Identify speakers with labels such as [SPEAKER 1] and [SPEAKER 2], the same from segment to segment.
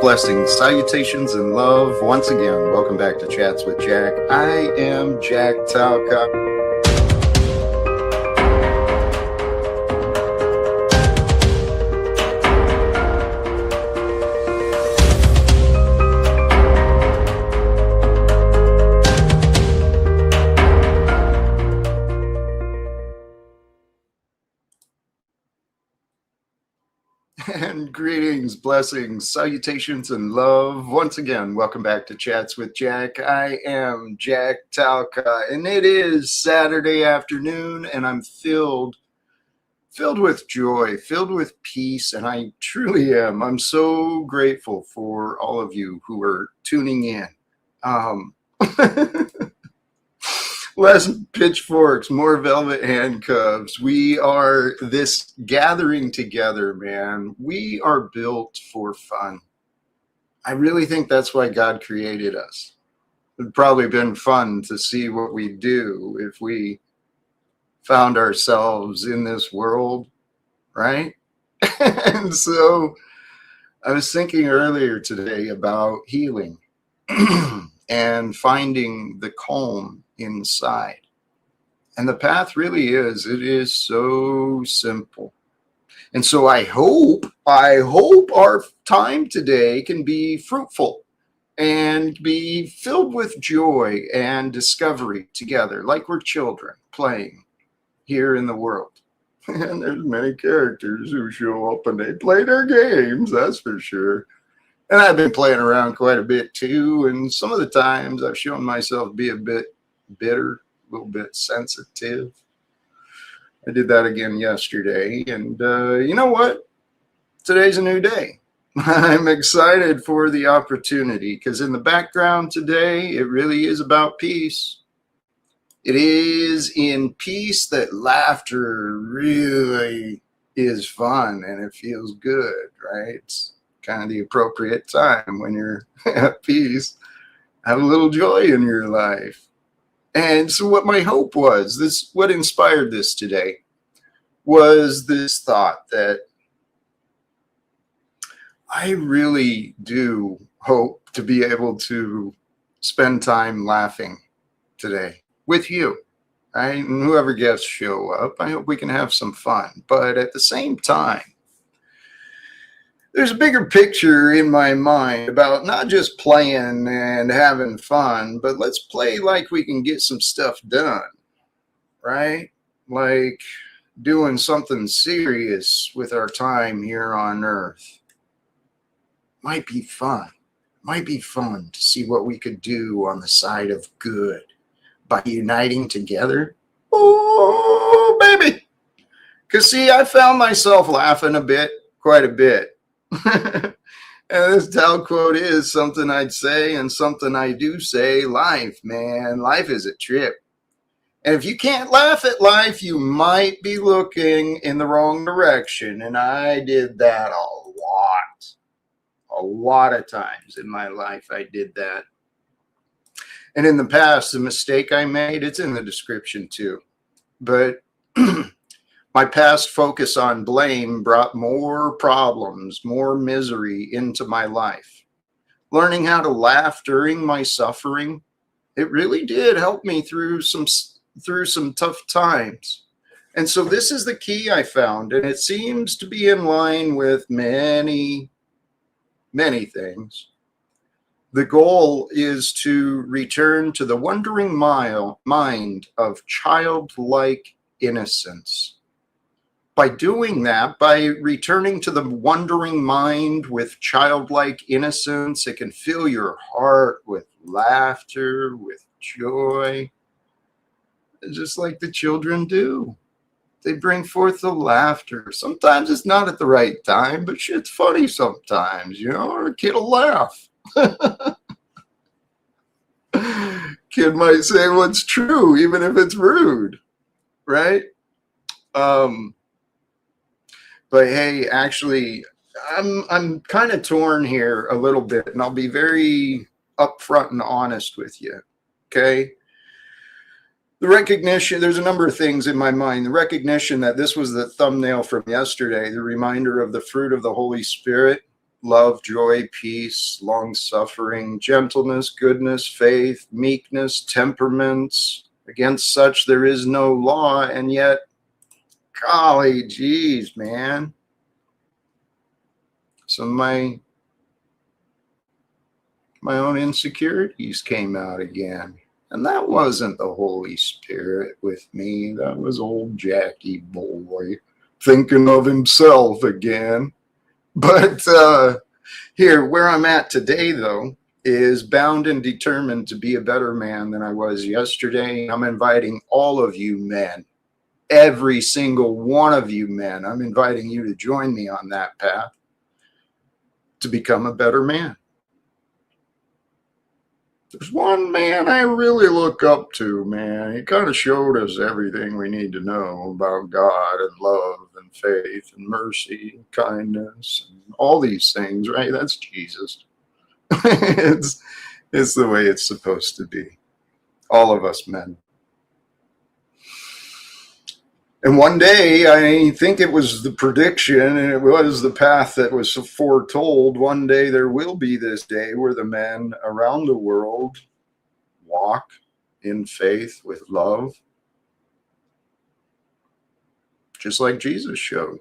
[SPEAKER 1] blessings, salutations, and love. Once again, welcome back to Chats with Jack. I am Jack Talcott. And greetings, blessings, salutations, and love. Once again, welcome back to Chats with Jack. I am Jack Talcott, and it is Saturday afternoon, and I'm filled with joy, filled with peace, and I truly am. I'm so grateful for all of you who are tuning in. Less pitchforks, more velvet handcuffs. We are this gathering together, man. We are built for fun. I really think that's why God created us. It'd probably been fun to see what we'd do if we found ourselves in this world, right? And so I was thinking earlier today about healing and finding the calm inside. And the path really is so simple. And so I hope our time today can be fruitful and be filled with joy and discovery together, like we're children playing here in the world. And there's many characters who show up and they play their games, that's for sure. And I've been playing around quite a bit too. And some of the times I've shown myself to be a bit bitter, a little bit sensitive. I did that again yesterday. And you know what? Today's a new day. I'm excited for the opportunity because in the background today, it really is about peace. It is in peace that laughter really is fun and it feels good, right? It's kind of the appropriate time when you're at peace. Have a little joy in your life. And so what my hope was, what inspired this today, was this thought that I really do hope to be able to spend time laughing today with you, right? And whoever guests show up, I hope we can have some fun. But at the same time, there's a bigger picture in my mind about not just playing and having fun, but let's play like we can get some stuff done, right? Like doing something serious with our time here on Earth. Might be fun. Might be fun to see what we could do on the side of good by uniting together. Oh, baby. Because, see, I found myself laughing quite a bit. And this Tal quote is something I'd say and something I do say. Life, man, life is a trip. And if you can't laugh at life, you might be looking in the wrong direction. And I did that a lot of times in my life. I did that. And in the past, the mistake I made, it's in the description too. But my past focus on blame brought more problems, more misery into my life. Learning how to laugh during my suffering, it really did help me through some tough times. And so this is the key I found, and it seems to be in line with many, many things. The goal is to return to the wondering mind of childlike innocence. By doing that, by returning to the wondering mind with childlike innocence, it can fill your heart with laughter, with joy, just like the children do. They bring forth the laughter. Sometimes it's not at the right time, but shit's funny sometimes, you know, or a kid will laugh. Kid might say what's true, even if it's rude, right? But hey, actually, I'm kind of torn here a little bit, and I'll be very upfront and honest with you, okay? The recognition, there's a number of things in my mind. The recognition that this was the thumbnail from yesterday, the reminder of the fruit of the Holy Spirit. love, joy, peace, long-suffering, gentleness, goodness, faith, meekness, temperaments. Against such there is no law, and yet, golly geez, man. Some of my own insecurities came out again. And that wasn't the Holy Spirit with me. That was old Jackie boy thinking of himself again. But here, where I'm at today, though, is bound and determined to be a better man than I was yesterday. I'm inviting all of you men, every single one of you men, I'm inviting you to join me on that path to become a better man. There's one man I really look up to, man. He kind of showed us everything we need to know about God and love and faith and mercy and kindness and all these things, right? That's Jesus. It's the way it's supposed to be. All of us men. And one day, I think it was the prediction, and it was the path that was foretold. One day there will be this day where the men around the world walk in faith with love, just like Jesus showed,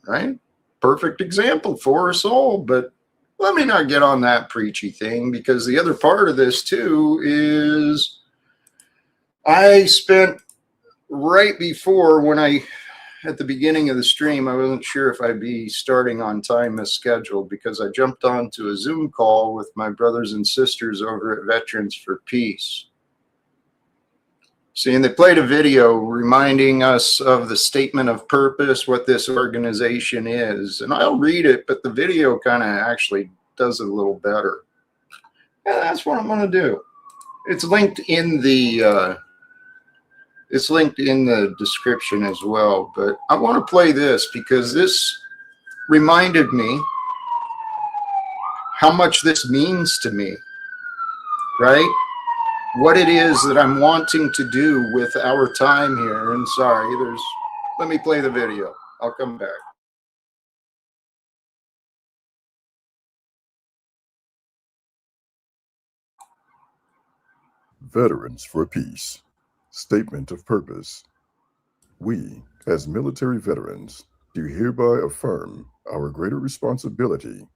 [SPEAKER 1] right? Perfect example for us all. But let me not get on that preachy thing, because the other part of this too is I spent right before, when at the beginning of the stream, I wasn't sure if I'd be starting on time as scheduled, because I jumped onto a Zoom call with my brothers and sisters over at Veterans for Peace. See, and they played a video reminding us of the statement of purpose, what this organization is. And I'll read it, but the video kind of actually does it a little better. And that's what I'm going to do. It's linked in the description as well, but I want to play this because this reminded me how much this means to me, right? What it is that I'm wanting to do with our time here. And sorry, let me play the video. I'll come back.
[SPEAKER 2] Veterans for Peace. Statement of Purpose. We, as military veterans, do hereby affirm our greater responsibility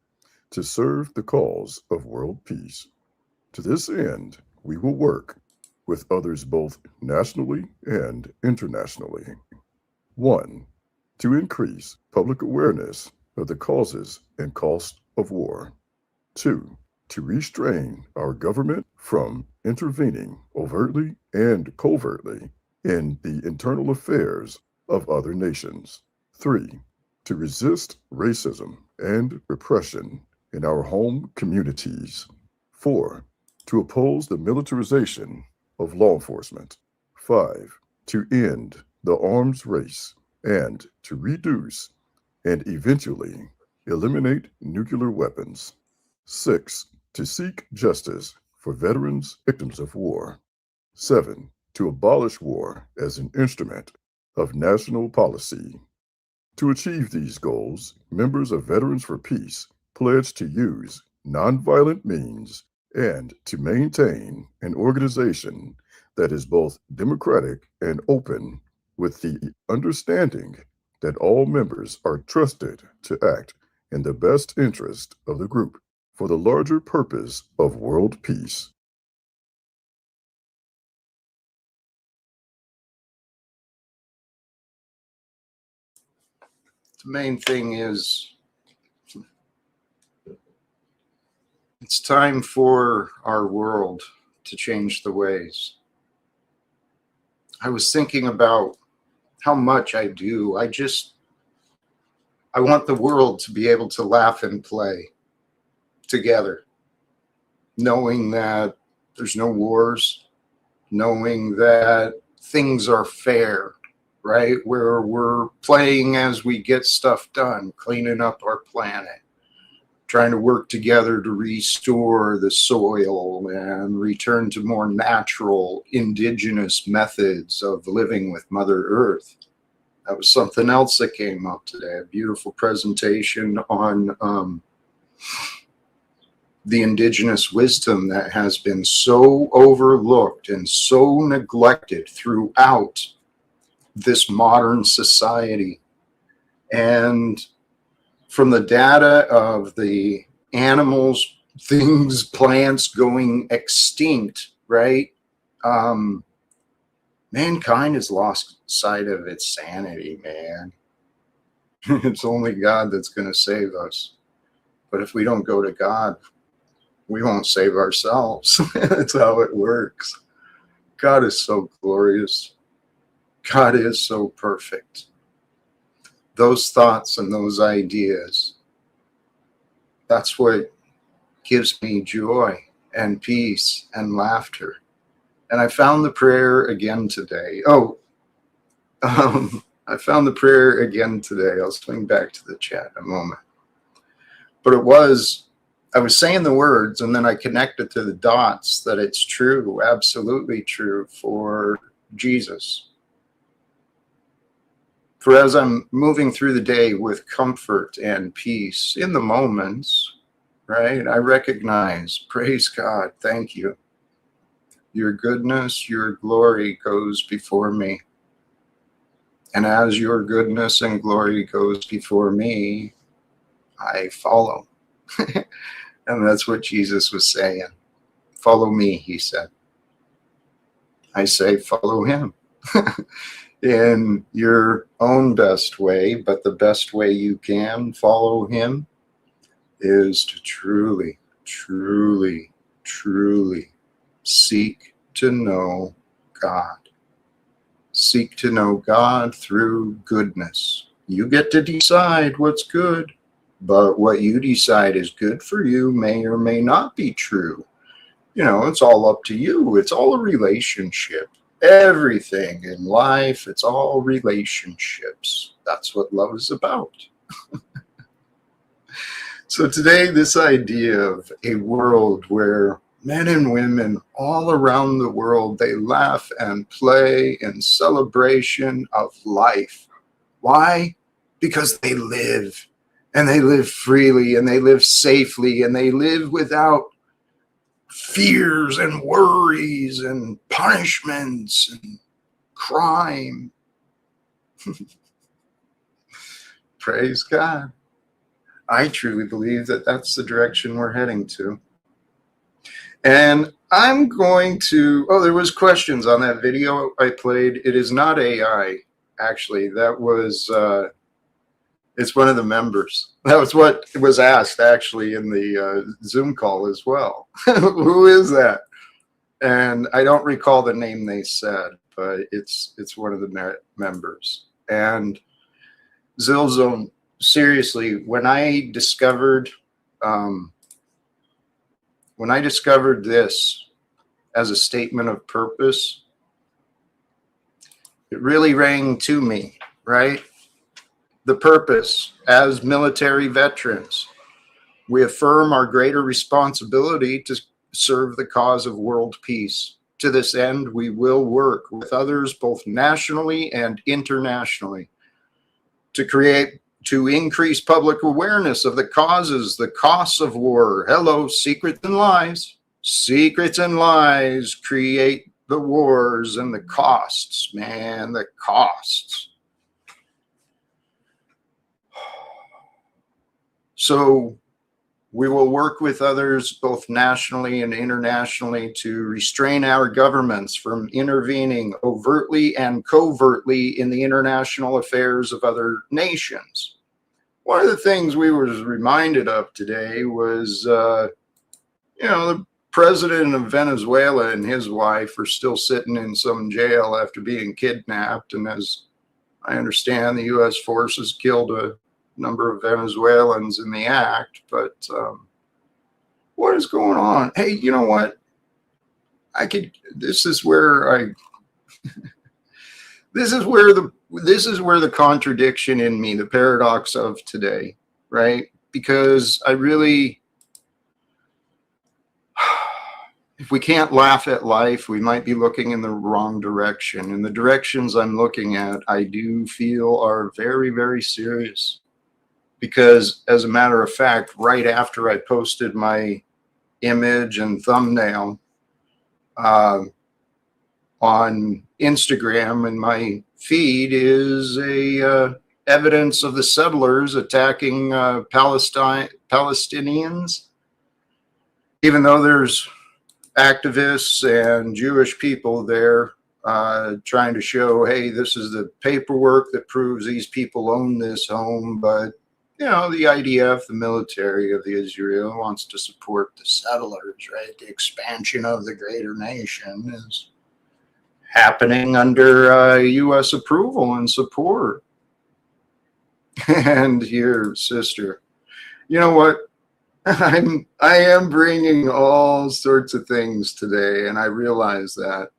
[SPEAKER 2] to serve the cause of world peace. To this end, we will work with others both nationally and internationally. 1. To increase public awareness of the causes and costs of war. 2. To restrain our government from intervening overtly and covertly in the internal affairs of other nations. 3. To resist racism and repression in our home communities. 4. To oppose the militarization of law enforcement. 5. To end the arms race and to reduce and eventually eliminate nuclear weapons. 6. To seek justice for veterans, victims of war. 7. To abolish war as an instrument of national policy. To achieve these goals, members of Veterans for Peace pledge to use nonviolent means and to maintain an organization that is both democratic and open, with the understanding that all members are trusted to act in the best interest of the group for the larger purpose of world peace.
[SPEAKER 1] The main thing is it's time for our world to change the ways. I was thinking about how much I do. I want the world to be able to laugh and play together, knowing that there's no wars, knowing that things are fair, right? Where we're playing as we get stuff done, cleaning up our planet, trying to work together to restore the soil and return to more natural, indigenous methods of living with Mother Earth. That was something else that came up today, a beautiful presentation on the indigenous wisdom that has been so overlooked and so neglected throughout this modern society. And from the data of the animals, things, plants going extinct, right? Mankind has lost sight of its sanity, man. It's only God that's going to save us. But if we don't go to God, we won't save ourselves. That's how it works. God is so glorious. God is so perfect. Those thoughts and those ideas, that's what gives me joy and peace and laughter. And I found the prayer again today. I found the prayer again today. I'll swing back to the chat in a moment. But I was saying the words, and then I connected to the dots that it's true, absolutely true for Jesus. For as I'm moving through the day with comfort and peace in the moments, right, I recognize, praise God, thank you. Your goodness, your glory goes before me. And as your goodness and glory goes before me, I follow. And that's what Jesus was saying. Follow me, he said. I say, follow him in your own best way, but the best way you can follow him is to truly, truly, truly seek to know God. Seek to know God through goodness. You get to decide what's good, but what you decide is good for you may or may not be true. You know, it's all up to you. It's all a relationship. Everything in life, it's all relationships. That's what love is about. So today, this idea of a world where men and women all around the world, they laugh and play in celebration of life. Why? Because they live, and they live freely, and they live safely, and they live without fears and worries and punishments and crime. Praise God. I truly believe that that's the direction we're heading to. And I'm going to, there was questions on that video I played. It is not AI, actually. That was, it's one of the members. That was what was asked, actually, in the Zoom call as well. Who is that? And I don't recall the name they said, but it's one of the members. And Zilzone, seriously, when I discovered this as a statement of purpose, it really rang to me, right? The purpose, as military veterans, we affirm our greater responsibility to serve the cause of world peace. To this end, we will work with others both nationally and internationally to increase public awareness of the causes, the costs of war. Hello, secrets and lies. Secrets and lies create the wars and the costs, man, the costs. So we will work with others both nationally and internationally to restrain our governments from intervening overtly and covertly in the international affairs of other nations. One of the things we were reminded of today was, the president of Venezuela and his wife are still sitting in some jail after being kidnapped. And as I understand, the U.S. forces killed a number of Venezuelans in the act. But what is going on? Hey, you know what? This is where the contradiction in me, the paradox of today, right? Because if we can't laugh at life, we might be looking in the wrong direction. And the directions I'm looking at, I do feel are very, very serious. because as a matter of fact, right after I posted my image and thumbnail on Instagram, and my feed is a evidence of the settlers attacking Palestinians, even though there's activists and Jewish people there trying to show, hey, this is the paperwork that proves these people own this home. But, you know, the IDF, the military of Israel, wants to support the settlers, right? The expansion of the greater nation is happening under U.S. approval and support. And your sister, you know what? I am bringing all sorts of things today, and I realize that.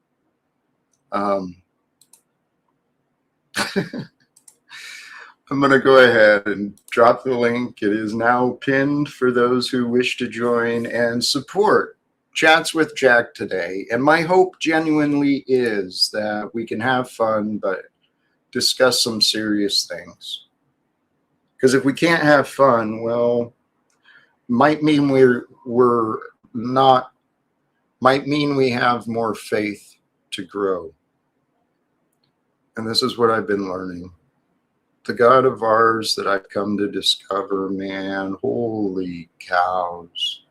[SPEAKER 1] I'm going to go ahead and drop the link. It is now pinned for those who wish to join and support Chats with Jack today. And my hope genuinely is that we can have fun, but discuss some serious things. Because if we can't have fun, well, might mean might mean we have more faith to grow. And this is what I've been learning. The God of ours that I've come to discover, man, holy cows.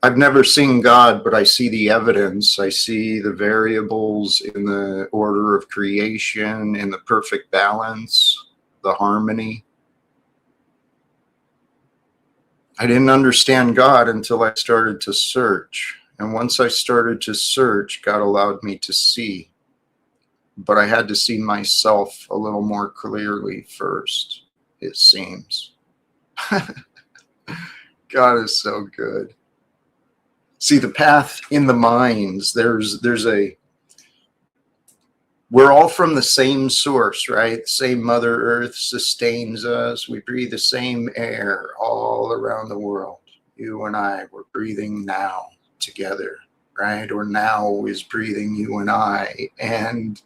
[SPEAKER 1] I've never seen God, but I see the evidence. I see the variables in the order of creation, in the perfect balance, the harmony. I didn't understand God until I started to search. And once I started to search, God allowed me to see. But I had to see myself a little more clearly first, it seems. God is so good. See, the path in the minds, we're all from the same source, right? The same Mother Earth sustains us. We breathe the same air all around the world. You and I, we're breathing now together, right? Or now is breathing you and I. And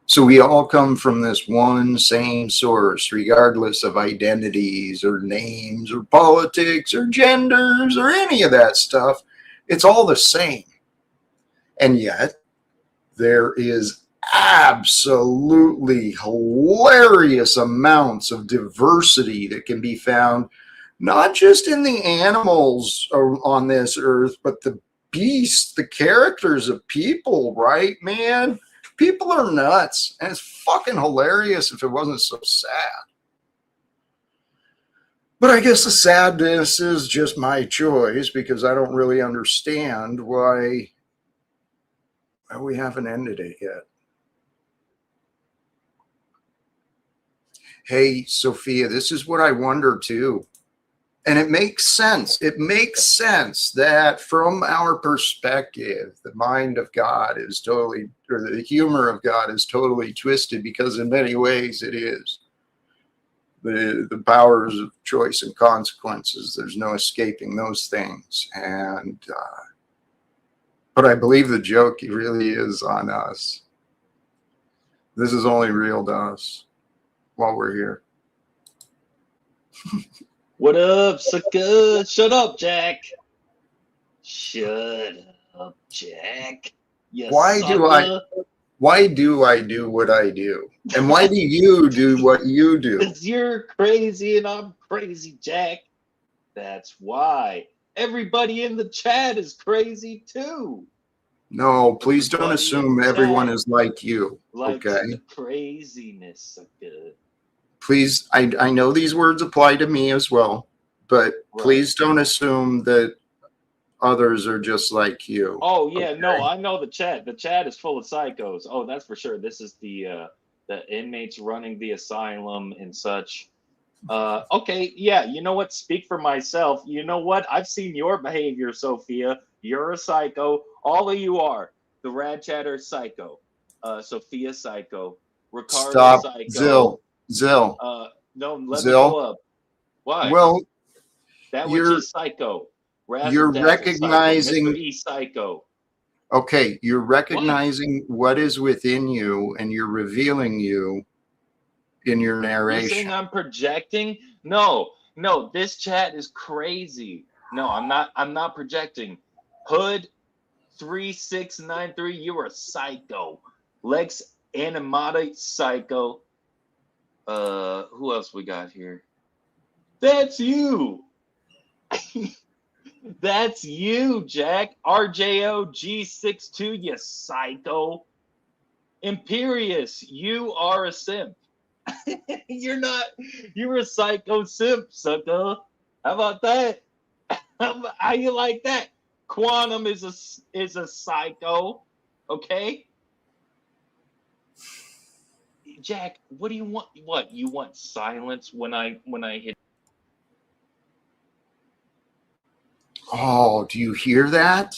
[SPEAKER 1] so we all come from this one same source, regardless of identities or names or politics or genders or any of that stuff. It's all the same. And yet, there is absolutely hilarious amounts of diversity that can be found, not just in the animals on this earth, but the beasts, the characters of people, right, man? People are nuts, and it's fucking hilarious if it wasn't so sad. But I guess the sadness is just my choice, because I don't really understand why we haven't ended it yet. Hey, Sophia, this is what I wonder too. And it makes sense. It makes sense that from our perspective, the mind of God is totally, or the humor of God is totally twisted, because in many ways it is. The powers of choice and consequences, there's no escaping those things. And, but I believe the joke really is on us. This is only real to us while we're here.
[SPEAKER 3] What up, sucker? Shut up, Jack. Shut up, Jack. You
[SPEAKER 1] Why
[SPEAKER 3] sucker.
[SPEAKER 1] do I do what I do? And why do you do what you do?
[SPEAKER 3] Because you're crazy and I'm crazy, Jack. That's why. Everybody in the chat is crazy too.
[SPEAKER 1] No, please don't assume everyone is like you.
[SPEAKER 3] Like
[SPEAKER 1] okay?
[SPEAKER 3] the craziness, sucker.
[SPEAKER 1] Please, I know these words apply to me as well, but please don't assume that others are just like you.
[SPEAKER 3] Oh yeah, okay? No, I know the chat. The chat is full of psychos. Oh, that's for sure. This is the inmates running the asylum and such. Okay, yeah, you know what? Speak for myself. You know what? I've seen your behavior, Sophia. You're a psycho. All of you are. The Rad Chatter is psycho. Sophia psycho. Ricardo
[SPEAKER 1] Stop.
[SPEAKER 3] Psycho.
[SPEAKER 1] Zill.
[SPEAKER 3] No, let me go up. Why?
[SPEAKER 1] Well,
[SPEAKER 3] that which is psycho.
[SPEAKER 1] You're recognizing
[SPEAKER 3] psycho. Mr. E psycho.
[SPEAKER 1] Okay, you're recognizing what is within you, and you're revealing you in your
[SPEAKER 3] You're
[SPEAKER 1] narration.
[SPEAKER 3] saying I'm projecting? No, no, this chat is crazy. No, I'm not projecting. Hood 3693, you are a psycho. Lex Animata, psycho. Who else we got here? That's you. That's you, Jack. RJO G62, you psycho. Imperious, you are a simp. You're not. You're a psycho simp, sucker. How about that? How you like that? Quantum is a psycho. Okay, Jack. What do you want? What you want? Silence when I hit.
[SPEAKER 1] Oh, do you hear that?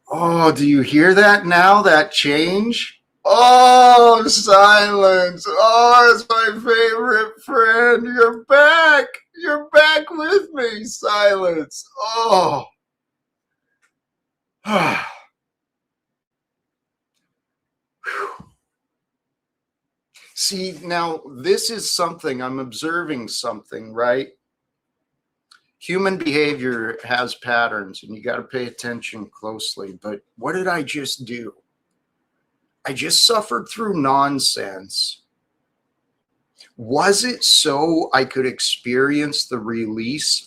[SPEAKER 1] Oh, do you hear that now? That change? Oh, silence. Oh, it's my favorite friend. You're back. You're back with me, silence. Oh. See, now this is something, I'm observing something, right? Human behavior has patterns and you got to pay attention closely. But what did I just do? I just suffered through nonsense. Was it so I could experience the relief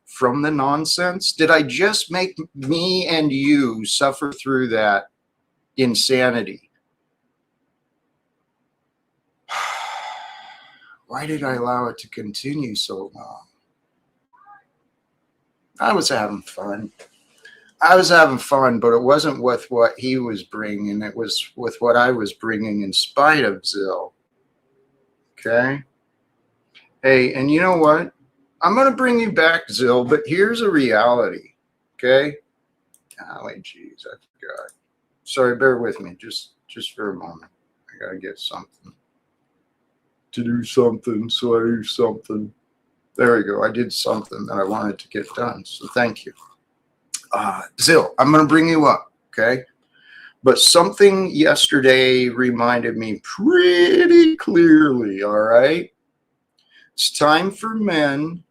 [SPEAKER 1] from the nonsense? Did I just make me and you suffer through that insanity? Why did I allow it to continue so long? I was having fun. I was having fun, but it wasn't with what he was bringing. It was with what I was bringing in spite of Zill. Okay? Hey, and you know what? I'm going to bring you back, Zill, but here's a reality. Okay? Golly, jeez, I forgot. Sorry, bear with me just for a moment. I got to get something. To do something, so I do something. There we go. I did something that I wanted to get done, so thank you. Zill, I'm going to bring you up, okay? But something yesterday reminded me pretty clearly, all right? It's time for men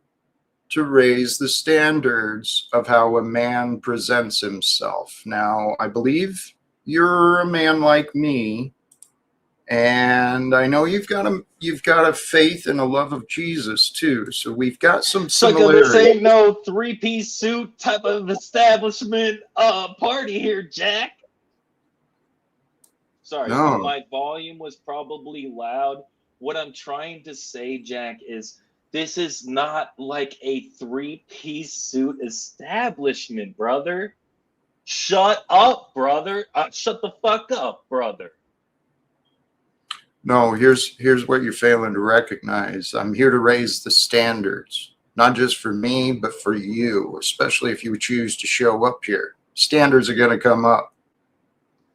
[SPEAKER 1] to raise the standards of how a man presents himself. Now, I believe you're a man like me, and I know you've got a faith and a love of Jesus too. So we've got some similarities.
[SPEAKER 3] This ain't no three-piece suit type of establishment party here, Jack. Sorry,
[SPEAKER 1] No.
[SPEAKER 3] my volume was probably loud. What I'm trying to say, Jack, is this is not like a three-piece suit establishment, brother. Shut up, brother. Shut the fuck up, brother.
[SPEAKER 1] No, here's what you're failing to recognize. I'm here to raise the standards, not just for me, but for you, especially if you choose to show up here. Standards are going to come up.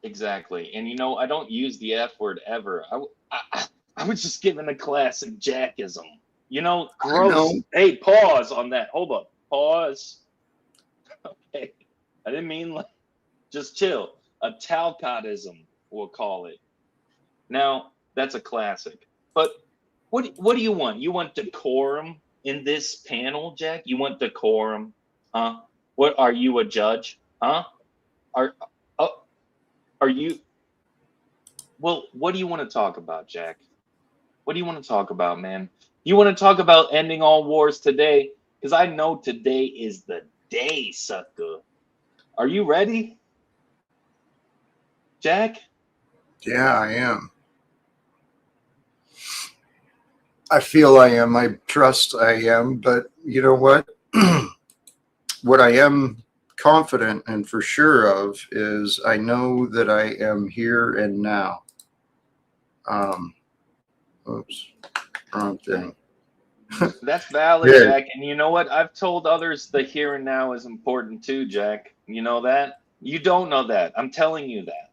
[SPEAKER 3] Exactly. And you know, I don't use the F word ever. I was just giving a classic Jackism. You know, gross.
[SPEAKER 1] Know.
[SPEAKER 3] Hey, pause on that. Hold up. Pause. Okay. I didn't mean like, just chill. A Talcottism, we'll call it. Now, that's a classic. But what do you want? You want decorum in this panel, Jack? You want decorum? Huh? What are you, a judge? Huh? Are you? Well, what do you want to talk about, Jack? What do you want to talk about, man? You want to talk about ending all wars today? Because I know today is the day, sucker. Are you ready, Jack?
[SPEAKER 1] Yeah, I am. I feel I am. I trust I am. But you know what? What I am confident and for sure of is I know that I am here and now. Oops, wrong thing.
[SPEAKER 3] That's valid,
[SPEAKER 1] Yeah.
[SPEAKER 3] Jack. And you know what? I've told others the here and now is important too, Jack. You know that? You don't know that. I'm telling you that.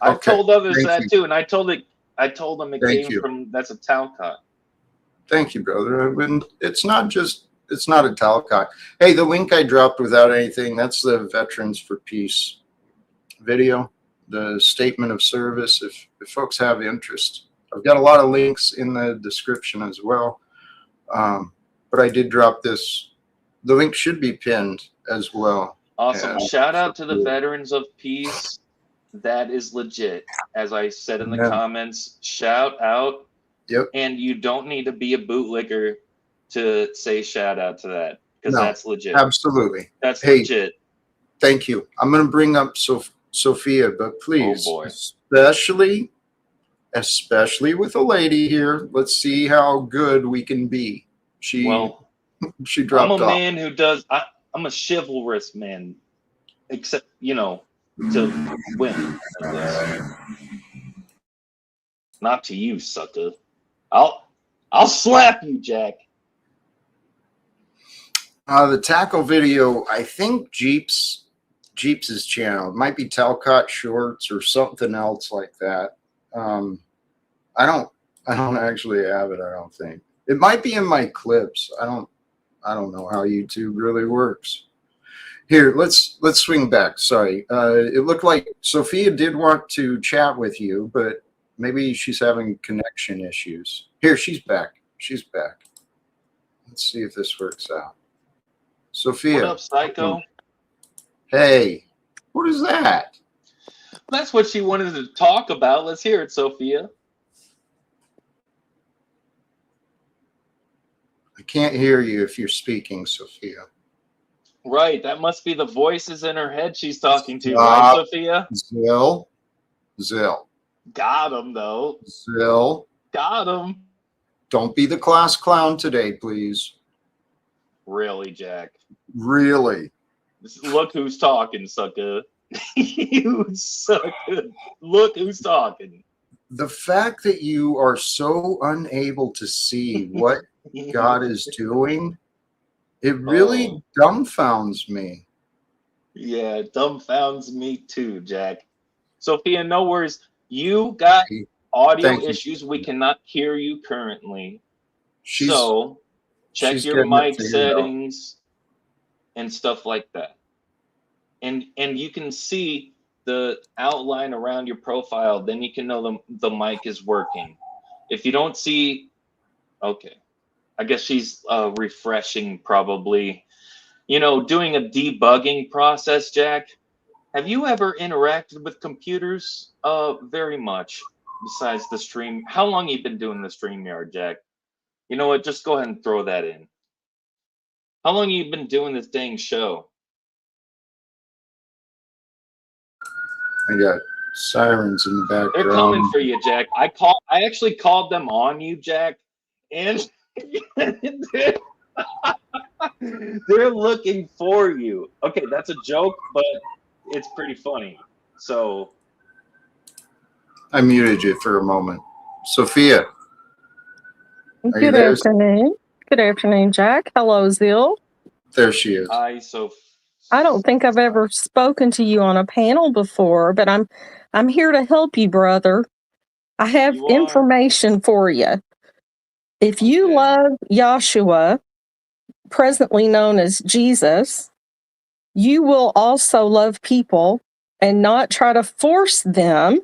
[SPEAKER 3] I've told others that too, and I told them it came from that's a Talcott.
[SPEAKER 1] Thank you, brother. It's not a Talcott. Hey, the link I dropped without anything, that's the Veterans for Peace video, the statement of service. If folks have interest, I've got a lot of links in the description as well. But I did drop this. The link should be pinned as well.
[SPEAKER 3] Awesome.
[SPEAKER 1] And
[SPEAKER 3] Shout out to the veterans of peace. That is legit. As I said in the comments, shout out.
[SPEAKER 1] Yep.
[SPEAKER 3] And you don't need to be a bootlicker to say shout out to that, because that's legit.
[SPEAKER 1] Absolutely.
[SPEAKER 3] That's legit.
[SPEAKER 1] Thank you. I'm going to bring up Sophia, but please,
[SPEAKER 3] oh boy.
[SPEAKER 1] especially with a lady here, let's see how good we can be. She dropped off.
[SPEAKER 3] I'm a man who does. I'm a chivalrous man, except to women. Not to you, sucker. I'll slap you, Jack.
[SPEAKER 1] The tackle video, I think Jeep's channel. It might be Talcott Shorts or something else like that. I don't actually have it. I don't think it might be in my clips. I don't know how YouTube really works. Here, let's swing back. Sorry, it looked like Sophia did want to chat with you, but maybe she's having connection issues. Here, she's back. She's back. Let's see if this works out. Sophia.
[SPEAKER 3] What up, Psycho?
[SPEAKER 1] Hey, what is that?
[SPEAKER 3] That's what she wanted to talk about. Let's hear it, Sophia.
[SPEAKER 1] I can't hear you if you're speaking, Sophia.
[SPEAKER 3] Right, that must be the voices in her head she's talking to, right, Sophia?
[SPEAKER 1] Zill.
[SPEAKER 3] Got him, though.
[SPEAKER 1] Zill.
[SPEAKER 3] Got him.
[SPEAKER 1] Don't be the class clown today, please.
[SPEAKER 3] Really, Jack?
[SPEAKER 1] Really?
[SPEAKER 3] Look who's talking, sucker. You sucker. Look who's talking.
[SPEAKER 1] The fact that you are so unable to see what God is doing, it really dumbfounds me.
[SPEAKER 3] Yeah, it dumbfounds me too, Jack. Sophia, no worries. You got audio issues. We cannot hear you currently. So check your mic settings and stuff like that. And you can see the outline around your profile. Then you can know the mic is working. If you don't see, okay. I guess she's refreshing, probably. Doing a debugging process, Jack. Have you ever interacted with computers? Very much. Besides the stream. How long have you been doing the StreamYard, Jack? You know what? Just go ahead and throw that in. How long have you been doing this dang show?
[SPEAKER 1] I got sirens in the background.
[SPEAKER 3] They're coming for you, Jack. I actually called them on you, Jack, and they're looking for you. Okay, that's a joke, but it's pretty funny. So
[SPEAKER 1] I muted you for a moment. Sophia.
[SPEAKER 4] Good afternoon. Good afternoon, Jack. Hello, Zill.
[SPEAKER 1] There she is.
[SPEAKER 3] Hi, Sophia.
[SPEAKER 4] I don't think I've ever spoken to you on a panel before, but I'm here to help you, brother. I have information for you. If you love Yahshua, presently known as Jesus, you will also love people and not try to force them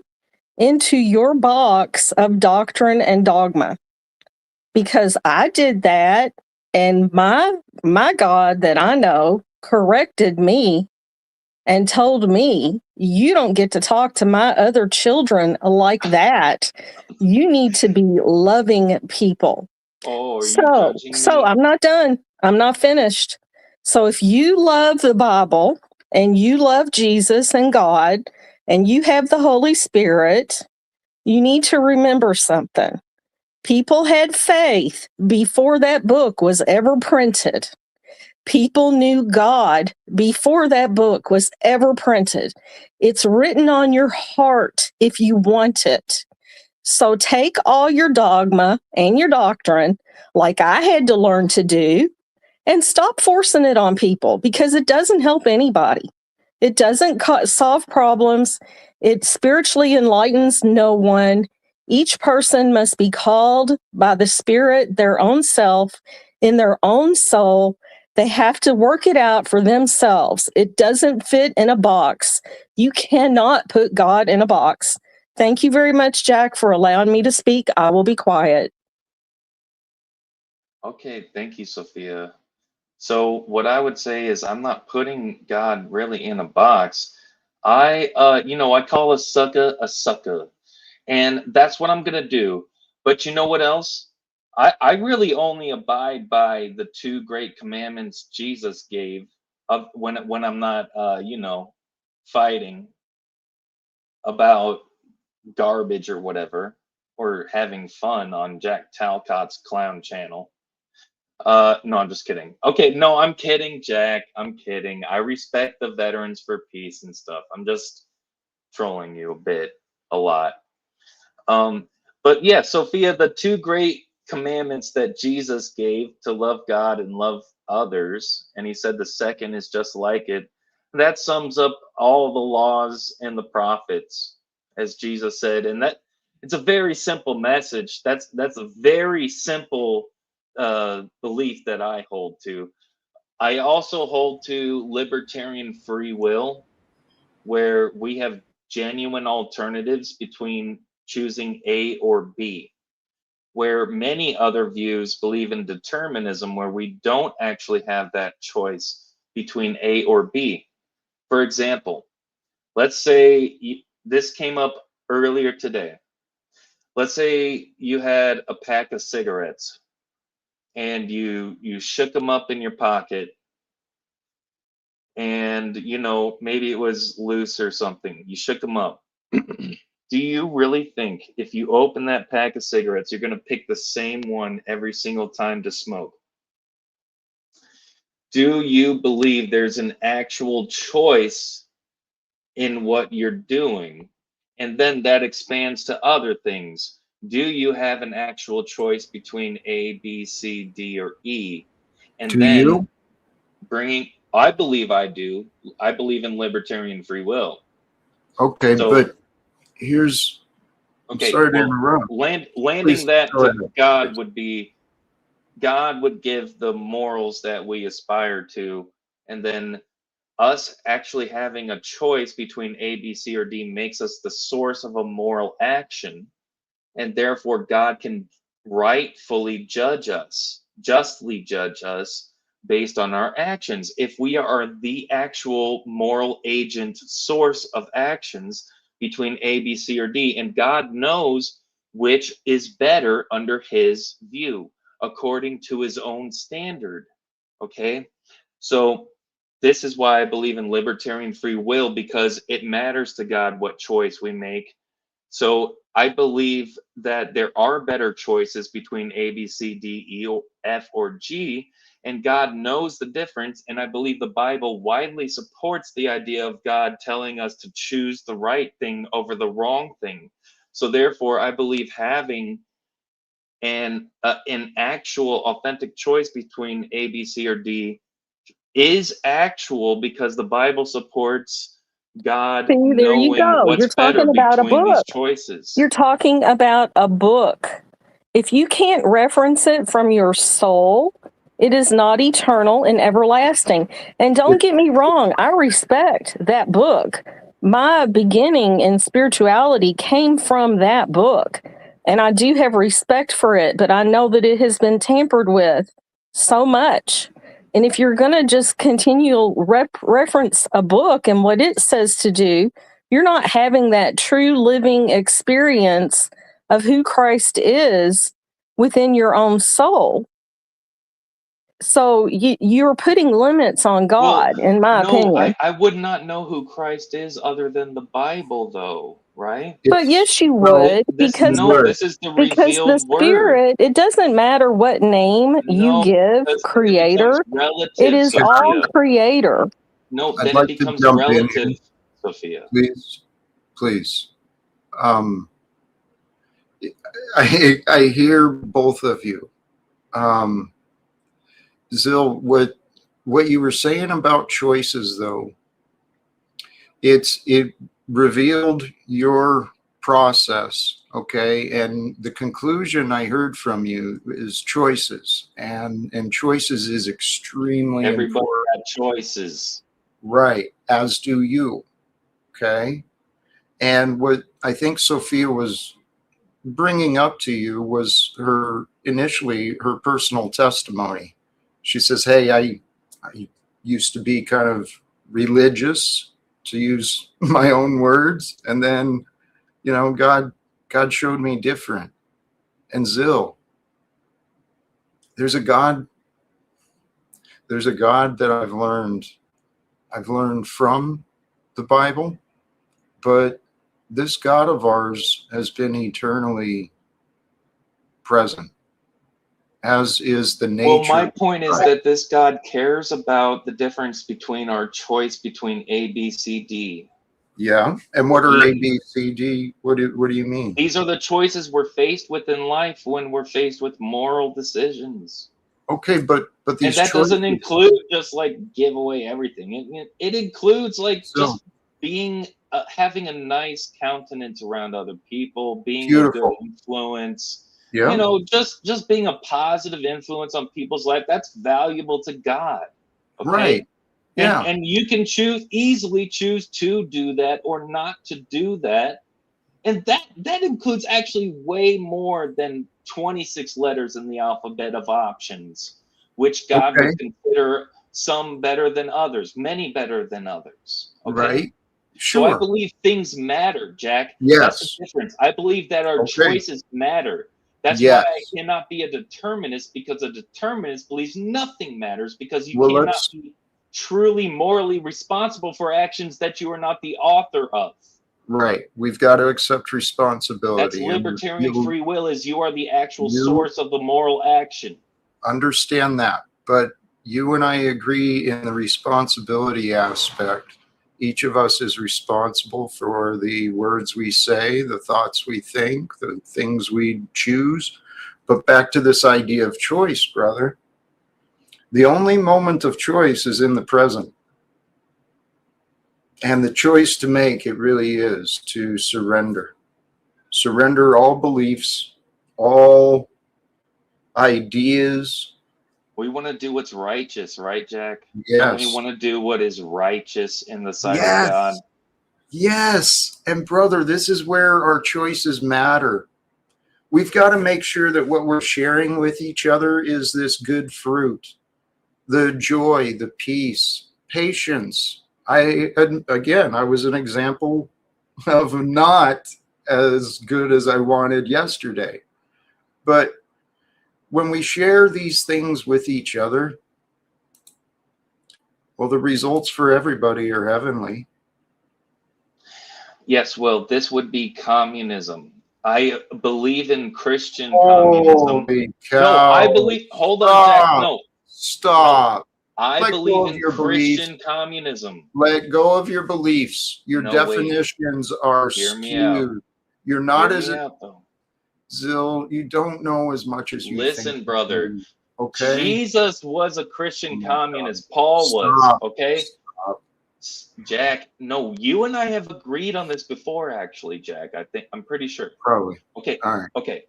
[SPEAKER 4] into your box of doctrine and dogma. Because I did that, and my God that I know corrected me and told me, you don't get to talk to my other children like that. You need to be loving people.
[SPEAKER 3] Oh,
[SPEAKER 4] so I'm not done. I'm not finished. So if you love the Bible and you love Jesus and God and you have the Holy Spirit, you need to remember something. People had faith before that book was ever printed. People knew God before that book was ever printed. It's written on your heart if you want it. So take all your dogma and your doctrine, like I had to learn to do, and stop forcing it on people, because it doesn't help anybody. It doesn't solve problems. It spiritually enlightens no one. Each person must be called by the Spirit, their own self, in their own soul. They have to work it out for themselves. It doesn't fit in a box. You cannot put God in a box. Thank you very much, Jack, for allowing me to speak. I will be quiet.
[SPEAKER 3] Okay, thank you, Sophia. So what I would say is I'm not putting God really in a box. I call a sucker, and that's what I'm gonna do. But you know what else? I really only abide by the two great commandments Jesus gave of when I'm not fighting about garbage or whatever, or having fun on Jack Talcott's clown channel. No, I'm just kidding. Okay, no, I'm kidding, Jack. I'm kidding. I respect the veterans for peace and stuff. I'm just trolling you a lot. But yeah, Sophia, the two great commandments that Jesus gave to love God and love others, and he said the second is just like it. That sums up all the laws and the prophets, as Jesus said, and that it's a very simple message. That's a very simple belief that I hold to. I also hold to libertarian free will, where we have genuine alternatives between choosing A or B, where many other views believe in determinism, where we don't actually have that choice between A or B. For example, let's say this came up earlier today. Let's say you had a pack of cigarettes and you shook them up in your pocket, and maybe it was loose or something. You shook them up. Do you really think if you open that pack of cigarettes, you're going to pick the same one every single time to smoke? Do you believe there's an actual choice in what you're doing? And then that expands to other things. Do you have an actual choice between A, B, C, D, or E? And
[SPEAKER 1] Do
[SPEAKER 3] then
[SPEAKER 1] you?
[SPEAKER 3] I believe I do. I believe in libertarian free will.
[SPEAKER 1] Okay,
[SPEAKER 3] So,
[SPEAKER 1] but here's, I'm
[SPEAKER 3] okay,
[SPEAKER 1] sorry to
[SPEAKER 3] well,
[SPEAKER 1] interrupt.
[SPEAKER 3] landing
[SPEAKER 1] Please
[SPEAKER 3] that
[SPEAKER 1] go
[SPEAKER 3] to
[SPEAKER 1] ahead.
[SPEAKER 3] God would give the morals that we aspire to, and then us actually having a choice between A, B, C, or D makes us the source of a moral action, and therefore God can rightfully judge us, justly judge us based on our actions. If we are the actual moral agent source of actions between A, B, C, or D, and God knows which is better under his view, according to his own standard. Okay? So this is why I believe in libertarian free will, because it matters to God what choice we make. So I believe that there are better choices between A, B, C, D, E, F, or G, and God knows the difference. And I believe the Bible widely supports the idea of God telling us to choose the right thing over the wrong thing. So therefore, I believe having an actual authentic choice between A, B, C, or D is actual, because the Bible supports God
[SPEAKER 4] See, there you
[SPEAKER 3] knowing
[SPEAKER 4] go. You're
[SPEAKER 3] what's better
[SPEAKER 4] talking about a
[SPEAKER 3] between these
[SPEAKER 4] book.
[SPEAKER 3] choices.
[SPEAKER 4] You're talking about a book. If you can't reference it from your soul, it is not eternal and everlasting. And don't get me wrong, I respect that book. My beginning in spirituality came from that book, and I do have respect for it, but I know that it has been tampered with so much. And if you're going to just continue reference a book and what it says to do, you're not having that true living experience of who Christ is within your own soul. So you're putting limits on
[SPEAKER 3] Well,
[SPEAKER 4] God, in my
[SPEAKER 3] no,
[SPEAKER 4] opinion.
[SPEAKER 3] I would not know who Christ is other than the Bible, though, right?
[SPEAKER 4] But
[SPEAKER 1] It's,
[SPEAKER 4] yes, you
[SPEAKER 1] well,
[SPEAKER 4] would,
[SPEAKER 3] This
[SPEAKER 1] Right.
[SPEAKER 3] this is the
[SPEAKER 4] because the
[SPEAKER 3] revealed word.
[SPEAKER 4] Spirit, it doesn't matter what name you
[SPEAKER 3] No,
[SPEAKER 4] give,
[SPEAKER 3] because then it becomes
[SPEAKER 4] Creator, it
[SPEAKER 3] relative,
[SPEAKER 4] is all
[SPEAKER 3] Sophia.
[SPEAKER 4] Creator.
[SPEAKER 3] No,
[SPEAKER 1] I'd
[SPEAKER 3] then it
[SPEAKER 1] like to
[SPEAKER 3] becomes
[SPEAKER 1] jump in
[SPEAKER 3] relative,
[SPEAKER 1] here,
[SPEAKER 3] Sophia.
[SPEAKER 1] please. Please. Um, I hear both of you. Zill, what you were saying about choices, though, it revealed your process, okay? And the conclusion I heard from you is choices, and choices is extremely
[SPEAKER 3] Everybody
[SPEAKER 1] important,
[SPEAKER 3] had choices.
[SPEAKER 1] right? As do you, okay? And what I think Sophia was bringing up to you was initially her personal testimony. She says, hey, I used to be kind of religious, to use my own words, and then, God showed me different. And Zil, there's a God that I've learned from the Bible, but this God of ours has been eternally present, as is the nature.
[SPEAKER 3] Well, my point is that this God cares about the difference between our choice between A, B, C, D.
[SPEAKER 1] Yeah. And what are A, B, C, D? What do you mean?
[SPEAKER 3] These are the choices we're faced with in life when we're faced with moral decisions.
[SPEAKER 1] Okay, but these
[SPEAKER 3] and that
[SPEAKER 1] choices
[SPEAKER 3] doesn't include just like give away everything. It includes like just being having a nice countenance around other people, being a good influence.
[SPEAKER 1] Yeah.
[SPEAKER 3] Just being a positive influence on people's life. That's valuable to God. Okay?
[SPEAKER 1] Right. Yeah.
[SPEAKER 3] And you can easily choose to do that or not to do that. And that includes actually way more than 26 letters in the alphabet of options, which God would consider some better than others, many better than others. Okay?
[SPEAKER 1] Right. Sure.
[SPEAKER 3] So I believe things matter, Jack.
[SPEAKER 1] Yes.
[SPEAKER 3] That's the difference. I believe that our choices matter. That's why I cannot be a determinist, because a determinist believes nothing matters, because you cannot be truly morally responsible for actions that you are not the author of.
[SPEAKER 1] Right. We've got to accept responsibility.
[SPEAKER 3] That's libertarian free will, is you are the actual source of the moral action.
[SPEAKER 1] Understand that. But you and I agree in the responsibility aspect. Each of us is responsible for the words we say, the thoughts we think, the things we choose. But back to this idea of choice, brother. The only moment of choice is in the present. And the choice to make, it really is to surrender. Surrender all beliefs, all ideas.
[SPEAKER 3] We want to do what's righteous, right, Jack?
[SPEAKER 1] Yes.
[SPEAKER 3] We want to do what is righteous in the sight of God.
[SPEAKER 1] Yes. And brother, this is where our choices matter. We've got to make sure that what we're sharing with each other is this good fruit, the joy, the peace, patience. I was an example of not as good as I wanted yesterday. But when we share these things with each other, well, the results for everybody are heavenly.
[SPEAKER 3] Yes, well, this would be communism. I believe in Christian communism.
[SPEAKER 1] Holy cow.
[SPEAKER 3] No, I believe. Hold on, Jack. No.
[SPEAKER 1] Stop.
[SPEAKER 3] No, I believe in Christian
[SPEAKER 1] beliefs.
[SPEAKER 3] Communism.
[SPEAKER 1] Let go of your beliefs. Your definitions are skewed. You're not as Zil, you don't know as much as you think.
[SPEAKER 3] Listen, brother.
[SPEAKER 1] Okay.
[SPEAKER 3] Jesus was a Christian communist. Paul was. Okay.
[SPEAKER 1] Stop.
[SPEAKER 3] Jack, no, you and I have agreed on this before, actually, Jack. I'm pretty sure.
[SPEAKER 1] Probably.
[SPEAKER 3] Okay.
[SPEAKER 1] All right.
[SPEAKER 3] Okay.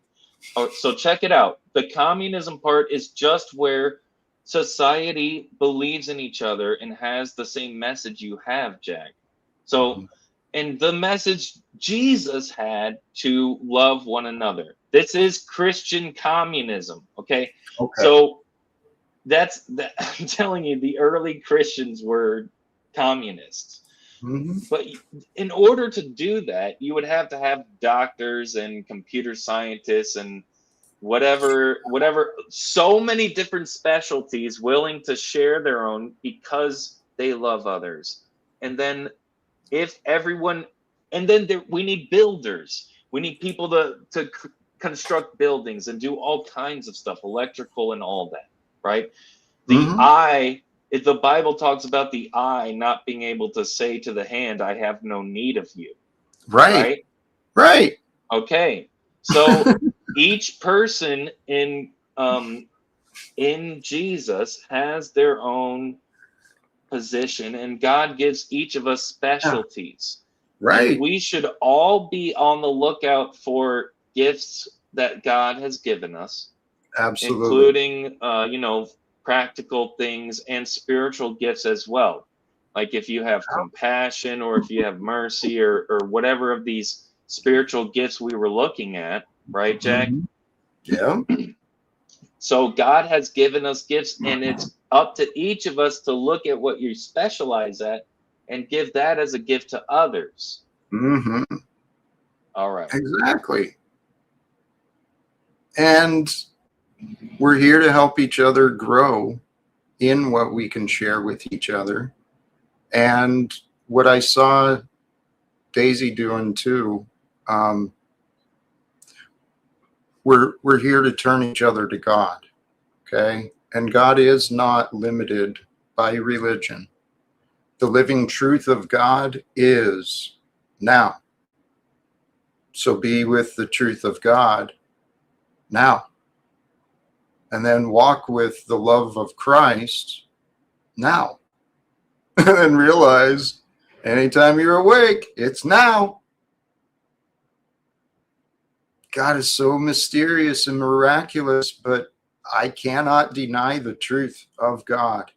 [SPEAKER 3] So check it out. The communism part is just where society believes in each other and has the same message you have, Jack. So, and the message Jesus had to love one another. This is Christian communism. Okay. So I'm telling you, the early Christians were communists. But in order to do that, you would have to have doctors and computer scientists and whatever, so many different specialties willing to share their own because they love others. And then we need builders. We need people to construct buildings and do all kinds of stuff, electrical and all that, right? If the Bible talks about the eye not being able to say to the hand, I have no need of you.
[SPEAKER 1] Right.
[SPEAKER 3] Okay. So each person in Jesus has their own position, and God gives each of us specialties.
[SPEAKER 1] Right.
[SPEAKER 3] And we should all be on the lookout for gifts that God has given us.
[SPEAKER 1] Absolutely.
[SPEAKER 3] Including practical things and spiritual gifts as well. Like if you have compassion, or if you have mercy, or whatever of these spiritual gifts we were looking at, right, Jack?
[SPEAKER 1] Mhm. Yeah.
[SPEAKER 3] So God has given us gifts, and it's up to each of us to look at what you specialize at and give that as a gift to others.
[SPEAKER 1] Hmm.
[SPEAKER 3] All right.
[SPEAKER 1] Exactly. And we're here to help each other grow in what we can share with each other. And what I saw Daisy doing too, um, we're here to turn each other to God. Okay. And God is not limited by religion. The living truth of God is now. So be with the truth of God now. And then walk with the love of Christ now. And then realize anytime you're awake, it's now. God is so mysterious and miraculous, but I cannot deny the truth of God.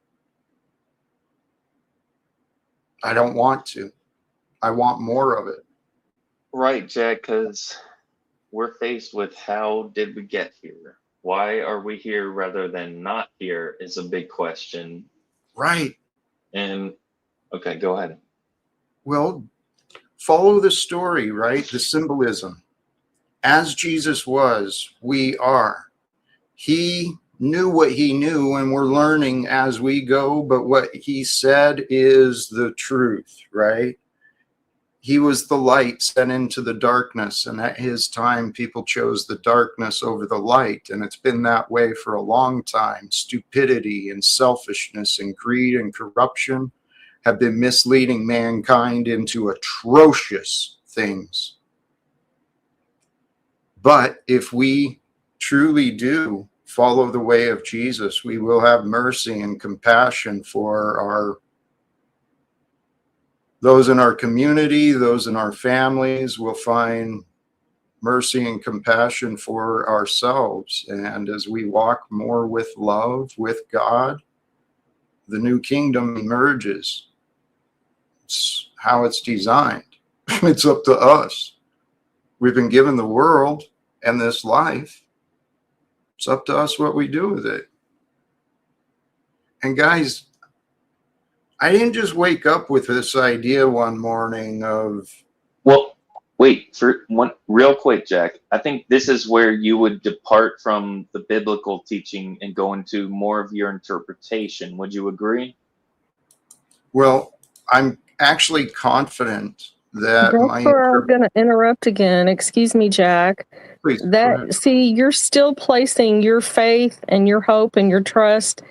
[SPEAKER 1] I don't want to. I want more of it.
[SPEAKER 3] Right, Jack, because we're faced with how did we get here? Why are we here rather than not here is a big question.
[SPEAKER 1] Right.
[SPEAKER 3] And okay, go ahead.
[SPEAKER 1] Well, follow the story, right? The symbolism. As Jesus was, we are. He knew what he knew, and we're learning as we go, but what he said is the truth, right? He was the light sent into the darkness, and at his time, people chose the darkness over the light, and it's been that way for a long time. Stupidity and selfishness and greed and corruption have been misleading mankind into atrocious things. But if we truly do follow the way of Jesus, we will have mercy and compassion for those in our community, those in our families. We'll find mercy and compassion for ourselves. And as we walk more with love, with God, the new kingdom emerges. It's how it's designed. It's up to us. We've been given the world and this life. It's up to us what we do with it. And guys, I didn't just wake up with this idea one morning of...
[SPEAKER 3] Well, wait, for one real quick, Jack. I think this is where you would depart from the biblical teaching and go into more of your interpretation. Would you agree?
[SPEAKER 1] Well, I'm actually confident that
[SPEAKER 4] That's where I'm going to interrupt again. Excuse me, Jack.
[SPEAKER 1] Please,
[SPEAKER 4] see, you're still placing your faith and your hope and your trust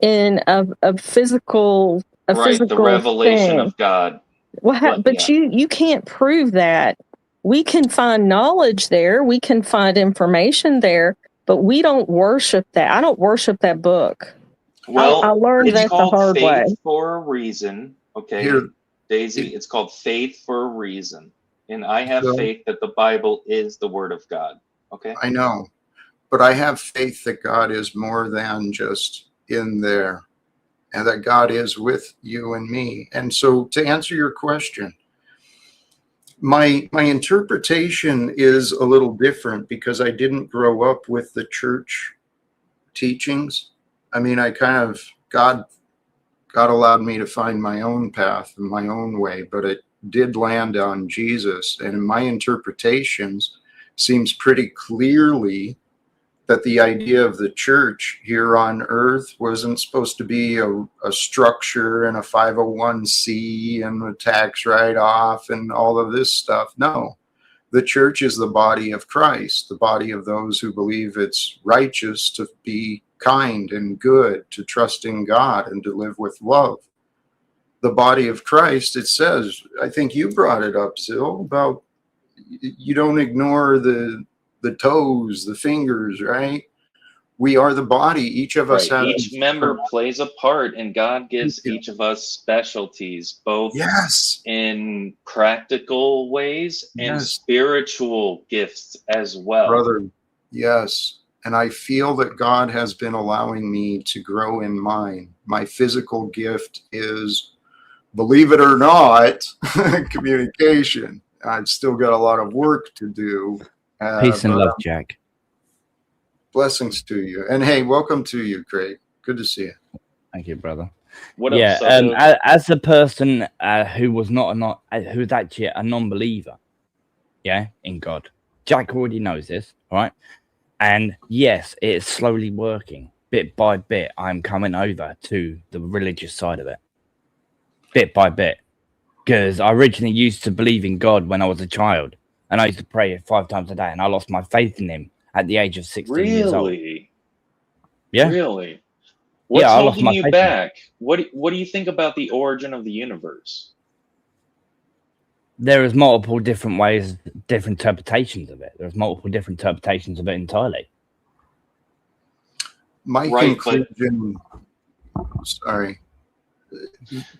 [SPEAKER 4] in a physical
[SPEAKER 3] The revelation
[SPEAKER 4] thing.
[SPEAKER 3] of God.
[SPEAKER 4] But you can't prove that. We can find knowledge there. We can find information there, but we don't worship that. I don't worship that book.
[SPEAKER 3] Well,
[SPEAKER 4] I learned that the hard way.
[SPEAKER 3] Faith for a reason. Okay,
[SPEAKER 1] Here,
[SPEAKER 3] Daisy, it's called faith for a reason. And I have faith that the Bible is the Word of God. Okay?
[SPEAKER 1] I know, but I have faith that God is more than just in there, and that God is with you and me. And so to answer your question, my interpretation is a little different because I didn't grow up with the church teachings. I mean, I kind of, God allowed me to find my own path and my own way, but it did land on Jesus. And in my interpretations seems pretty clearly that the idea of the church here on earth wasn't supposed to be a structure and a 501c and a tax write-off and all of this stuff. No, the church is the body of Christ, the body of those who believe it's righteous to be kind and good, to trust in God and to live with love. The body of Christ, it says, I think you brought it up, Zil, about you don't ignore the toes, the fingers, right? We are the body. Each of us has...
[SPEAKER 3] Each member plays a part, and God gives each of us specialties, both in practical ways and spiritual gifts as well.
[SPEAKER 1] Brother, yes. And I feel that God has been allowing me to grow in mine. My physical gift is believe it or not, communication. I've still got a lot of work to do.
[SPEAKER 5] Peace and
[SPEAKER 1] but,
[SPEAKER 5] love, Jack.
[SPEAKER 1] Blessings to you. And hey, welcome to you, Craig. Good to see you.
[SPEAKER 5] Thank you, brother.
[SPEAKER 3] What
[SPEAKER 5] Yeah,
[SPEAKER 3] up, Sub?
[SPEAKER 5] as a person who was who's actually a non-believer, yeah, in God, Jack already knows this, right? And yes, it is slowly working, bit by bit. I'm coming over to the religious side of it, bit by bit, because I originally used to believe in God when I was a child, and I used to pray 5 times a day, and I lost my faith in Him at the age of 16 years old.
[SPEAKER 3] Really?
[SPEAKER 5] Yeah,
[SPEAKER 3] Really? What's
[SPEAKER 5] I lost
[SPEAKER 3] holding
[SPEAKER 5] my
[SPEAKER 3] you
[SPEAKER 5] faith in Him.
[SPEAKER 3] back? What do you think about the origin of the universe?
[SPEAKER 5] There is multiple different ways, different interpretations of it. There's multiple different interpretations of it entirely.
[SPEAKER 1] My
[SPEAKER 3] Right,
[SPEAKER 1] conclusion, sorry,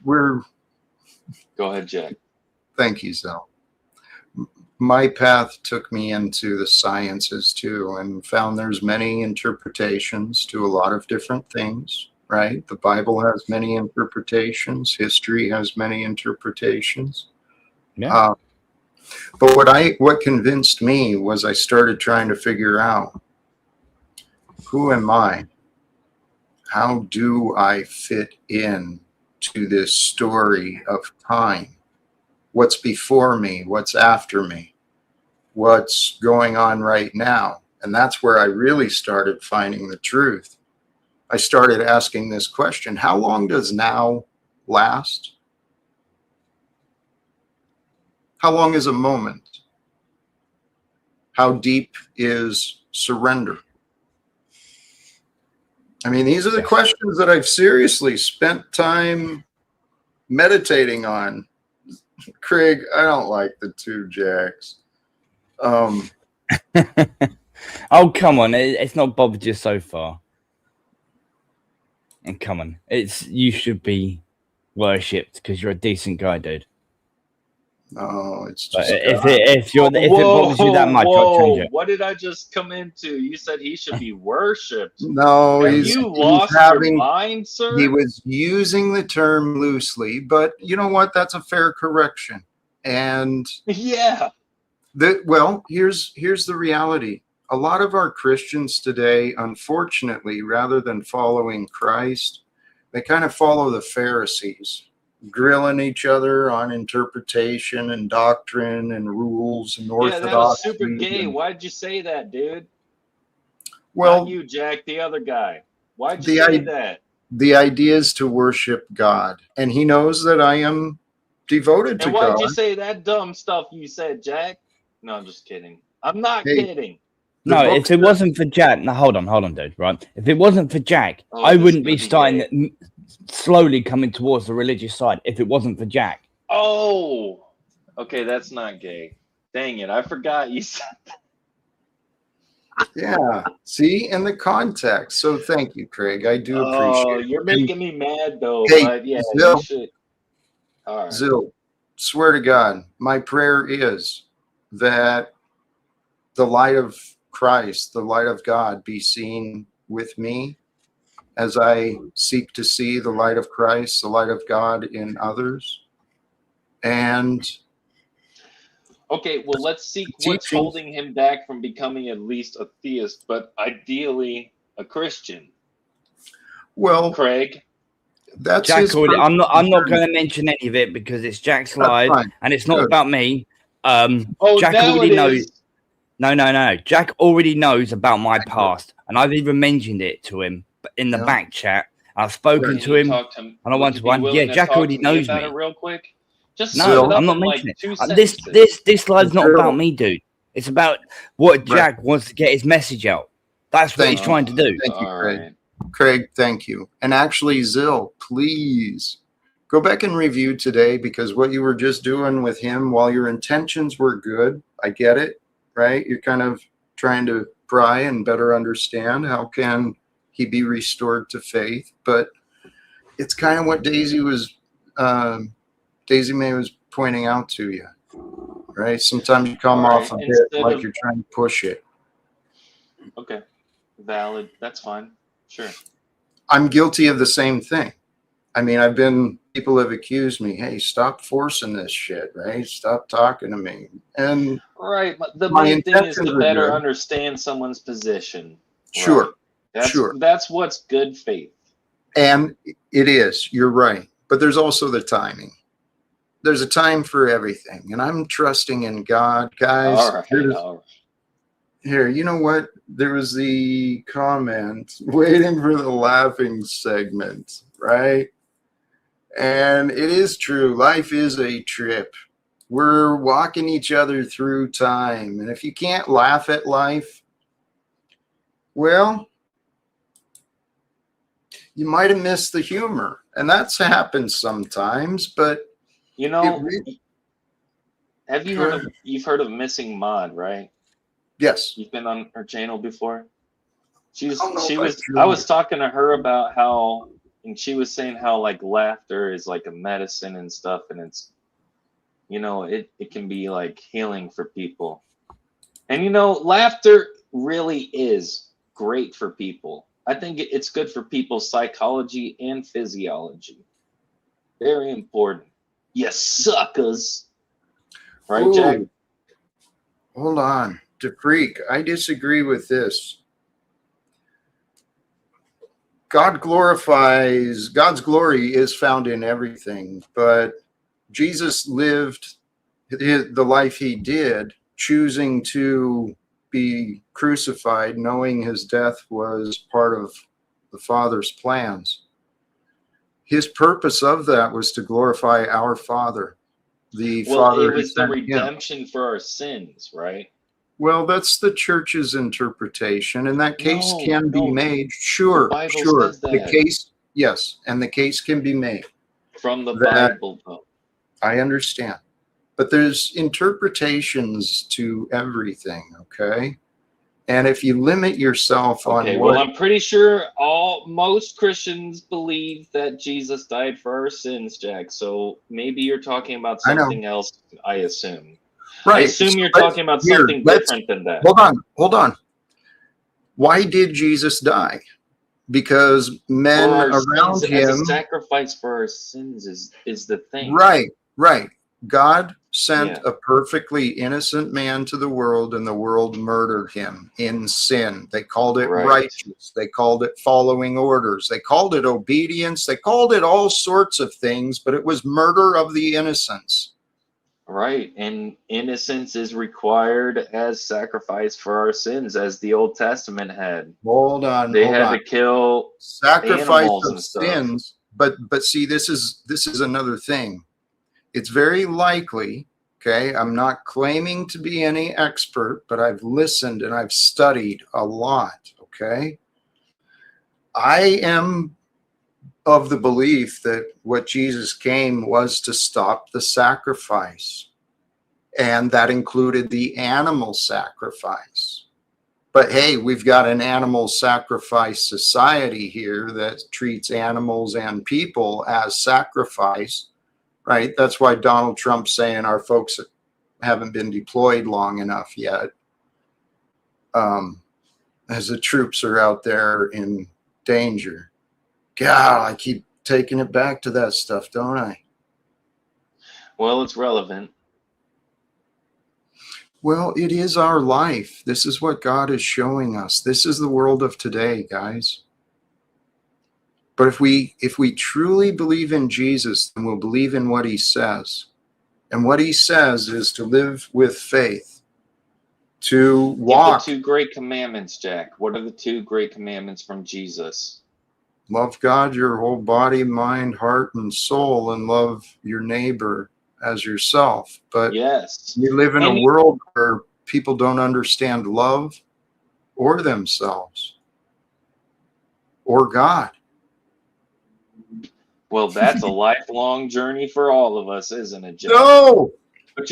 [SPEAKER 3] Go ahead, Jack.
[SPEAKER 1] thank you, Zell. My path took me into the sciences too, and found there's many interpretations to a lot of different things, right? The Bible has many interpretations. History has many interpretations.
[SPEAKER 5] Yeah.
[SPEAKER 1] But what convinced me was I started trying to figure out, who am I? How do I fit in to this story of time? What's before me? What's after me? What's going on right now? And that's where I really started finding the truth. I started asking this question: how long does now last? How long is a moment? How deep is surrender? I mean, these are the questions that I've seriously spent time meditating on. Craig, I don't like the 2 Jacks.
[SPEAKER 5] Oh, come on. It's not bothered you so far. And come on. You should be worshipped because you're a decent guy, dude.
[SPEAKER 1] No, it's
[SPEAKER 5] But
[SPEAKER 1] just
[SPEAKER 5] if it bothers you that much, I'll change it.
[SPEAKER 3] What did I just come into? You said he should be worshipped.
[SPEAKER 1] no.
[SPEAKER 3] Have
[SPEAKER 1] he's
[SPEAKER 3] you lost your mind, sir?
[SPEAKER 1] He was using the term loosely, but you know what? That's a fair correction. And
[SPEAKER 3] yeah.
[SPEAKER 1] Here's the reality. A lot of our Christians today, unfortunately, rather than following Christ, they kind of follow the Pharisees, grilling each other on interpretation and doctrine and rules and orthodoxy.
[SPEAKER 3] Yeah, that was super gay. Why'd you say that, dude?
[SPEAKER 1] Well,
[SPEAKER 3] not you, Jack, the other guy. Why'd you say that?
[SPEAKER 1] The idea is to worship God, and he knows that I am devoted to God.
[SPEAKER 3] And why'd you say that dumb stuff you said, Jack? No, I'm just kidding. I'm not kidding.
[SPEAKER 5] No, if it wasn't for Jack, no, hold on, dude, right? If it wasn't for Jack, I wouldn't be starting slowly coming towards the religious side if it wasn't for Jack.
[SPEAKER 3] Oh, okay, that's not gay. Dang it, I forgot you said that.
[SPEAKER 1] Yeah, see, in the context. So thank you, Craig. I do appreciate it.
[SPEAKER 3] You're making me mad, though.
[SPEAKER 1] Hey,
[SPEAKER 3] but yeah,
[SPEAKER 1] Zill,
[SPEAKER 3] you should. All right.
[SPEAKER 1] Zill, swear to God, my prayer is that the light of Christ, the light of God, be seen with me as I seek to see the light of Christ, the light of God in others. And
[SPEAKER 3] okay, well, let's see what's holding him back from becoming at least a theist, but ideally a Christian.
[SPEAKER 1] Well,
[SPEAKER 3] Craig,
[SPEAKER 1] that's
[SPEAKER 5] Jack. I'm not going to mention any of it because it's Jack's live and it's not about me. Jack already knows. No. Jack already knows about my past, and I've even mentioned it to him in the back chat. I've spoken to him on a one-to-one. Yeah, Jack already knows me.
[SPEAKER 3] Real quick. Just
[SPEAKER 5] no, I'm not mentioning it. This live's not about me, dude. It's about what Jack wants to get his message out. That's what he's trying to do.
[SPEAKER 1] Thank you, Craig. Craig, thank you. And actually, Zill, please go back and review today, because what you were just doing with him, while your intentions were good, I get it, right? You're kind of trying to pry and better understand how can he be restored to faith. But it's kind of what Daisy May was pointing out to you, right? Sometimes you come off a bit like you're trying to push it.
[SPEAKER 3] Okay, valid. That's fine. Sure.
[SPEAKER 1] I'm guilty of the same thing. I mean, people have accused me, hey, stop forcing this shit, right? Stop talking to me. And
[SPEAKER 3] Right. But the
[SPEAKER 1] my
[SPEAKER 3] main thing is
[SPEAKER 1] intentions
[SPEAKER 3] to
[SPEAKER 1] are
[SPEAKER 3] better
[SPEAKER 1] good.
[SPEAKER 3] understand someone's position.
[SPEAKER 1] Sure,
[SPEAKER 3] Right. That's
[SPEAKER 1] sure.
[SPEAKER 3] that's what's good faith.
[SPEAKER 1] And it is, you're right. But there's also the timing. There's a time for everything. And I'm trusting in God, guys.
[SPEAKER 3] All right. All right.
[SPEAKER 1] Here, you know what? There was the comment waiting for the laughing segment, right? And it is true. Life is a trip. We're walking each other through time. And if you can't laugh at life, well, you might have missed the humor. And that's happened sometimes, but
[SPEAKER 3] You
[SPEAKER 1] it
[SPEAKER 3] know,
[SPEAKER 1] really,
[SPEAKER 3] have you heard of you've heard of Missing Mod, right?
[SPEAKER 1] yes.
[SPEAKER 3] You've been on her channel before.
[SPEAKER 1] I don't know
[SPEAKER 3] She
[SPEAKER 1] if I
[SPEAKER 3] was I
[SPEAKER 1] truly,
[SPEAKER 3] was talking to her about how, and she was saying how like laughter is like a medicine and stuff, and it's, it can be like healing for people. And laughter really is great for people. I think it's good for people's psychology and physiology. Very important. Yes, suckers. Right, Jack?
[SPEAKER 1] oh, hold on. To freak, I disagree with this. God's glory is found in everything, but Jesus lived the life he did, choosing to be crucified, knowing his death was part of the Father's plans. His purpose of that was to glorify our Father, the
[SPEAKER 3] Well,
[SPEAKER 1] Father
[SPEAKER 3] it
[SPEAKER 1] who
[SPEAKER 3] was the
[SPEAKER 1] sent him.
[SPEAKER 3] redemption for our sins, right?
[SPEAKER 1] Well, that's the church's interpretation, and that case
[SPEAKER 3] No,
[SPEAKER 1] can be
[SPEAKER 3] no,
[SPEAKER 1] made.
[SPEAKER 3] the
[SPEAKER 1] Sure,
[SPEAKER 3] Bible
[SPEAKER 1] sure.
[SPEAKER 3] says
[SPEAKER 1] The
[SPEAKER 3] that
[SPEAKER 1] case, yes, and the case can be made.
[SPEAKER 3] from the
[SPEAKER 1] That
[SPEAKER 3] Bible, though.
[SPEAKER 1] I understand. But there's interpretations to everything, okay? And if you limit yourself on
[SPEAKER 3] Okay, well,
[SPEAKER 1] what,
[SPEAKER 3] I'm pretty sure most Christians believe that Jesus died for our sins, Jack. So maybe you're talking about
[SPEAKER 1] I know,
[SPEAKER 3] something else, I assume. I
[SPEAKER 1] right?
[SPEAKER 3] assume
[SPEAKER 1] So
[SPEAKER 3] you're talking about something
[SPEAKER 1] let's
[SPEAKER 3] different than that.
[SPEAKER 1] hold on. Why did Jesus die? Because
[SPEAKER 3] For
[SPEAKER 1] men
[SPEAKER 3] our
[SPEAKER 1] around
[SPEAKER 3] sins, as a
[SPEAKER 1] him,
[SPEAKER 3] sacrifice for our sins is the thing.
[SPEAKER 1] right. God sent
[SPEAKER 3] Yeah,
[SPEAKER 1] a perfectly innocent man to the world, and the world murdered him in sin. They called it
[SPEAKER 3] right.
[SPEAKER 1] righteous. They called it following orders. They called it obedience. They called it all sorts of things, but it was murder of the innocents.
[SPEAKER 3] Right, and innocence is required as sacrifice for our sins, as the Old Testament had.
[SPEAKER 1] Hold on,
[SPEAKER 3] They
[SPEAKER 1] hold
[SPEAKER 3] had
[SPEAKER 1] on.
[SPEAKER 3] to kill
[SPEAKER 1] Sacrifice
[SPEAKER 3] animals
[SPEAKER 1] of
[SPEAKER 3] and stuff.
[SPEAKER 1] sins, but see, this is another thing. It's very likely, okay, I'm not claiming to be any expert, but I've listened and I've studied a lot, okay? I am of the belief that what Jesus came was to stop the sacrifice, and that included the animal sacrifice. But hey, we've got an animal sacrifice society here that treats animals and people as sacrifice, right? That's why Donald Trump's saying our folks haven't been deployed long enough yet, as the troops are out there in danger. God, I keep taking it back to that stuff, don't I?
[SPEAKER 3] Well, it's relevant.
[SPEAKER 1] Well, it is our life. This is what God is showing us. This is the world of today, guys. But if we truly believe in Jesus, then we'll believe in what he says. And what he says is to live with faith, to walk.
[SPEAKER 3] Give the 2 great commandments, Jack. What are the 2 great commandments from Jesus?
[SPEAKER 1] Love God, your whole body, mind, heart, and soul, and love your neighbor as yourself. But
[SPEAKER 3] Yes.
[SPEAKER 1] we live in a
[SPEAKER 3] And
[SPEAKER 1] world where people don't understand love or themselves or God.
[SPEAKER 3] well, that's a lifelong journey for all of us, isn't it, Jack?
[SPEAKER 1] No,
[SPEAKER 3] But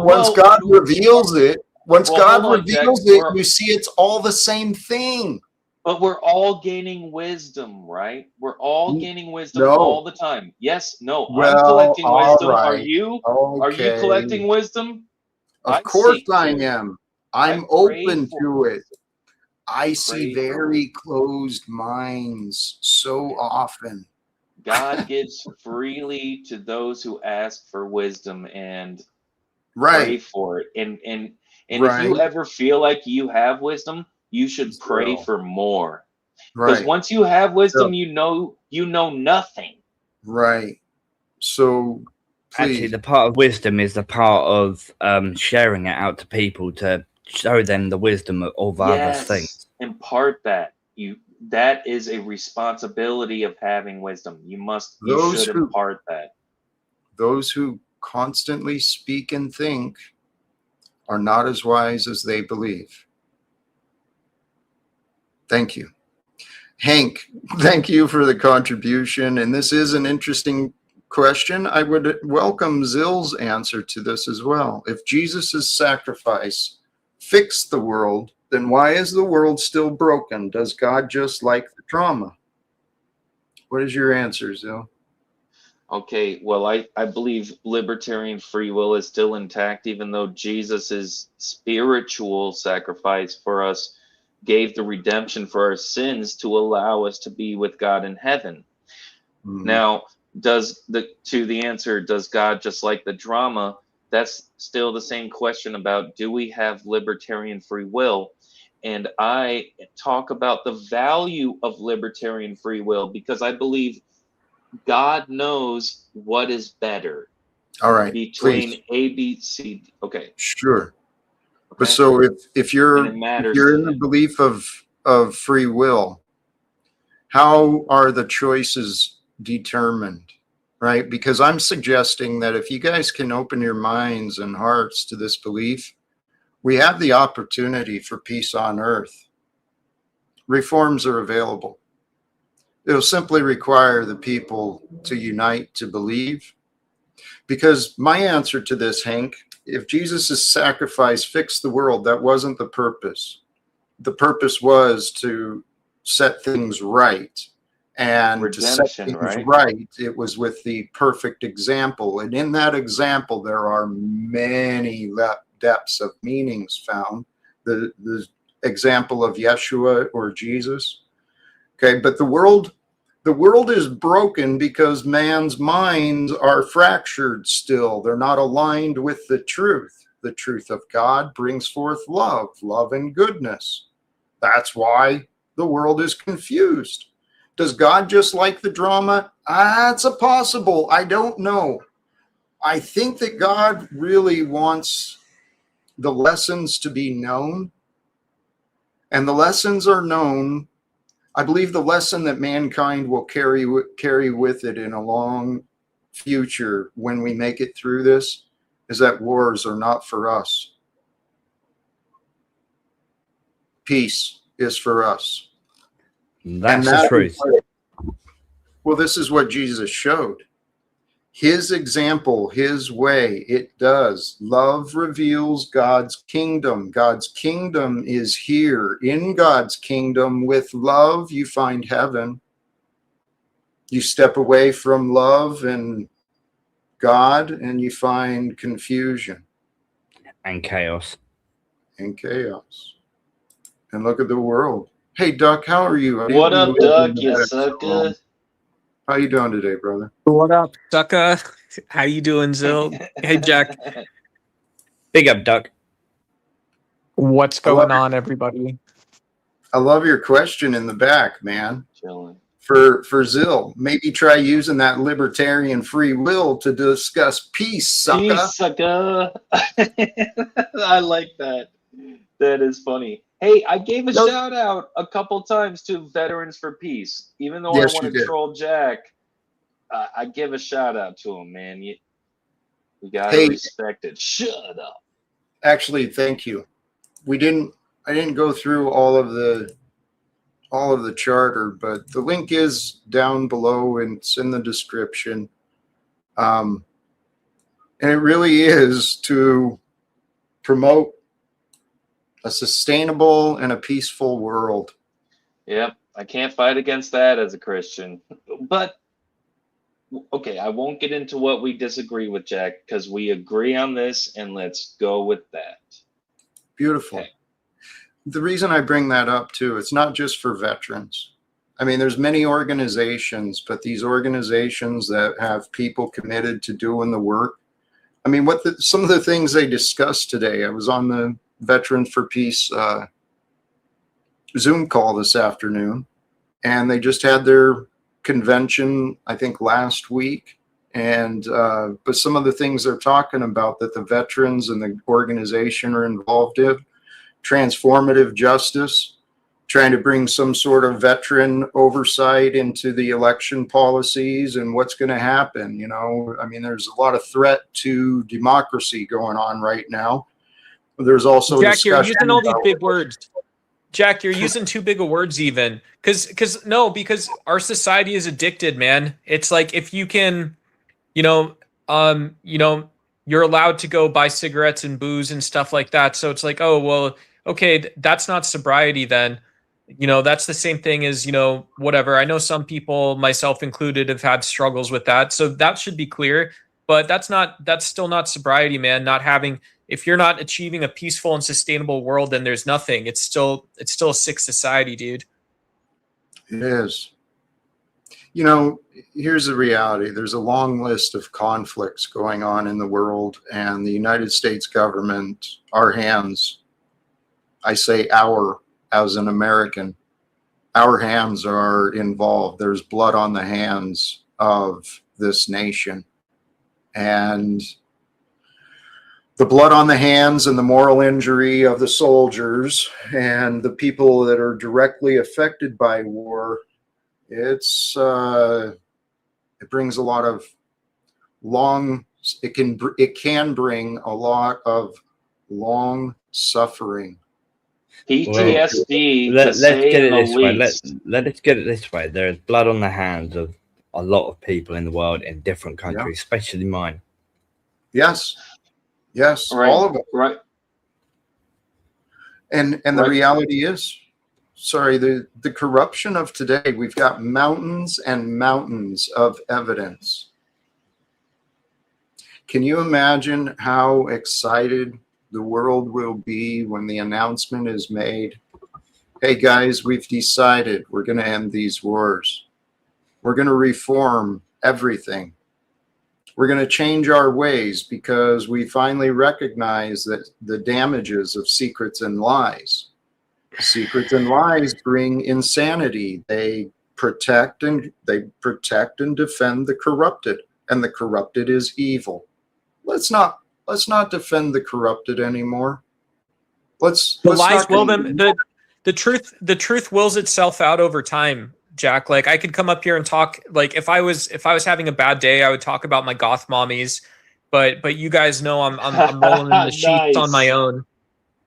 [SPEAKER 1] once God reveals it,
[SPEAKER 3] hold on, Jack.
[SPEAKER 1] you see it's all the same thing.
[SPEAKER 3] But we're all gaining wisdom, right? We're all gaining wisdom
[SPEAKER 1] No.
[SPEAKER 3] all the time. Yes, no, I'm
[SPEAKER 1] Well,
[SPEAKER 3] collecting
[SPEAKER 1] all
[SPEAKER 3] wisdom. Are
[SPEAKER 1] right.
[SPEAKER 3] you?
[SPEAKER 1] Okay.
[SPEAKER 3] Are you collecting wisdom?
[SPEAKER 1] Of
[SPEAKER 3] I
[SPEAKER 1] course
[SPEAKER 3] seek
[SPEAKER 1] I
[SPEAKER 3] to.
[SPEAKER 1] am.
[SPEAKER 3] I
[SPEAKER 1] I'm
[SPEAKER 3] pray
[SPEAKER 1] open
[SPEAKER 3] for
[SPEAKER 1] to it.
[SPEAKER 3] wisdom.
[SPEAKER 1] I see
[SPEAKER 3] Pray for
[SPEAKER 1] very closed minds so often.
[SPEAKER 3] God gives freely to those who ask for wisdom and pray
[SPEAKER 1] Right.
[SPEAKER 3] for it. And if
[SPEAKER 1] Right.
[SPEAKER 3] you ever feel like you have wisdom, you should pray
[SPEAKER 1] So,
[SPEAKER 3] for more. Because
[SPEAKER 1] right.
[SPEAKER 3] once you have wisdom,
[SPEAKER 1] So,
[SPEAKER 3] you know nothing.
[SPEAKER 1] right. So
[SPEAKER 5] Actually,
[SPEAKER 1] please.
[SPEAKER 5] the part of wisdom is the part of sharing it out to people to show them the wisdom of other things.
[SPEAKER 3] Yes, impart that. That is a responsibility of having wisdom. You
[SPEAKER 1] Those
[SPEAKER 3] should
[SPEAKER 1] who
[SPEAKER 3] impart that.
[SPEAKER 1] those who constantly speak and think are not as wise as they believe. Thank you. Hank, thank you for the contribution. And this is an interesting question. I would welcome Zill's answer to this as well. If Jesus' sacrifice fixed the world, then why is the world still broken? Does God just like the drama? What is your answer, Zill?
[SPEAKER 3] Okay, well, I believe libertarian free will is still intact, even though Jesus' spiritual sacrifice for us gave the redemption for our sins to allow us to be with God in heaven. Now, does the answer, does God just like the drama? That's still the same question about, do we have libertarian free will? And I talk about the value of libertarian free will because I believe God knows what is better
[SPEAKER 1] All right,
[SPEAKER 3] between
[SPEAKER 1] please.
[SPEAKER 3] A, B, C. Okay.
[SPEAKER 1] Sure. But
[SPEAKER 3] Okay.
[SPEAKER 1] so if
[SPEAKER 3] And
[SPEAKER 1] you're
[SPEAKER 3] it matters
[SPEAKER 1] you're
[SPEAKER 3] to
[SPEAKER 1] in the
[SPEAKER 3] him.
[SPEAKER 1] belief of free will, how are the choices determined? Right? Because I'm suggesting that if you guys can open your minds and hearts to this belief, we have the opportunity for peace on earth. Reforms are available. It'll simply require the people to unite to believe. Because my answer to this, Hank, if Jesus' sacrifice fixed the world, that wasn't the purpose. The purpose was to set things right. And to set
[SPEAKER 3] Redemption,
[SPEAKER 1] things
[SPEAKER 3] right?
[SPEAKER 1] right, it was with the perfect example. And in that example, there are many depths of meanings found. The example of Yeshua or Jesus. Okay, but the world is broken because man's minds are fractured still. They're not aligned with the truth. The truth of God brings forth love and goodness. That's why the world is confused. Does God just like the drama? It's a possible. I don't know. I think that God really wants the lessons to be known. And the lessons are known. I believe the lesson that mankind will carry with it in a long future when we make it through this is that wars are not for us. Peace is for us.
[SPEAKER 5] That's the truth.
[SPEAKER 1] Well, this is what Jesus showed. His example, his way, it does. Love reveals God's kingdom. God's kingdom is here. In God's kingdom, with love, you find heaven. You step away from love and God, and you find confusion
[SPEAKER 5] And chaos.
[SPEAKER 1] and chaos. And look at the world. Hey, Duck, how are you?
[SPEAKER 3] What up, Duck? You sucker.
[SPEAKER 1] How you doing today, brother?
[SPEAKER 6] What up, sucker? How you doing, Zill? Hey, Jack.
[SPEAKER 5] Big up, Duck.
[SPEAKER 6] What's going on, everybody?
[SPEAKER 1] I love your question in the back, man.
[SPEAKER 3] Chilling.
[SPEAKER 1] For Zill, maybe try using that libertarian free will to discuss peace, sucker.
[SPEAKER 3] Peace, sucker. I like that. That is funny. Hey, I gave a shout out a couple times to Veterans for Peace. Even though
[SPEAKER 1] Yes,
[SPEAKER 3] I want
[SPEAKER 1] you
[SPEAKER 3] to
[SPEAKER 1] did.
[SPEAKER 3] Troll Jack, I give a shout out to him, man. You gotta
[SPEAKER 1] Hey.
[SPEAKER 3] respect it. Shut up.
[SPEAKER 1] Actually, thank you. I didn't go through all of the charter, but the link is down below and it's in the description. And it really is to promote a sustainable and a peaceful world.
[SPEAKER 3] Yep, I can't fight against that as a Christian. But okay, I won't get into what we disagree with, Jack, because we agree on this, and let's go with that.
[SPEAKER 1] Beautiful.
[SPEAKER 3] Okay.
[SPEAKER 1] The reason I bring that up too, it's not just for veterans. I mean, there's many organizations, but these organizations that have people committed to doing the work. I mean, some of the things they discussed today. I was on the Veterans for Peace Zoom call this afternoon, and they just had their convention, I think, last week. And but some of the things they're talking about that the veterans and the organization are involved in, transformative justice, trying to bring some sort of veteran oversight into the election policies and what's going to happen. You know, I mean, there's a lot of threat to democracy going on right now. There's also
[SPEAKER 6] Jack, you're
[SPEAKER 1] discussion
[SPEAKER 6] using all these
[SPEAKER 1] about-
[SPEAKER 6] big words. Jack, you're using too big of words even. Because our society is addicted, man. It's like if you can, you're allowed to go buy cigarettes and booze and stuff like that. So it's like, oh, well, okay, that's not sobriety then. That's the same thing as, whatever. I know some people, myself included, have had struggles with that. So that should be clear. But that's still not sobriety, man. If you're not achieving a peaceful and sustainable world, then there's nothing. It's still a sick society, dude.
[SPEAKER 1] It is. You know, here's the reality. There's a long list of conflicts going on in the world, and the United States government, our hands, I say our, as an American, our hands are involved. There's blood on the hands of this nation. And the blood on the hands and the moral injury of the soldiers and the people that are directly affected by war, it brings a lot of it can bring a lot of long suffering.
[SPEAKER 3] PTSD.
[SPEAKER 5] Let's get it this way. Let's get it this way. There's blood on the hands of a lot of people in the world in different countries, especially mine.
[SPEAKER 1] Yes,
[SPEAKER 3] right.
[SPEAKER 1] all of it.
[SPEAKER 3] Right.
[SPEAKER 1] And the reality is, the corruption of today, we've got mountains and mountains of evidence. Can you imagine how excited the world will be when the announcement is made? Hey guys, we've decided we're going to end these wars. We're going to reform everything. We're going to change our ways because we finally recognize that the damages of secrets and lies. Secrets and lies bring insanity. They protect and defend the corrupted, and the corrupted is evil. Let's not defend the corrupted anymore. The
[SPEAKER 6] lies will them. The truth wills itself out over time, Jack. Like I could come up here and talk. Like if I was having a bad day, I would talk about my goth mommies. But you guys know I'm rolling in the sheets
[SPEAKER 3] Nice.
[SPEAKER 6] on my own.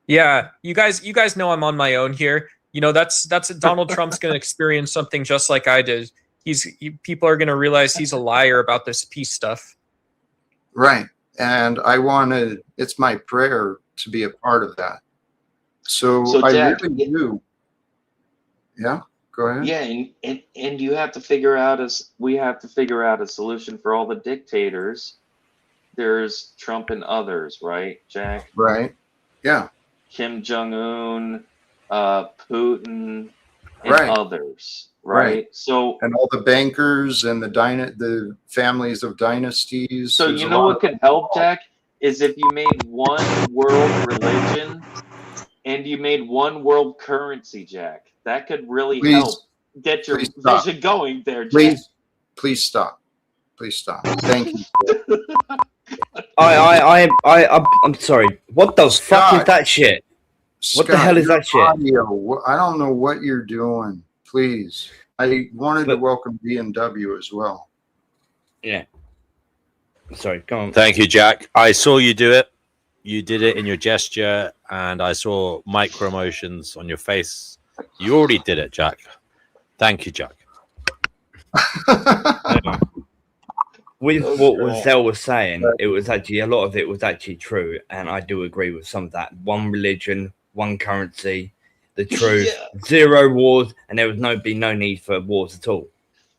[SPEAKER 6] Yeah, you guys know I'm on my own here. That's Donald Trump's going to experience something just like I did. People are going to realize he's a liar about this peace stuff.
[SPEAKER 1] Right. And it's my prayer to be a part of that. So I
[SPEAKER 3] Jack,
[SPEAKER 1] really do. Yeah, go ahead.
[SPEAKER 3] Yeah, and you have to figure out we have to figure out a solution for all the dictators. There's Trump and others, right, Jack?
[SPEAKER 1] Right. Yeah.
[SPEAKER 3] Kim Jong-un, Putin, and
[SPEAKER 1] Right.
[SPEAKER 3] others, right? So
[SPEAKER 1] And all the bankers and the families of dynasties.
[SPEAKER 3] So
[SPEAKER 1] There's
[SPEAKER 3] you
[SPEAKER 1] a
[SPEAKER 3] know
[SPEAKER 1] lot
[SPEAKER 3] what could help, Jack, is if you made one world religion and you made one world currency, Jack. That could really help get your vision going there, Jack.
[SPEAKER 1] Please stop. Thank you.
[SPEAKER 5] I'm sorry. What the fuck is that shit? What the hell is that shit?
[SPEAKER 1] Audio. I don't know what you're doing. Please. I wanted to welcome BMW as well.
[SPEAKER 5] Yeah. Sorry, go on.
[SPEAKER 7] Thank you, Jack. I saw you do it. You did it in your gesture, and I saw micro emotions on your face. You already did it, Jack. Thank you, Jack.
[SPEAKER 5] With what Zell was saying, it was actually a lot of it was actually true, and I do agree with some of that. One religion, one currency, the truth, zero wars, and there would be no need for wars at all.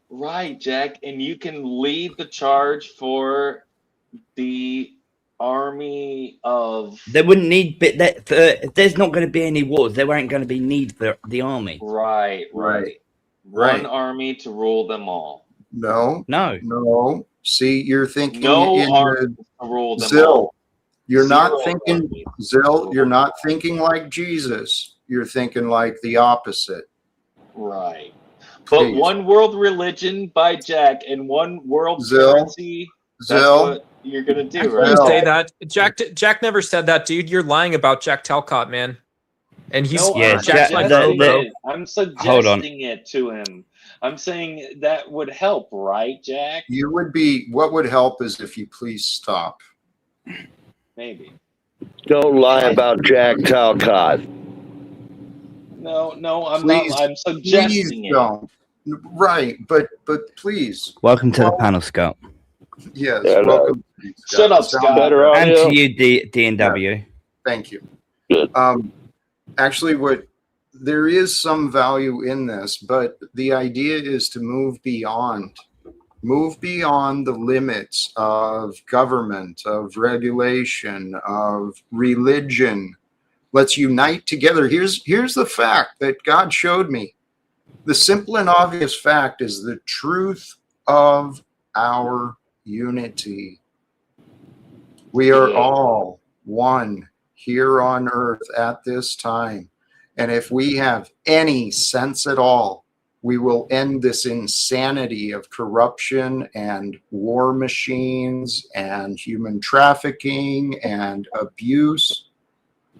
[SPEAKER 3] Right, Jack, and you can lead the charge for the army of.
[SPEAKER 5] There wouldn't need, there's not going to be any wars. There weren't going to be need for the army.
[SPEAKER 3] Right.
[SPEAKER 1] Right.
[SPEAKER 3] One army to rule them all.
[SPEAKER 1] No.
[SPEAKER 5] No.
[SPEAKER 1] No. See, you're thinking
[SPEAKER 3] No
[SPEAKER 1] in
[SPEAKER 3] army to rule them
[SPEAKER 1] Zill.
[SPEAKER 3] all.
[SPEAKER 1] You're not
[SPEAKER 3] Zero
[SPEAKER 1] thinking,
[SPEAKER 3] armies.
[SPEAKER 1] Zill, you're not thinking like Jesus. You're thinking like the opposite.
[SPEAKER 3] Right. But
[SPEAKER 1] Please.
[SPEAKER 3] one world religion by Jack and one world
[SPEAKER 1] Zill.
[SPEAKER 3] currency, that's
[SPEAKER 1] Zill.
[SPEAKER 3] what you're going to do,
[SPEAKER 6] I
[SPEAKER 3] right?
[SPEAKER 6] didn't say
[SPEAKER 3] Jack?
[SPEAKER 6] that. Jack never said that, dude. You're lying about Jack Talcott, man. And he's
[SPEAKER 3] No,
[SPEAKER 5] Yeah,
[SPEAKER 3] I'm
[SPEAKER 6] Jack's my
[SPEAKER 3] suggesting
[SPEAKER 6] bro, bro.
[SPEAKER 3] it. I'm
[SPEAKER 5] Hold on.
[SPEAKER 3] suggesting it to him. I'm saying that would help, right, Jack?
[SPEAKER 1] You would be, what would help is if you please stop.
[SPEAKER 3] Maybe.
[SPEAKER 8] Don't lie about Jack Talcott.
[SPEAKER 3] No, I'm
[SPEAKER 1] Please,
[SPEAKER 3] not. I'm suggesting
[SPEAKER 1] please
[SPEAKER 3] it.
[SPEAKER 1] don't. Right, but please.
[SPEAKER 5] Welcome to the
[SPEAKER 1] Well,
[SPEAKER 5] panel, Scott.
[SPEAKER 1] Yes,
[SPEAKER 8] Yeah, no.
[SPEAKER 1] welcome.
[SPEAKER 3] Shut up,
[SPEAKER 1] Sound
[SPEAKER 3] Scott.
[SPEAKER 8] Better
[SPEAKER 5] And
[SPEAKER 8] audio.
[SPEAKER 5] to you, D&W.
[SPEAKER 1] Thank you.
[SPEAKER 8] Good.
[SPEAKER 1] Actually, there is some value in this, but the idea is to move beyond the limits of government, of regulation, of religion. Let's unite together. Here's the fact that God showed me. The simple and obvious fact is the truth of our unity. We are all one here on earth at this time. And if we have any sense at all, we will end this insanity of corruption and war machines and human trafficking and abuse.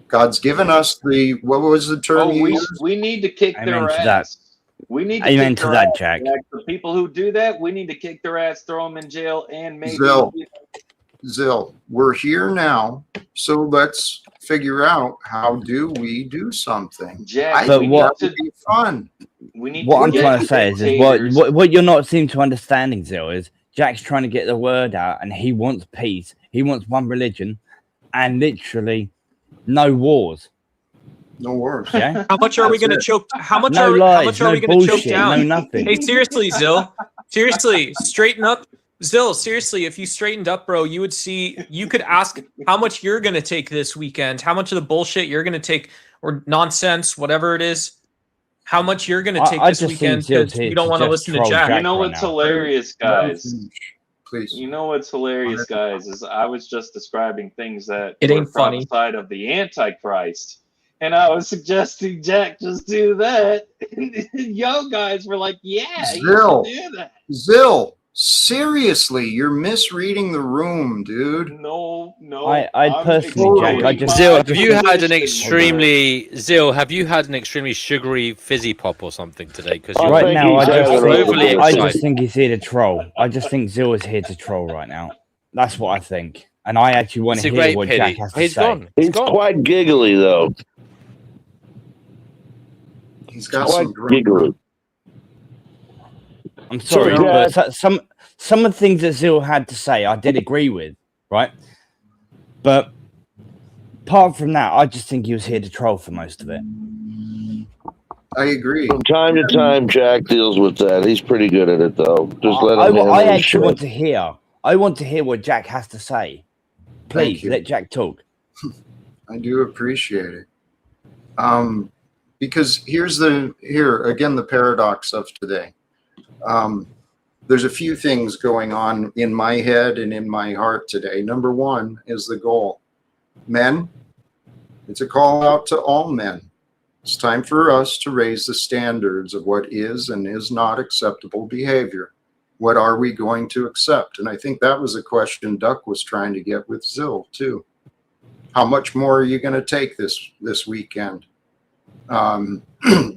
[SPEAKER 1] God's given us the, what was the term you used?
[SPEAKER 3] We need to kick
[SPEAKER 5] Amen
[SPEAKER 3] their
[SPEAKER 5] to that.
[SPEAKER 3] ass. We need to
[SPEAKER 5] Amen
[SPEAKER 3] kick
[SPEAKER 5] to
[SPEAKER 3] their
[SPEAKER 5] that,
[SPEAKER 3] ass,
[SPEAKER 5] Jack.
[SPEAKER 3] The people who do that, we need to kick their ass, throw them in jail, and maybe
[SPEAKER 1] Zill, we're here now, so let's figure out how do we do something.
[SPEAKER 3] Jack,
[SPEAKER 5] But
[SPEAKER 3] we
[SPEAKER 5] what-
[SPEAKER 3] need
[SPEAKER 1] That would be fun.
[SPEAKER 5] What I'm
[SPEAKER 3] get
[SPEAKER 5] trying to say is
[SPEAKER 3] dictators.
[SPEAKER 5] what you're not seem to understanding, Zill, is Jack's trying to get the word out, and he wants peace. He wants one religion, and literally no wars.
[SPEAKER 1] No worse.
[SPEAKER 5] Yeah,
[SPEAKER 6] How much are we
[SPEAKER 1] That's
[SPEAKER 6] going to
[SPEAKER 1] it.
[SPEAKER 6] choke? How much
[SPEAKER 5] no
[SPEAKER 6] are
[SPEAKER 5] lies, no
[SPEAKER 6] we going to choke
[SPEAKER 5] bullshit,
[SPEAKER 6] down?
[SPEAKER 5] no nothing.
[SPEAKER 6] Hey, seriously, Zill. Seriously, straighten up. Zill, seriously, if you straightened up, bro, you would see, you could ask how much you're going to take this weekend, how much of the bullshit you're going to take, or nonsense, whatever it is, how much you're going to take
[SPEAKER 5] I
[SPEAKER 6] this
[SPEAKER 5] just think
[SPEAKER 6] weekend
[SPEAKER 5] Zill's
[SPEAKER 6] because
[SPEAKER 5] here
[SPEAKER 6] you don't
[SPEAKER 5] to
[SPEAKER 6] want to
[SPEAKER 5] just
[SPEAKER 6] listen to
[SPEAKER 5] troll
[SPEAKER 6] Jack.
[SPEAKER 3] You know
[SPEAKER 5] right
[SPEAKER 3] what's
[SPEAKER 5] now.
[SPEAKER 3] hilarious, guys?
[SPEAKER 1] Please.
[SPEAKER 3] You know what's hilarious, guys, is I was just describing things that
[SPEAKER 6] It
[SPEAKER 3] were
[SPEAKER 6] ain't funny.
[SPEAKER 3] prophesied of the Antichrist. And I was suggesting Jack just do that. And yo guys were like, yeah, you
[SPEAKER 1] Zill.
[SPEAKER 3] should do that.
[SPEAKER 1] Zill, seriously, you're misreading the room, dude.
[SPEAKER 3] No.
[SPEAKER 5] I
[SPEAKER 3] I'm
[SPEAKER 5] personally, Jack, I
[SPEAKER 3] explaining
[SPEAKER 5] just-
[SPEAKER 3] my
[SPEAKER 7] Zill, have you had an
[SPEAKER 3] position.
[SPEAKER 7] extremely sugary fizzy pop or something today? Because
[SPEAKER 8] I
[SPEAKER 7] you're
[SPEAKER 5] Right
[SPEAKER 8] think
[SPEAKER 5] now,
[SPEAKER 8] he's having
[SPEAKER 7] overly
[SPEAKER 8] a-
[SPEAKER 5] I
[SPEAKER 7] excited.
[SPEAKER 5] just think he's here to troll. I just think Zill is here to troll right now. That's what I think, and I actually want
[SPEAKER 7] It's
[SPEAKER 5] to
[SPEAKER 7] a
[SPEAKER 5] hear
[SPEAKER 7] great
[SPEAKER 5] what
[SPEAKER 7] pity.
[SPEAKER 5] Jack has to
[SPEAKER 7] He's
[SPEAKER 5] say.
[SPEAKER 7] gone. He's
[SPEAKER 8] He's
[SPEAKER 7] gone.
[SPEAKER 8] quite giggly, though.
[SPEAKER 1] He's got
[SPEAKER 8] Quite
[SPEAKER 1] some great.
[SPEAKER 8] giggly.
[SPEAKER 5] I'm sorry,
[SPEAKER 8] So,
[SPEAKER 5] but some of the things that Zill had to say, I did agree with, right? But apart from that, I just think he was here to troll for most of it.
[SPEAKER 1] I agree.
[SPEAKER 8] From time to time, Jack deals with that. He's pretty good at it, though. Just let him
[SPEAKER 5] I
[SPEAKER 8] handle his
[SPEAKER 5] actually
[SPEAKER 8] shit.
[SPEAKER 5] want to hear. I want to hear what Jack has to say.
[SPEAKER 1] Thank
[SPEAKER 5] Please
[SPEAKER 1] you.
[SPEAKER 5] let Jack talk.
[SPEAKER 1] I do appreciate it. Because here again the paradox of today. There's a few things going on in my head and in my heart today. Number one is the goal. Men, it's a call out to all men. It's time for us to raise the standards of what is and is not acceptable behavior. What are we going to accept? And I think that was a question Duck was trying to get with Zill too. How much more are you going to take this weekend?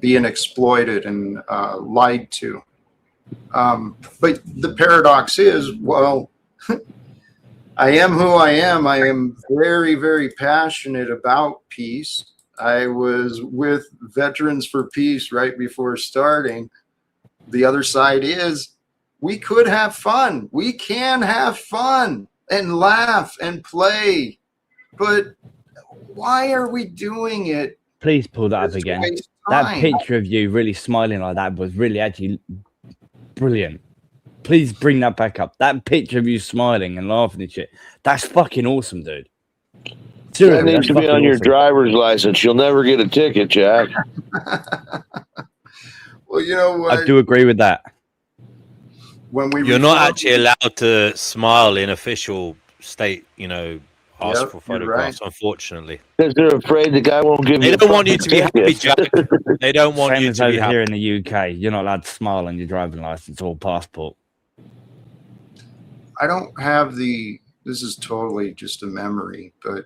[SPEAKER 1] Being exploited and lied to. But the paradox is, well, I am who I am. I am very, very passionate about peace. I was with Veterans for Peace right before starting. The other side is we could have fun. We can have fun and laugh and play. But why are we doing it?
[SPEAKER 5] Please pull that up
[SPEAKER 1] Just to
[SPEAKER 5] again.
[SPEAKER 1] waste
[SPEAKER 5] That
[SPEAKER 1] time?
[SPEAKER 5] picture of you really smiling like that was really actually brilliant. Please bring that back up. That picture of you smiling and laughing and shit. That's fucking awesome, dude.
[SPEAKER 8] That
[SPEAKER 5] Seriously,
[SPEAKER 8] needs
[SPEAKER 5] that's
[SPEAKER 8] to be
[SPEAKER 5] fucking
[SPEAKER 8] on your
[SPEAKER 5] awesome.
[SPEAKER 8] driver's license. You'll never get a ticket, Jack.
[SPEAKER 1] Well, you know what?
[SPEAKER 5] I do agree with that.
[SPEAKER 1] When we
[SPEAKER 7] You're not
[SPEAKER 1] reformed-
[SPEAKER 7] actually allowed to smile in official state, ask
[SPEAKER 1] Yep,
[SPEAKER 7] for
[SPEAKER 1] you're
[SPEAKER 7] photographs,
[SPEAKER 1] right.
[SPEAKER 7] unfortunately.
[SPEAKER 8] Because they're afraid the guy won't give
[SPEAKER 7] They
[SPEAKER 8] you.
[SPEAKER 7] don't want you to be happy,
[SPEAKER 8] ticket.
[SPEAKER 7] Jack. They don't want
[SPEAKER 5] Same
[SPEAKER 7] you
[SPEAKER 5] as
[SPEAKER 7] to be
[SPEAKER 5] over here
[SPEAKER 7] happy.
[SPEAKER 5] in the UK. You're not allowed to smile on your driving license or passport.
[SPEAKER 1] I don't have this is totally just a memory, but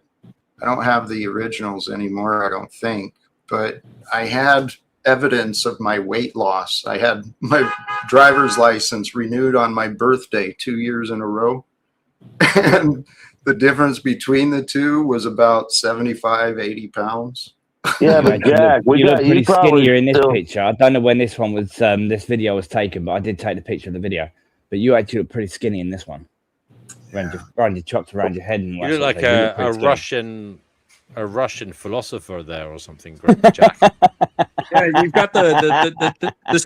[SPEAKER 1] I don't have the originals anymore, I don't think. But I had evidence of my weight loss. I had my driver's license renewed on my birthday 2 years in a row. And the difference between the two was about 75, 80 pounds.
[SPEAKER 8] Yeah,
[SPEAKER 5] You
[SPEAKER 8] but
[SPEAKER 5] actually
[SPEAKER 8] Jack, we
[SPEAKER 5] you look
[SPEAKER 8] got
[SPEAKER 5] pretty
[SPEAKER 8] you probably
[SPEAKER 5] skinnier in this
[SPEAKER 8] still.
[SPEAKER 5] picture. I don't know when this one was. This video was taken, but I did take the picture of the video. But you actually look pretty skinny in this one. Around your chops around your head, and
[SPEAKER 7] You
[SPEAKER 5] that
[SPEAKER 7] look
[SPEAKER 5] sort of
[SPEAKER 7] like
[SPEAKER 5] thing. You look pretty
[SPEAKER 7] a
[SPEAKER 5] skinny.
[SPEAKER 7] Russian philosopher there or something, Jack.
[SPEAKER 6] Yeah, you've got the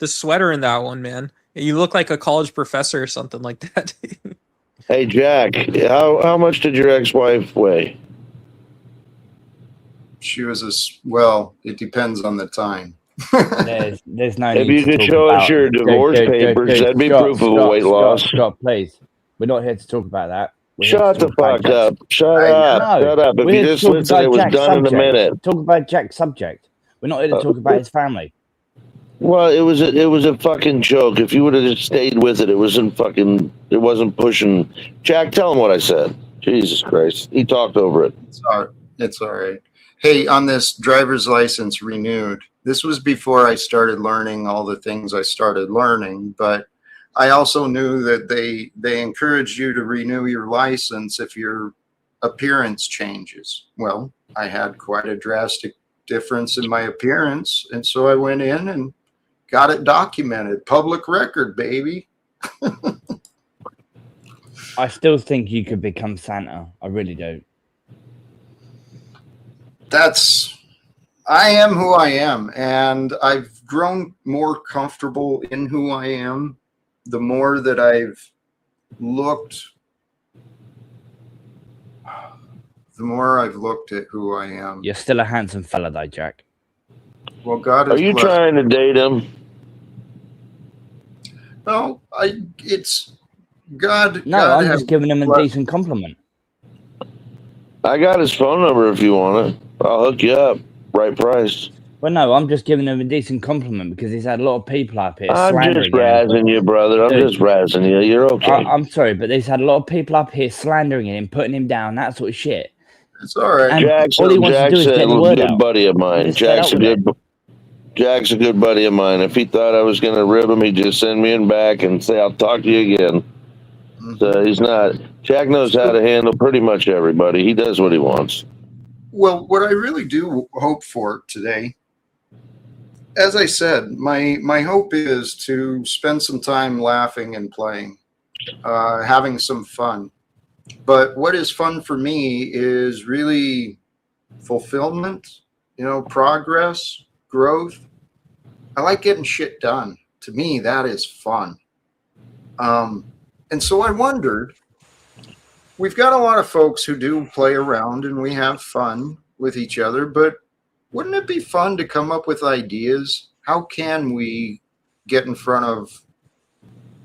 [SPEAKER 6] sweater in that one, man. You look like a college professor or something like that.
[SPEAKER 8] Hey Jack, how much did your ex-wife weigh?
[SPEAKER 1] She was well, it depends on the time.
[SPEAKER 5] There's no
[SPEAKER 8] If
[SPEAKER 5] need
[SPEAKER 8] you
[SPEAKER 5] to
[SPEAKER 8] could
[SPEAKER 5] talk
[SPEAKER 8] show us
[SPEAKER 5] about
[SPEAKER 8] your divorce papers, that'd be proof of a weight loss.
[SPEAKER 5] Scott, please. We're not here to talk about that. We're here
[SPEAKER 8] Shut
[SPEAKER 5] to
[SPEAKER 8] the
[SPEAKER 5] talk about
[SPEAKER 8] fuck up.
[SPEAKER 5] Jack's-
[SPEAKER 8] Shut up.
[SPEAKER 5] No,
[SPEAKER 8] Shut up. If
[SPEAKER 5] we're
[SPEAKER 8] you
[SPEAKER 5] here to
[SPEAKER 8] just
[SPEAKER 5] talk
[SPEAKER 8] listen,
[SPEAKER 5] about
[SPEAKER 8] it was
[SPEAKER 5] Jack's
[SPEAKER 8] done in a
[SPEAKER 5] subject.
[SPEAKER 8] minute.
[SPEAKER 5] Talk about Jack's subject. We're not here to talk about his family.
[SPEAKER 8] Well, it was a fucking joke. If you would have just stayed with it, it wasn't pushing. Jack, tell him what I said. Jesus Christ. He talked over it.
[SPEAKER 1] It's all right. Hey, on this driver's license renewed, this was before I started learning all the things I started learning, but I also knew that they encouraged you to renew your license if your appearance changes. Well, I had quite a drastic difference in my appearance, and so I went in and got it documented. Public record, baby.
[SPEAKER 5] I still think you could become Santa. I really do.
[SPEAKER 1] I am who I am, and I've grown more comfortable in who I am the more that I've looked, the more I've looked at who I am.
[SPEAKER 5] You're still a handsome fella, though, Jack.
[SPEAKER 1] Well, God
[SPEAKER 8] Are
[SPEAKER 1] is
[SPEAKER 8] you
[SPEAKER 1] blessed.
[SPEAKER 8] trying to date him?
[SPEAKER 1] No, it's God.
[SPEAKER 5] No,
[SPEAKER 1] God
[SPEAKER 5] I'm
[SPEAKER 1] has
[SPEAKER 5] just giving him a
[SPEAKER 1] blessed-
[SPEAKER 5] decent compliment.
[SPEAKER 8] I got his phone number if you want it. I'll hook you up. Right price.
[SPEAKER 5] Well, no, I'm just giving him a decent compliment because he's had a lot of people up here
[SPEAKER 8] I'm
[SPEAKER 5] slandering
[SPEAKER 8] just razzing you, brother. I'm
[SPEAKER 5] Dude.
[SPEAKER 8] just razzing you. You're okay.
[SPEAKER 5] I'm sorry, but he's had a lot of people up here slandering him, putting him down, that sort of shit.
[SPEAKER 1] It's all right.
[SPEAKER 5] And all he wants to do is get the
[SPEAKER 8] a
[SPEAKER 5] word
[SPEAKER 8] good
[SPEAKER 5] out.
[SPEAKER 8] buddy of mine.
[SPEAKER 5] Just fed up with it.
[SPEAKER 8] Jack's a good buddy of mine. If he thought I was going to rib him, he'd just send me in back and say, "I'll talk to you again." So he's not. Jack knows how to handle pretty much everybody. He does what he wants.
[SPEAKER 1] Well, what I really do hope for today, as I said, my hope is to spend some time laughing and playing, having some fun. But what is fun for me is really fulfillment, progress, growth. I like getting shit done. To me, that is fun. And so I wondered, we've got a lot of folks who do play around and we have fun with each other, but wouldn't it be fun to come up with ideas? How can we get in front of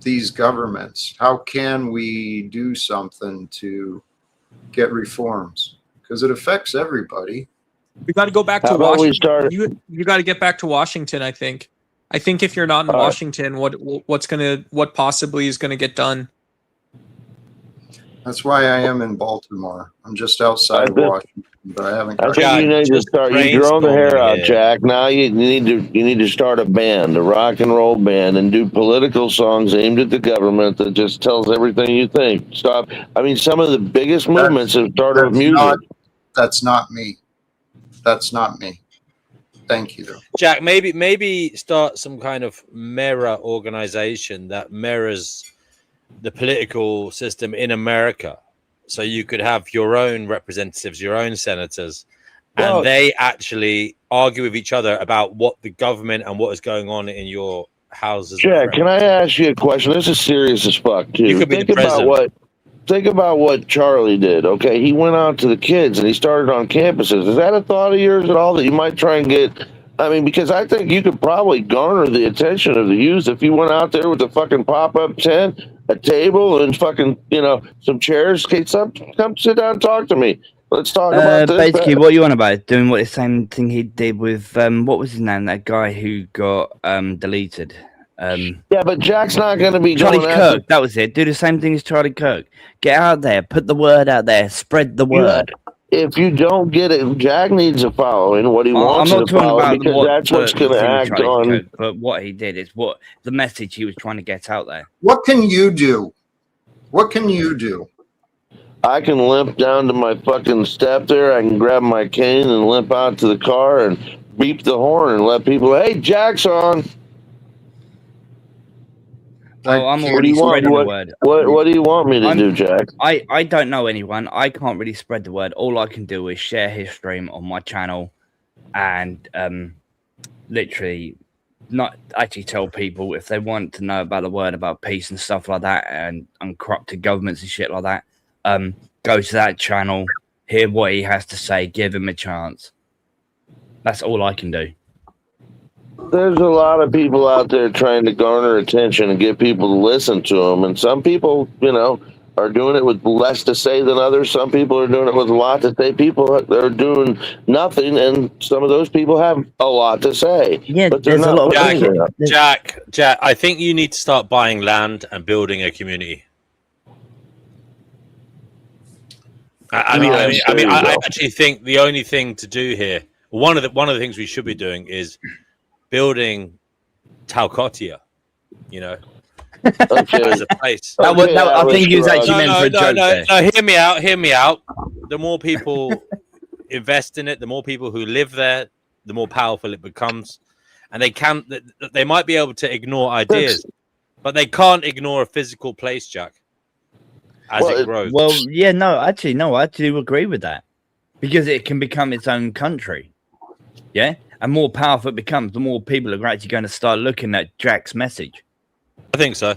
[SPEAKER 1] these governments? How can we do something to get reforms? Because it affects everybody.
[SPEAKER 6] We got to go back to
[SPEAKER 8] How about we
[SPEAKER 6] Washington.
[SPEAKER 8] start?
[SPEAKER 6] You got to get back to Washington. I think if you're not in
[SPEAKER 8] All right.
[SPEAKER 6] Washington, what possibly is gonna get done?
[SPEAKER 1] That's why I am in Baltimore. I'm just outside of
[SPEAKER 8] I think-
[SPEAKER 1] Washington, but I haven't
[SPEAKER 8] I
[SPEAKER 1] got
[SPEAKER 8] think you need to
[SPEAKER 7] just
[SPEAKER 8] start. You've grown the hair
[SPEAKER 7] brainstorming
[SPEAKER 8] out,
[SPEAKER 7] here.
[SPEAKER 8] Jack. Now you need to start a band, a rock and roll band, and do political songs aimed at the government that just tells everything you think. Stop. I mean, some of the biggest movements have started with music.
[SPEAKER 1] That's not me. That's not me. Thank you, though.
[SPEAKER 7] Jack, maybe start some kind of mirror organization that mirrors the political system in America. So you could have your own representatives, your own senators,
[SPEAKER 8] Well-
[SPEAKER 7] and they actually argue with each other about what the government and what is going on in your houses.
[SPEAKER 8] Jack, can I ask you a question? This is serious as fuck, too.
[SPEAKER 7] You could be the president.
[SPEAKER 8] Think about what Charlie did. Okay, he went out to the kids and he started on campuses. Is that a thought of yours at all that you might try and get I mean, because I think you could probably garner the attention of the youth if you went out there with a fucking pop-up tent, a table, and fucking, some chairs. Okay, come sit down and talk to me. Let's talk about this.
[SPEAKER 5] Basically, what you on about? Doing what the same thing he did with what was his name? That guy who got deleted.
[SPEAKER 8] Yeah, but Jack's not going to be
[SPEAKER 5] Charlie
[SPEAKER 8] going
[SPEAKER 5] Kirk.
[SPEAKER 8] after.
[SPEAKER 5] That was it. Do the same thing as Charlie Kirk. Get out there, put the word out there, spread the word.
[SPEAKER 8] If you don't get it, Jack needs a following. What he wants
[SPEAKER 5] I'm
[SPEAKER 8] to
[SPEAKER 5] not talking
[SPEAKER 8] follow
[SPEAKER 5] about
[SPEAKER 8] because that's what's going to act on.
[SPEAKER 5] Kirk, but what he did is what the message he was trying to get out there.
[SPEAKER 1] What can you do? What can you do?
[SPEAKER 8] I can limp down to my fucking step there. I can grab my cane and limp out to the car and beep the horn and let people, hey, Jack's on.
[SPEAKER 5] Well, I'm
[SPEAKER 1] What
[SPEAKER 5] already
[SPEAKER 8] do you want?
[SPEAKER 5] spreading the word.
[SPEAKER 8] What do you want me to do, Jack?
[SPEAKER 5] I don't know anyone. I can't really spread the word. All I can do is share his stream on my channel and literally not actually tell people if they want to know about the word about peace and stuff like that and uncorrupted governments and shit like that. Go to that channel, hear what he has to say, give him a chance. That's all I can do.
[SPEAKER 8] There's a lot of people out there trying to garner attention and get people to listen to them. And some people, are doing it with less to say than others. Some people are doing it with a lot to say. People are doing nothing, and some of those people have a lot to say.
[SPEAKER 5] Yeah,
[SPEAKER 8] but they're
[SPEAKER 5] there's a
[SPEAKER 8] not
[SPEAKER 5] lot of
[SPEAKER 7] Jack, I think you need to start buying land and building a community. I actually think the only thing to do here, one of the things we should be doing is building Talcottia,
[SPEAKER 8] Okay.
[SPEAKER 7] as a place.
[SPEAKER 5] I think he was actually meant for a joke there.
[SPEAKER 7] No, hear me out. The more people invest in it, the more people who live there, the more powerful it becomes. And they might be able to ignore ideas, but they can't ignore a physical place, Jack, as it grows.
[SPEAKER 5] Well, yeah, I do agree with that because it can become its own country. Yeah. And more powerful it becomes, the more people are actually going to start looking at Jack's message.
[SPEAKER 7] I think so.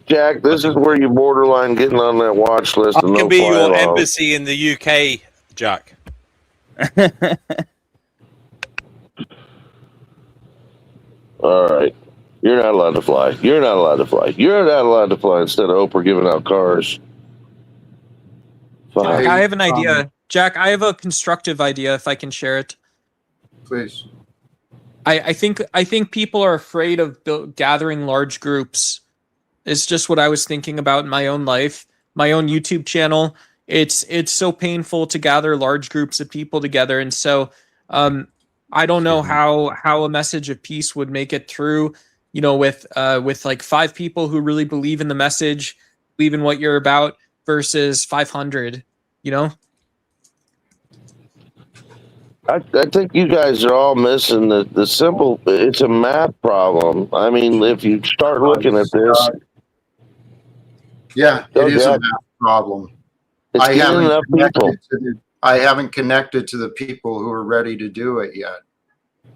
[SPEAKER 8] Jack, this is where you borderline getting on that watch list.
[SPEAKER 7] I can be your embassy in the UK, Jack.
[SPEAKER 8] All right. You're not allowed to fly. You're not allowed to fly. You're not allowed to fly instead of Oprah giving out cars.
[SPEAKER 6] Jack, I have an idea. Jack, I have a constructive idea if I can share it.
[SPEAKER 1] Please.
[SPEAKER 6] I think people are afraid of gathering large groups. It's just what I was thinking about in my own life, my own YouTube channel. It's so painful to gather large groups of people together, and so I don't know how a message of peace would make it through. With like 5 people who really believe in the message, believe in what you're about, versus 500.
[SPEAKER 8] I think you guys are all missing the simple. It's a math problem. I mean, if you start looking at this,
[SPEAKER 1] yeah, it is a math problem.
[SPEAKER 8] I
[SPEAKER 1] haven't connected to the people who are ready to do it yet,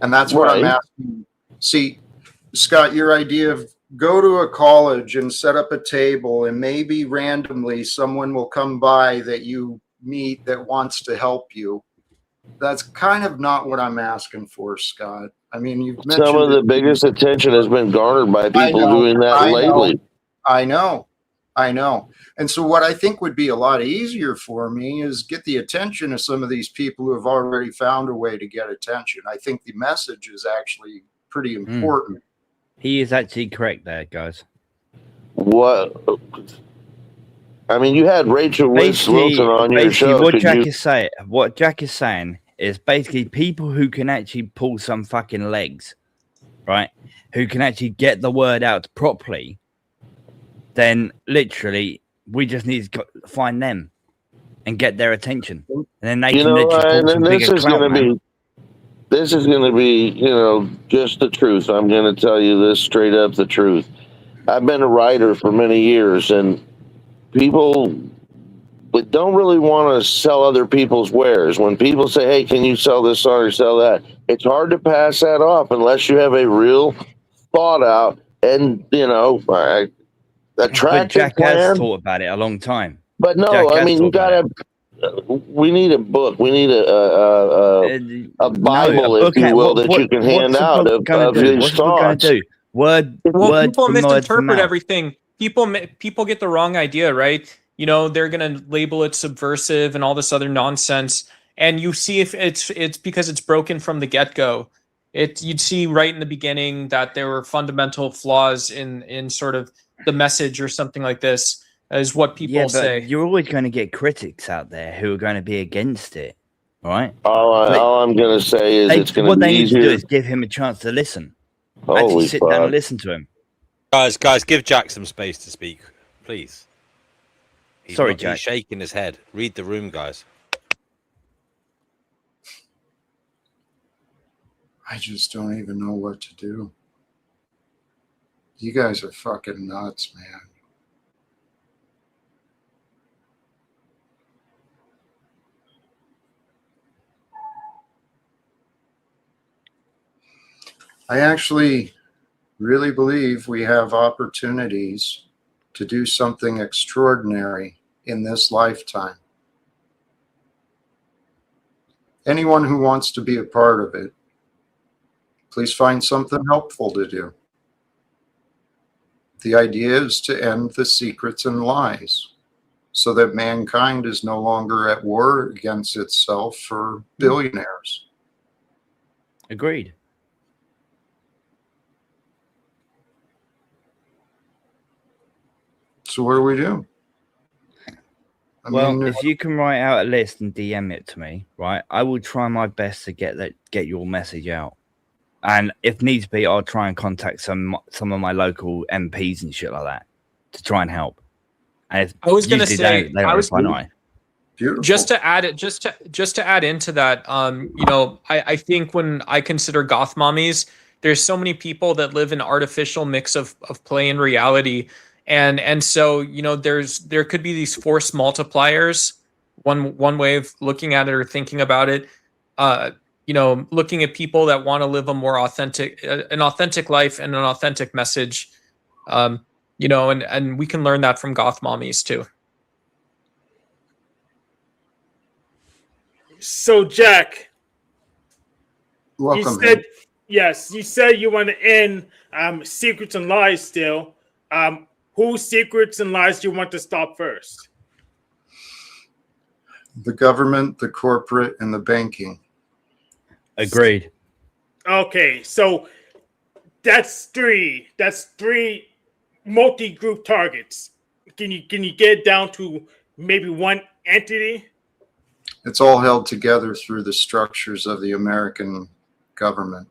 [SPEAKER 1] and that's what I'm asking. See, Scott, your idea of go to a college and set up a table, and maybe randomly someone will come by that you meet that wants to help you. That's kind of not what I'm asking for, Scott. I mean, you've mentioned
[SPEAKER 8] some of the biggest attention has been garnered by people doing that lately.
[SPEAKER 1] I know. And so what I think would be a lot easier for me is get the attention of some of these people who have already found a way to get attention. I think the message is actually pretty important.
[SPEAKER 5] He is actually correct there, guys.
[SPEAKER 8] What? I mean, you had Rachel Wilson on your show.
[SPEAKER 5] What Jack is saying is basically people who can actually pull some fucking legs, right? Who can actually get the word out properly. Then literally, we just need to find them and get their attention, and then they can literally pull some bigger clout, man.
[SPEAKER 8] This is going to be, just the truth. I'm going to tell you this straight up, the truth. I've been a writer for many years, and people don't really want to sell other people's wares. When people say, hey, can you sell this song or sell that? It's hard to pass that off unless you have a real thought out and, attractive
[SPEAKER 5] Jack
[SPEAKER 8] plan.
[SPEAKER 5] has thought about it a long time.
[SPEAKER 8] But no, I mean, you got to We need a book. We need a Bible, if you will, that you can hand out of his
[SPEAKER 5] What's the book going
[SPEAKER 8] thoughts.
[SPEAKER 5] to do? Word
[SPEAKER 6] Well, people
[SPEAKER 5] from word to
[SPEAKER 6] misinterpret
[SPEAKER 5] mouth.
[SPEAKER 6] everything. People get the wrong idea, right? You know, they're gonna label it subversive and all this other nonsense. And you see if it's because it's broken from the get-go. You'd see right in the beginning that there were fundamental flaws in sort of the message or something like this, is what people
[SPEAKER 5] Yeah, but
[SPEAKER 6] say.
[SPEAKER 5] you're always going to get critics out there who are going to be against it, right?
[SPEAKER 8] All I'm going to say is it's going to
[SPEAKER 5] what
[SPEAKER 8] be
[SPEAKER 5] they need to do
[SPEAKER 8] easier.
[SPEAKER 5] is give him a chance to listen. Actually
[SPEAKER 8] Holy
[SPEAKER 5] sit down and
[SPEAKER 8] fuck.
[SPEAKER 5] listen to him.
[SPEAKER 7] Guys, give Jack some space to speak, please.
[SPEAKER 5] Sorry, Jack.
[SPEAKER 7] He's shaking his head. Read the room, guys.
[SPEAKER 1] I just don't even know what to do. You guys are fucking nuts, man. I actually really believe we have opportunities to do something extraordinary in this lifetime. Anyone who wants to be a part of it, please find something helpful to do. The idea is to end the secrets and lies so that mankind is no longer at war against itself for billionaires.
[SPEAKER 5] Agreed.
[SPEAKER 1] So what do we do?
[SPEAKER 5] If you can write out a list and DM it to me, right, I will try my best to get your message out. And if needs be, I'll try and contact some of my local MPs and shit like that to try and help. And if
[SPEAKER 6] I was going to say,
[SPEAKER 1] Beautiful.
[SPEAKER 6] Just to add into that, you know, I think when I consider goth mommies, there's so many people that live in artificial mix of play and reality. And so, you know, there could be these force multipliers. One way of looking at it or thinking about it, you know, looking at people that want to live a more authentic life and an authentic message, you know, and we can learn that from goth mommies too.
[SPEAKER 9] So, Jack,
[SPEAKER 1] Welcome.
[SPEAKER 9] you said you want to end secrets and lies still. Whose secrets and lies do you want to stop first?
[SPEAKER 1] The government, the corporate, and the banking.
[SPEAKER 5] Agreed.
[SPEAKER 9] Okay, so that's three. That's three multi-group targets. Can you get down to maybe one entity?
[SPEAKER 1] It's all held together through the structures of the American government.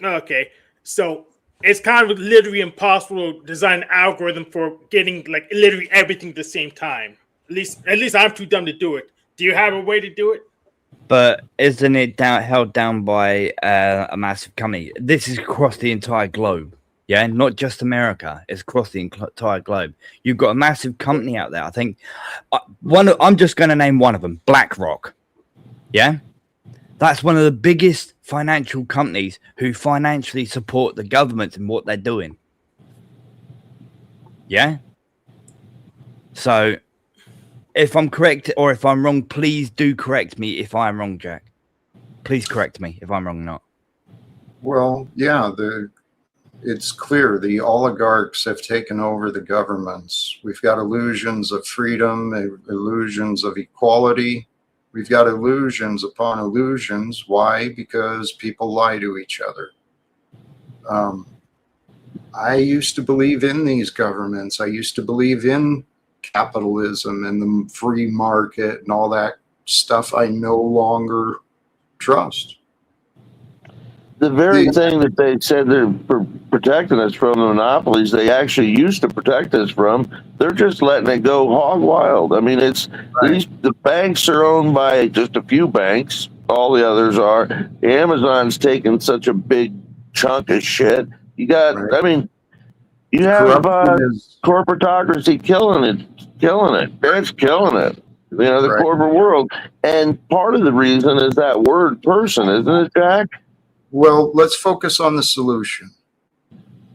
[SPEAKER 9] Okay, so it's kind of literally impossible to design an algorithm for getting like literally everything at the same time. At least I'm too dumb to do it. Do you have a way to do it?
[SPEAKER 5] But isn't it held down by a massive company? This is across the entire globe. Yeah, not just America. It's across the entire globe. You've got a massive company out there. I think I'm just going to name one of them, BlackRock. Yeah, that's one of the biggest financial companies who financially support the government in what they're doing. Yeah. So, if I'm correct or if I'm wrong, please do correct me if I'm wrong, Jack. Please correct me if I'm wrong or not.
[SPEAKER 1] Well, yeah, it's clear the oligarchs have taken over the governments. We've got illusions of freedom, illusions of equality. We've got illusions upon illusions. Why? Because people lie to each other. I used to believe in these governments. I used to believe in capitalism and the free market and all that stuff I no longer trust.
[SPEAKER 8] The very thing that they said they're protecting us from, the monopolies, they actually used to protect us from, they're just letting it go hog wild. I mean, the banks are owned by just a few banks. All the others are. Amazon's taking such a big chunk of shit. You got, I mean, you have corporatocracy killing it. It's killing it. You know, the corporate world. And part of the reason is that word person, isn't it, Jack?
[SPEAKER 1] Well, let's focus on the solution.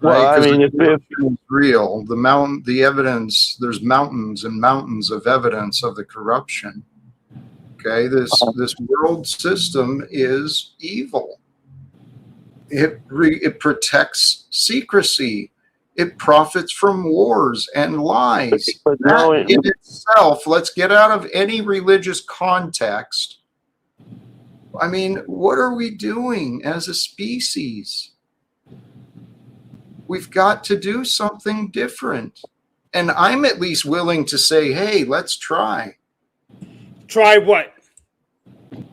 [SPEAKER 8] Well,
[SPEAKER 1] right?
[SPEAKER 8] I
[SPEAKER 1] Because
[SPEAKER 8] mean,
[SPEAKER 1] the
[SPEAKER 8] if
[SPEAKER 1] corruption is real. The evidence. There's mountains and mountains of evidence of the corruption. Okay, this world system is evil. It protects secrecy. It profits from wars and lies.
[SPEAKER 8] but
[SPEAKER 1] That
[SPEAKER 8] no,
[SPEAKER 1] in itself, let's get out of any religious context. I mean, what are we doing as a species? We've got to do something different. And I'm at least willing to say, hey, let's try.
[SPEAKER 9] Try what?
[SPEAKER 1] What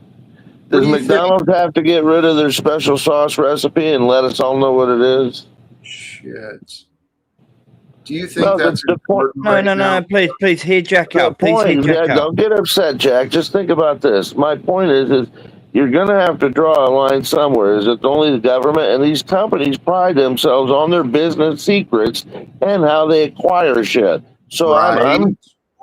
[SPEAKER 8] does
[SPEAKER 1] do you think?
[SPEAKER 8] McDonald's have to get rid of their special sauce recipe and let us all know what it is?
[SPEAKER 1] Shit. Do you think
[SPEAKER 8] No,
[SPEAKER 1] that's
[SPEAKER 8] the point.
[SPEAKER 1] important
[SPEAKER 5] No,
[SPEAKER 1] right
[SPEAKER 5] no,
[SPEAKER 1] now?
[SPEAKER 5] no. Please hear Jack
[SPEAKER 8] The
[SPEAKER 5] out. Please hear
[SPEAKER 8] point,
[SPEAKER 5] Jack out.
[SPEAKER 8] don't get upset, Jack. Just think about this. My point is you're going to have to draw a line somewhere. Is it only the government? And these companies pride themselves on their business secrets and how they acquire shit. So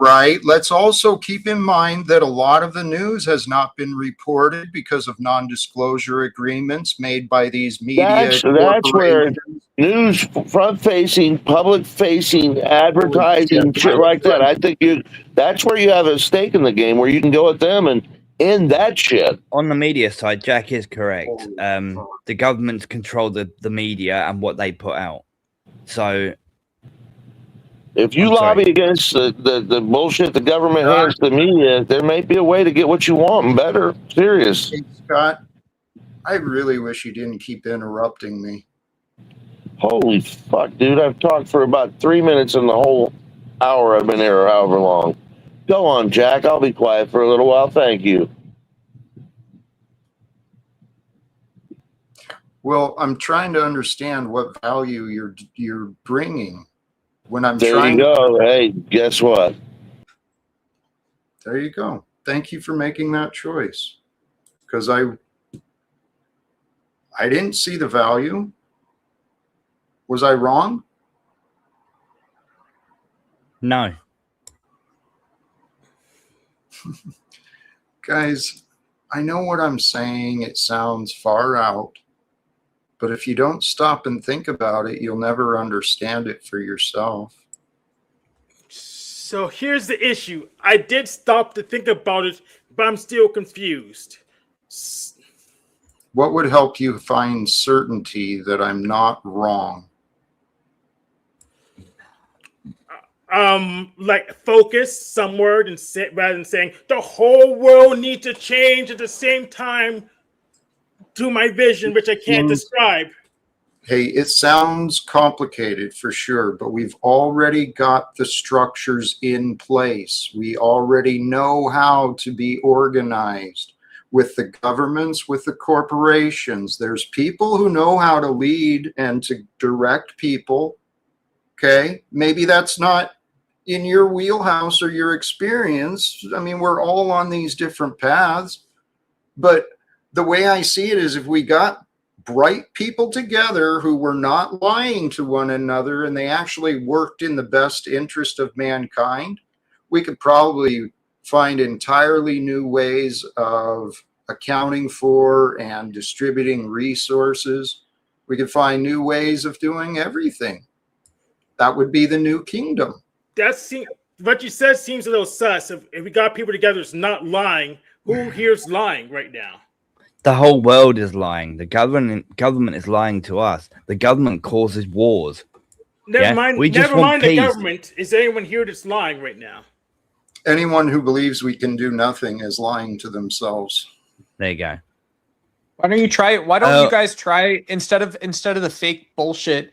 [SPEAKER 1] Right. Let's also keep in mind that a lot of the news has not been reported because of non-disclosure agreements made by these media
[SPEAKER 8] that's where
[SPEAKER 1] corporations.
[SPEAKER 8] news, front-facing, public-facing, advertising, shit like that. I think that's where you have a stake in the game, where you can go at them and end that shit.
[SPEAKER 5] On the media side, Jack is correct. The governments control the media and what they put out. So
[SPEAKER 8] if you lobby against the bullshit the government hands to the media, there may be a way to get what you want and better. Serious.
[SPEAKER 1] Hey, Scott, I really wish you didn't keep interrupting me.
[SPEAKER 8] Holy fuck, dude. I've talked for about 3 minutes in the whole hour I've been here, or however long. Go on, Jack. I'll be quiet for a little while. Thank you.
[SPEAKER 1] Well, I'm trying to understand what value you're bringing. When I'm
[SPEAKER 8] There
[SPEAKER 1] trying
[SPEAKER 8] you go. Hey, guess what?
[SPEAKER 1] There you go. Thank you for making that choice. Because I didn't see the value. Was I wrong?
[SPEAKER 5] no.
[SPEAKER 1] Guys, I know what I'm saying. It sounds far out. But if you don't stop and think about it, you'll never understand it for yourself.
[SPEAKER 9] So here's the issue. I did stop to think about it, but I'm still confused.
[SPEAKER 1] What would help you find certainty that I'm not wrong?
[SPEAKER 9] Like focus somewhere and rather than saying the whole world needs to change at the same time to my vision, which I can't describe.
[SPEAKER 1] Hey, it sounds complicated for sure, but we've already got the structures in place. We already know how to be organized with the governments, with the corporations. There's people who know how to lead and to direct people. Okay, maybe that's not in your wheelhouse or your experience. I mean, we're all on these different paths, but the way I see it is if we got bright people together who were not lying to one another and they actually worked in the best interest of mankind, we could probably find entirely new ways of accounting for and distributing resources. We could find new ways of doing everything. That would be the new kingdom.
[SPEAKER 9] What you said seems a little sus. If we got people together that's not lying, who here's lying right now?
[SPEAKER 5] The whole world is lying. The government is lying to us. The government causes wars.
[SPEAKER 9] Never mind the government. Is there anyone here that's lying right now?
[SPEAKER 1] Anyone who believes we can do nothing is lying to themselves.
[SPEAKER 5] There you go.
[SPEAKER 6] Why don't you try it? Why don't you guys try instead of the fake bullshit?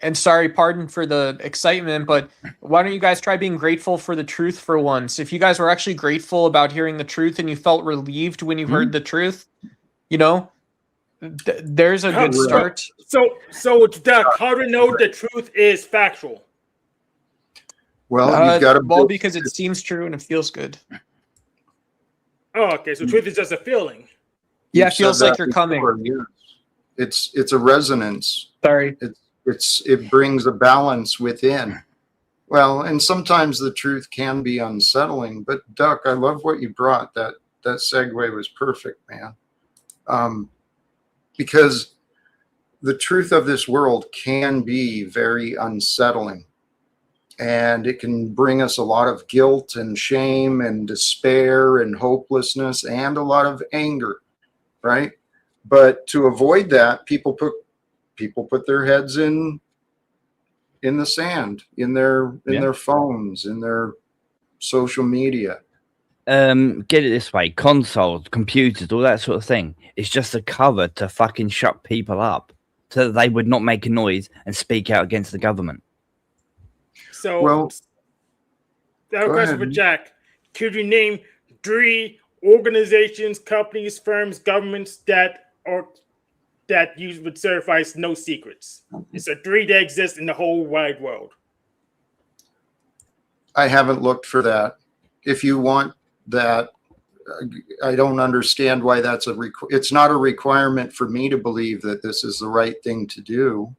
[SPEAKER 6] And sorry, pardon for the excitement, but why don't you guys try being grateful for the truth for once? If you guys were actually grateful about hearing the truth and you felt relieved when you heard the truth, you know, there's a good start.
[SPEAKER 9] So Doug, how do you know the truth is factual?
[SPEAKER 1] Well, you've got to
[SPEAKER 6] because it seems true and it feels good.
[SPEAKER 9] Oh, okay. So truth is just a feeling.
[SPEAKER 6] Yeah, it feels like you're coming.
[SPEAKER 1] Yes. It's a resonance.
[SPEAKER 6] Sorry.
[SPEAKER 1] It brings a balance within. Well, and sometimes the truth can be unsettling. But Duck, I love what you brought. That segue was perfect, man. Because the truth of this world can be very unsettling, and it can bring us a lot of guilt and shame and despair and hopelessness and a lot of anger, right? But to avoid that, people put their heads in the sand, in their phones, in their social media.
[SPEAKER 5] Get it this way: consoles, computers, all that sort of thing. It's just a cover to fucking shut people up, so that they would not make a noise and speak out against the government.
[SPEAKER 9] So,
[SPEAKER 1] Well,
[SPEAKER 9] I have a
[SPEAKER 1] go
[SPEAKER 9] question
[SPEAKER 1] ahead.
[SPEAKER 9] for Jack. Could you name 3 organizations, companies, firms, governments that you would certify as no secrets? It's a 3 that exist in the whole wide world.
[SPEAKER 1] I haven't looked for that. If you want that, I don't understand why that's it's not a requirement for me to believe that this is the right thing to do.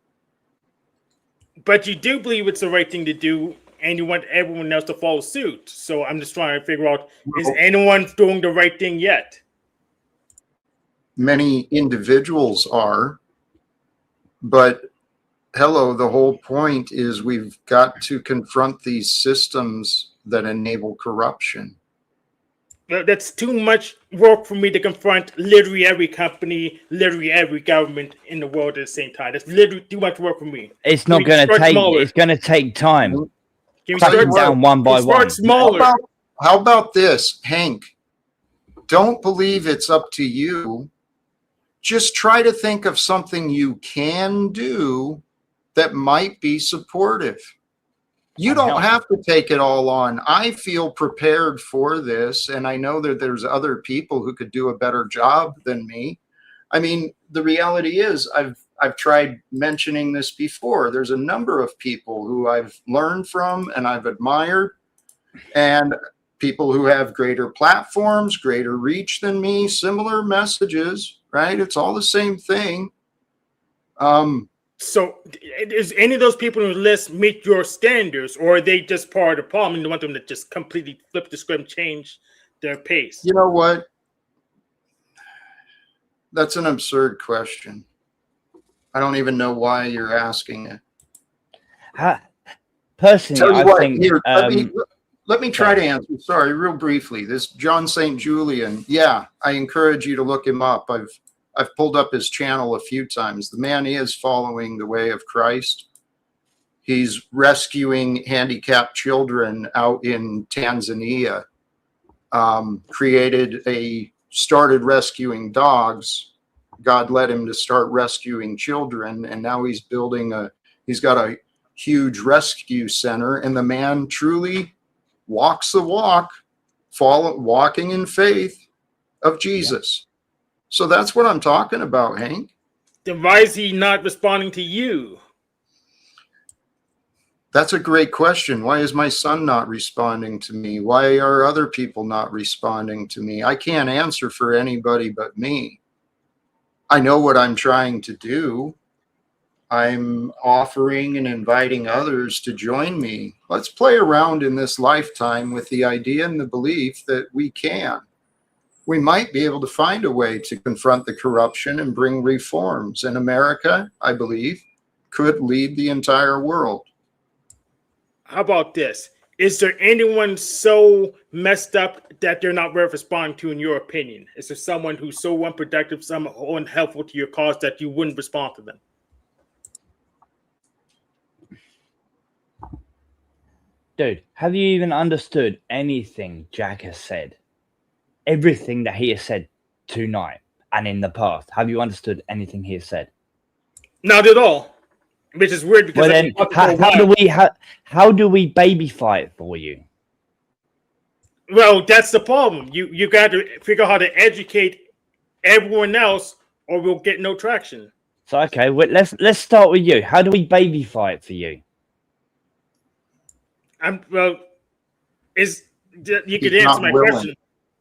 [SPEAKER 9] But you do believe it's the right thing to do, and you want everyone else to follow suit. So I'm just trying to figure out, is anyone doing the right thing yet?
[SPEAKER 1] Many individuals are, but hello, the whole point is we've got to confront these systems that enable corruption.
[SPEAKER 9] Well, that's too much work for me to confront literally every company, literally every government in the world at the same time. That's literally too much work for me.
[SPEAKER 5] It's not going to take. It's going to take time.
[SPEAKER 9] Can we
[SPEAKER 5] Crack them
[SPEAKER 9] start
[SPEAKER 5] down one by one.
[SPEAKER 9] Start smaller.
[SPEAKER 1] How about this, Hank? Don't believe it's up to you. Just try to think of something you can do that might be supportive. You don't have to take it all on. I feel prepared for this, and I know that there's other people who could do a better job than me. I mean, the reality is I've tried mentioning this before. There's a number of people who I've learned from and I've admired, and people who have greater platforms, greater reach than me, similar messages, right? It's all the same thing.
[SPEAKER 9] So, is any of those people on the list meet your standards, or are they just part of the problem and you want them to just completely flip the script and change their pace?
[SPEAKER 1] You know what? That's an absurd question. I don't even know why you're asking it.
[SPEAKER 5] Personally,
[SPEAKER 1] Tell you
[SPEAKER 5] I
[SPEAKER 1] what,
[SPEAKER 5] think.
[SPEAKER 1] here, let me try to answer. Sorry, real briefly. This John St. Julian. Yeah, I encourage you to look him up. I've pulled up his channel a few times. The man is following the way of Christ. He's rescuing handicapped children out in Tanzania. Started rescuing dogs. God led him to start rescuing children, and now he's got a huge rescue center, and the man truly walks the walk, walking in faith of Jesus. So that's what I'm talking about, Hank.
[SPEAKER 9] Then why is he not responding to you?
[SPEAKER 1] That's a great question. Why is my son not responding to me? Why are other people not responding to me? I can't answer for anybody but me. I know what I'm trying to do. I'm offering and inviting others to join me. Let's play around in this lifetime with the idea and the belief that we can. We might be able to find a way to confront the corruption and bring reforms. And America, I believe, could lead the entire world.
[SPEAKER 9] How about this? Is there anyone so messed up that they're not worth responding to, in your opinion? Is there someone who's so unproductive, someone unhelpful to your cause that you wouldn't respond to them?
[SPEAKER 5] Dude, have you even understood anything Jack has said? Everything that he has said tonight and in the past. Have you understood anything he has said?
[SPEAKER 9] Not at all. Which is weird because
[SPEAKER 5] well, then, how do we baby fight for you?
[SPEAKER 9] Well, that's the problem. You got to figure out how to educate everyone else, or we'll get no traction.
[SPEAKER 5] So okay, well, let's start with you. How do we baby fight for you?
[SPEAKER 9] You could answer my question.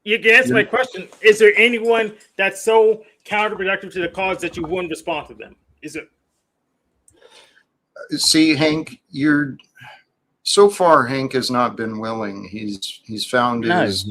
[SPEAKER 9] You can answer my question. Is there anyone that's so counterproductive to the cause that you wouldn't respond to them? Is it?
[SPEAKER 1] See, Hank, so far Hank has not been willing. He's found his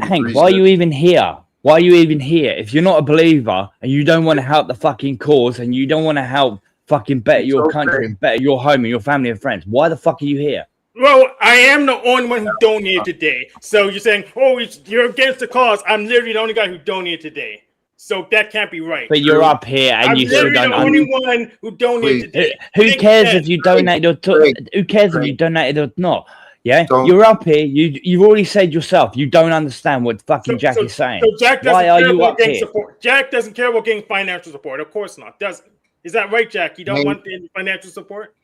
[SPEAKER 5] Hank, why are you even here? Why are you even here? If you're not a believer and you don't want to help the fucking cause and you don't want to help fucking better your country and better your home and your family and friends, why the fuck are you here?
[SPEAKER 9] Well, I am the only one who donated today. So you're saying, oh, you're against the cause. I'm literally the only guy who donated today. So that can't be right.
[SPEAKER 5] But you're up here and
[SPEAKER 9] I'm
[SPEAKER 5] you still
[SPEAKER 9] literally
[SPEAKER 5] don't.
[SPEAKER 9] the only one who donated today.
[SPEAKER 5] Who cares if you donated or who cares if you donated or not? Yeah, you're up here. You've already said yourself you don't understand what fucking Jack is saying.
[SPEAKER 9] So Jack doesn't
[SPEAKER 5] Why are
[SPEAKER 9] care
[SPEAKER 5] you
[SPEAKER 9] about
[SPEAKER 5] up
[SPEAKER 9] getting
[SPEAKER 5] here?
[SPEAKER 9] support. Jack doesn't care about getting financial support. Of course not. Does is that right, Jack? You don't
[SPEAKER 1] Hank,
[SPEAKER 9] want the financial support?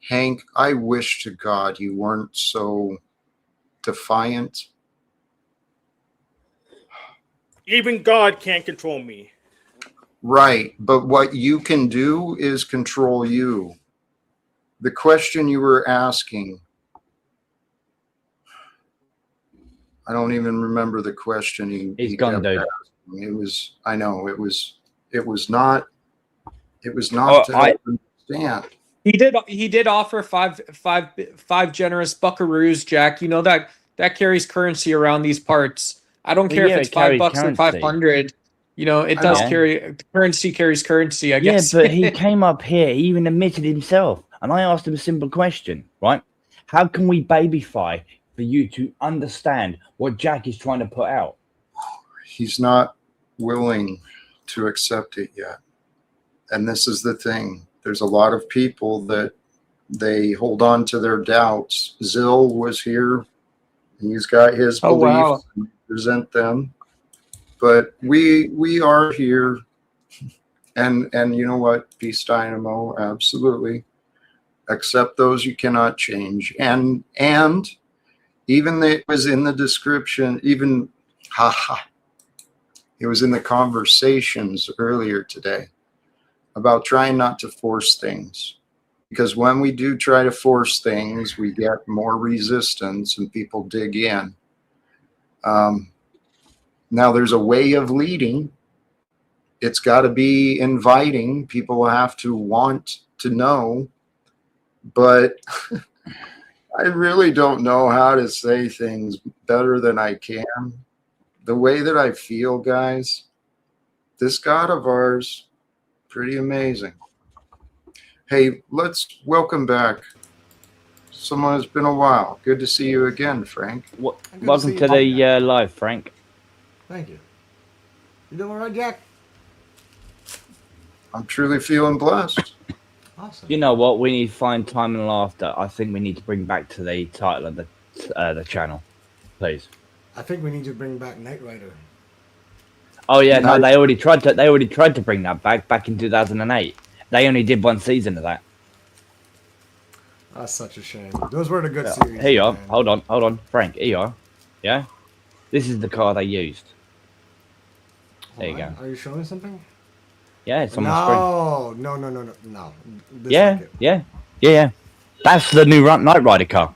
[SPEAKER 1] Hank, I wish to God you weren't so defiant.
[SPEAKER 9] Even God can't control me.
[SPEAKER 1] Right, but what you can do is control you. The question you were asking, I don't even remember the question
[SPEAKER 5] He's gone, dude.
[SPEAKER 1] It was, I know, it was not to help understand.
[SPEAKER 6] He did offer five generous buckaroos, Jack. You know that carries currency around these parts. I don't care if it's $5 or 500. You know, it does carry currency. Carries currency, I guess.
[SPEAKER 5] Yeah, but he came up here. He even admitted himself, and I asked him a simple question, right? How can we babyfy for you to understand what Jack is trying to put out?
[SPEAKER 1] He's not willing to accept it yet, and this is the thing. There's a lot of people that they hold on to their doubts. Zill was here. He's got his beliefs.
[SPEAKER 6] Wow.
[SPEAKER 1] And present them. But we are here. And you know what? Peace Dynamo, absolutely. Accept those you cannot change. And even it was in the description, even it was in the conversations earlier today about trying not to force things. Because when we do try to force things, we get more resistance and people dig in. Now there's a way of leading. It's got to be inviting. People have to want to know. But I really don't know how to say things better than I can. The way that I feel, guys, this God of ours, pretty amazing. Hey, let's welcome back someone. It's been a while. Good to see you again, Frank.
[SPEAKER 5] Welcome to the live, Frank.
[SPEAKER 10] Thank you. You doing all right, Jack?
[SPEAKER 1] I'm truly feeling blessed.
[SPEAKER 10] Awesome.
[SPEAKER 5] You know what? We need to find time and laughter. I think we need to bring back to the title of the channel, please.
[SPEAKER 10] I think we need to bring back Knight Rider.
[SPEAKER 5] Oh yeah, no, they already tried to bring that back in 2008. They only did one season of that.
[SPEAKER 10] That's such a shame. Those were the good series.
[SPEAKER 5] Here you are.
[SPEAKER 10] Man.
[SPEAKER 5] Hold on, Frank. Here you are. Yeah, this is the car they used. There you go.
[SPEAKER 10] Are you showing something?
[SPEAKER 5] Yeah, it's on my screen.
[SPEAKER 10] No.
[SPEAKER 5] Yeah. That's the new Knight Rider car.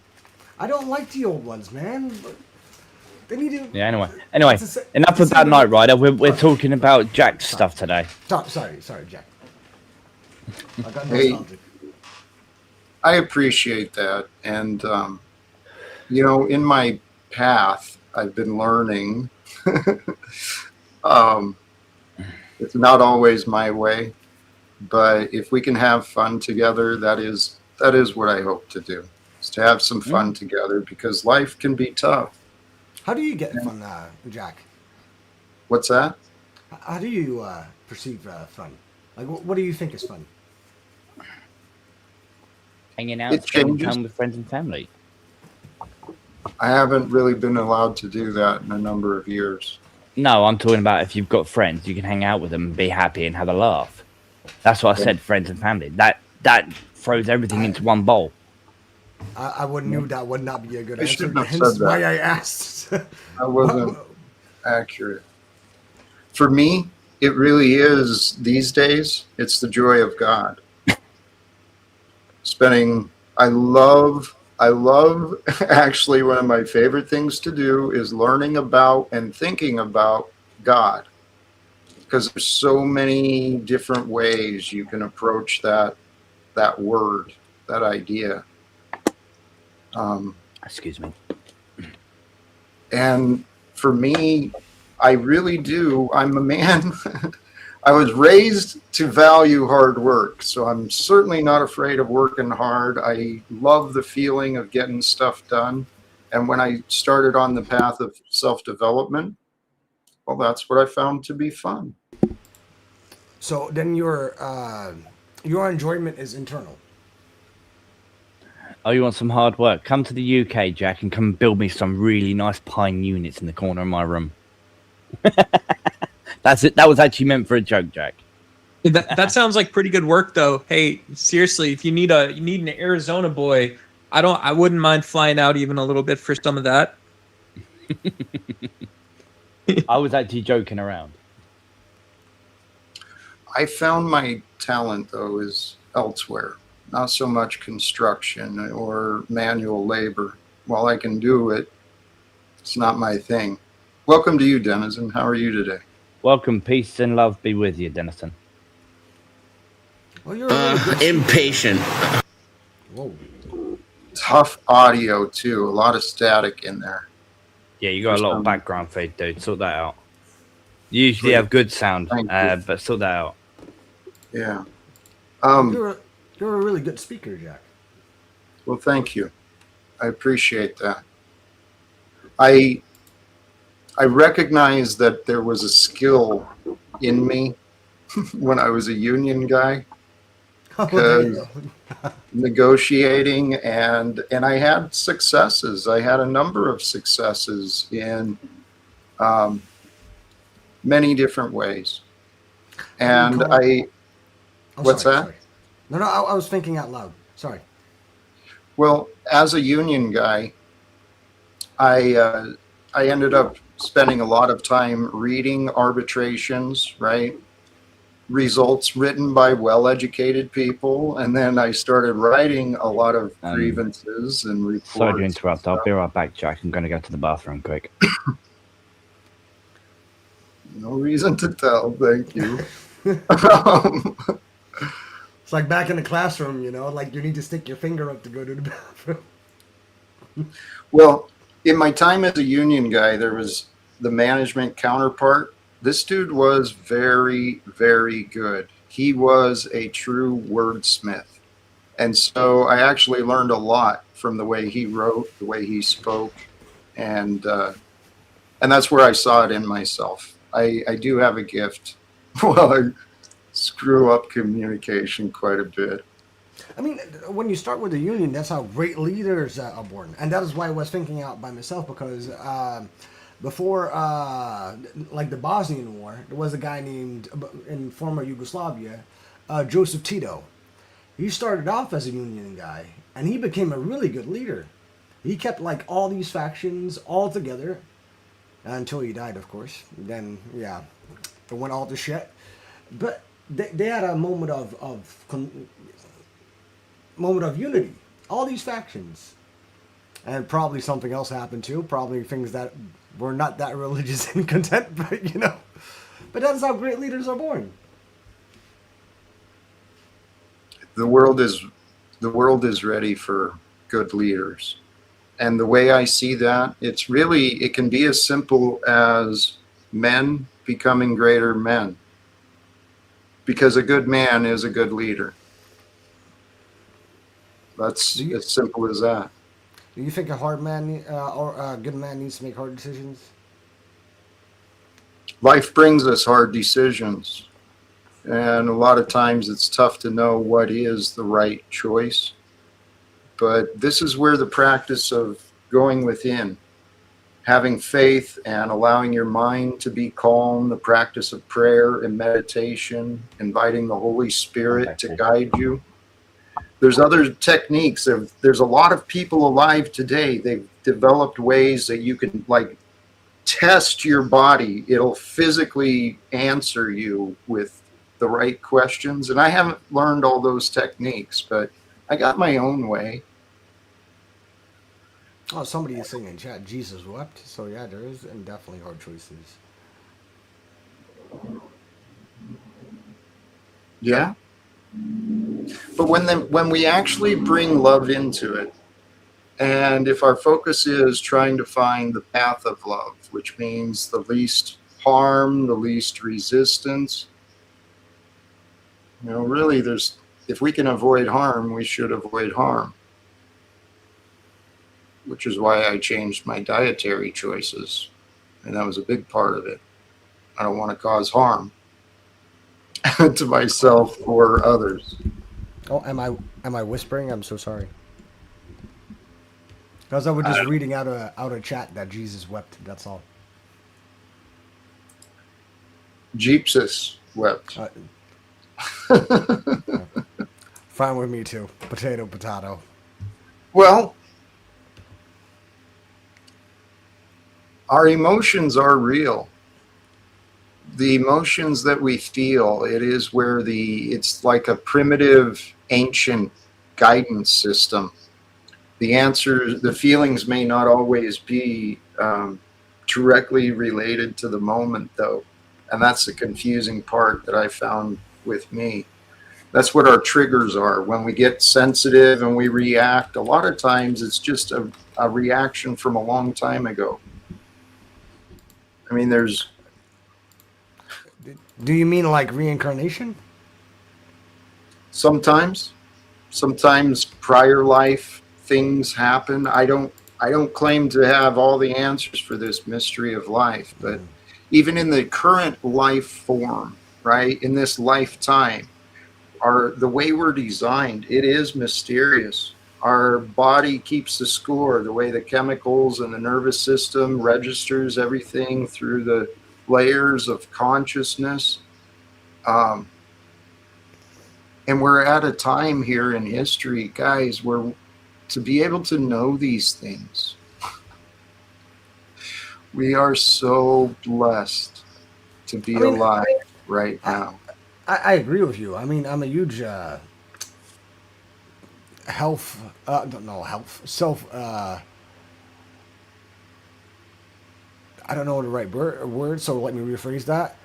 [SPEAKER 10] I don't like the old ones, man. They need to.
[SPEAKER 5] Yeah. Anyway, enough about Knight Rider. We're talking about Jack's stuff today.
[SPEAKER 10] Sorry, Jack. I got
[SPEAKER 1] Hey,
[SPEAKER 10] nostalgic.
[SPEAKER 1] I appreciate that, and in my path, I've been learning. It's not always my way, but if we can have fun together, that is what I hope to do, is to have some fun together, because life can be tough.
[SPEAKER 10] How do you get fun, Jack?
[SPEAKER 1] What's that?
[SPEAKER 10] How do you perceive fun? Like, what do you think is fun?
[SPEAKER 5] Hanging out, spending time with friends and family.
[SPEAKER 1] I haven't really been allowed to do that in a number of years.
[SPEAKER 5] No, I'm talking about if you've got friends, you can hang out with them and be happy and have a laugh. That's what I said, friends and family. That throws everything into one bowl.
[SPEAKER 10] I knew that would not be a good
[SPEAKER 1] I
[SPEAKER 10] answer.
[SPEAKER 1] shouldn't have
[SPEAKER 10] Hence
[SPEAKER 1] said that.
[SPEAKER 10] why I asked.
[SPEAKER 1] I wasn't accurate. For me, it really is, these days, it's the joy of God. I love actually, one of my favorite things to do is learning about and thinking about God, because there's so many different ways you can approach that word, that idea.
[SPEAKER 5] Excuse me.
[SPEAKER 1] And for me, I really do. I'm a man. I was raised to value hard work, so I'm certainly not afraid of working hard. I love the feeling of getting stuff done. And when I started on the path of self-development, well, that's what I found to be fun.
[SPEAKER 10] So then your enjoyment is internal.
[SPEAKER 5] Oh, you want some hard work? Come to the UK, Jack, and come and build me some really nice pine units in the corner of my room. That's it. That was actually meant for a joke, Jack.
[SPEAKER 6] That sounds like pretty good work, though. Hey, seriously, if you need an Arizona boy, I wouldn't mind flying out even a little bit for some of that.
[SPEAKER 5] I was actually joking around.
[SPEAKER 1] I found my talent, though, is elsewhere. Not so much construction or manual labor. While I can do it, it's not my thing. Welcome to you, Denizen. How are you today?
[SPEAKER 5] Welcome, peace and love be with you, Denison.
[SPEAKER 10] Well, you're a really good
[SPEAKER 11] impatient.
[SPEAKER 10] Whoa.
[SPEAKER 1] Tough audio, too. A lot of static in there.
[SPEAKER 5] Yeah, you got a lot of background feed, dude. Sort that out. You usually have good sound, but sort that out.
[SPEAKER 1] Yeah.
[SPEAKER 10] You're a really good speaker, Jack.
[SPEAKER 1] Well, thank you. I appreciate that. I recognize that there was a skill in me when I was a union guy, because negotiating and I had successes. I had a number of successes in many different ways. And what's that?
[SPEAKER 10] Sorry. No, I was thinking out loud. Sorry.
[SPEAKER 1] Well, as a union guy, I ended up spending a lot of time reading arbitrations, right? Results written by well-educated people, and then I started writing a lot of grievances and reports.
[SPEAKER 5] Sorry to interrupt. I'll be right back, Jack. I'm going to go to the bathroom quick.
[SPEAKER 1] No reason to tell. Thank you.
[SPEAKER 10] It's like back in the classroom, like you need to stick your finger up to go to the bathroom.
[SPEAKER 1] Well, in my time as a union guy, there was the management counterpart. This dude was very, very good. He was a true wordsmith. And so I actually learned a lot from the way he wrote, the way he spoke. And that's where I saw it in myself. I do have a gift. Well, I screw up communication quite a bit.
[SPEAKER 10] I mean, when you start with the union, that's how great leaders are born. And that is why I was thinking out by myself, because before, like the Bosnian War, there was a guy named, in former Yugoslavia, Joseph Tito. He started off as a union guy, and he became a really good leader. He kept like all these factions all together, until he died, of course. Then, yeah, it went all to shit. But they had a moment of unity. All these factions, and probably something else happened too. Probably things that were not that religious and content, but But that's how great leaders are born.
[SPEAKER 1] The world is ready for good leaders. And the way I see that, it can be as simple as men becoming greater men. Because a good man is a good leader. That's as simple as that.
[SPEAKER 10] Do you think a hard man or a good man needs to make hard decisions?
[SPEAKER 1] Life brings us hard decisions. And a lot of times it's tough to know what is the right choice. But this is where the practice of going within, having faith and allowing your mind to be calm, the practice of prayer and meditation, inviting the Holy Spirit to guide you. There's other techniques. There's a lot of people alive today. They've developed ways that you can test your body. It'll physically answer you with the right questions. And I haven't learned all those techniques, but I got my own way.
[SPEAKER 10] Oh, somebody is saying in chat, Jesus wept. So yeah, there is definitely hard choices.
[SPEAKER 1] Yeah. But when we actually bring love into it, and if our focus is trying to find the path of love, which means the least harm, the least resistance. Really, if we can avoid harm, we should avoid harm. Which is why I changed my dietary choices. And that was a big part of it. I don't want to cause harm to myself or others.
[SPEAKER 10] Oh, am I whispering? I'm so sorry. Because I was just reading out a chat that Jesus wept. That's all.
[SPEAKER 1] Jeepsis wept.
[SPEAKER 10] Fine with me too. Potato, potato.
[SPEAKER 1] Well, our emotions are real. The emotions that we feel, it is where it's like a primitive, ancient guidance system. The answers, the feelings may not always be directly related to the moment, though. And that's the confusing part that I found with me. That's what our triggers are. When we get sensitive and we react, a lot of times it's just a reaction from a long time ago. I mean,
[SPEAKER 10] Do you mean like reincarnation?
[SPEAKER 1] sometimes prior life things happen. I don't claim to have all the answers for this mystery of life, but even in the current life form, right, in this lifetime, the way we're designed, it is mysterious. Our body keeps the score, the way the chemicals and the nervous system registers everything through the layers of consciousness. And we're at a time here in history, guys, where to be able to know these things, we are so blessed to be alive right now.
[SPEAKER 10] I agree with you. I mean, I'm a huge self. I don't know the right word, so let me rephrase that.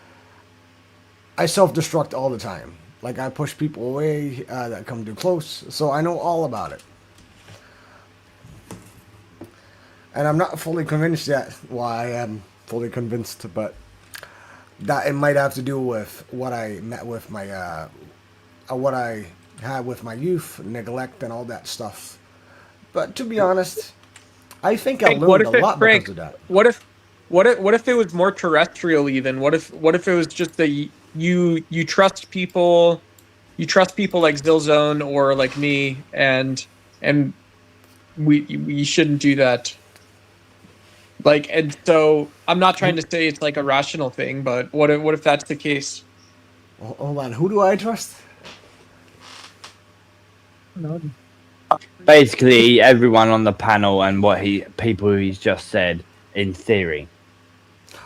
[SPEAKER 10] I self-destruct all the time. Like I push people away that come too close, so I know all about it. And I'm not fully convinced yet. Well, I am fully convinced, but that it might have to do with what I met with my, what I had with my youth, neglect, and all that stuff. But to be honest, I think I learned a lot because of that.
[SPEAKER 6] What if it was more terrestrial even? What if it was just you trust people, like Zilzone or like me, and we shouldn't do that. Like, and so I'm not trying to say it's like a rational thing, but what if that's the case?
[SPEAKER 10] Hold on, who do I trust?
[SPEAKER 5] Basically, everyone on the panel and people he's just said in theory.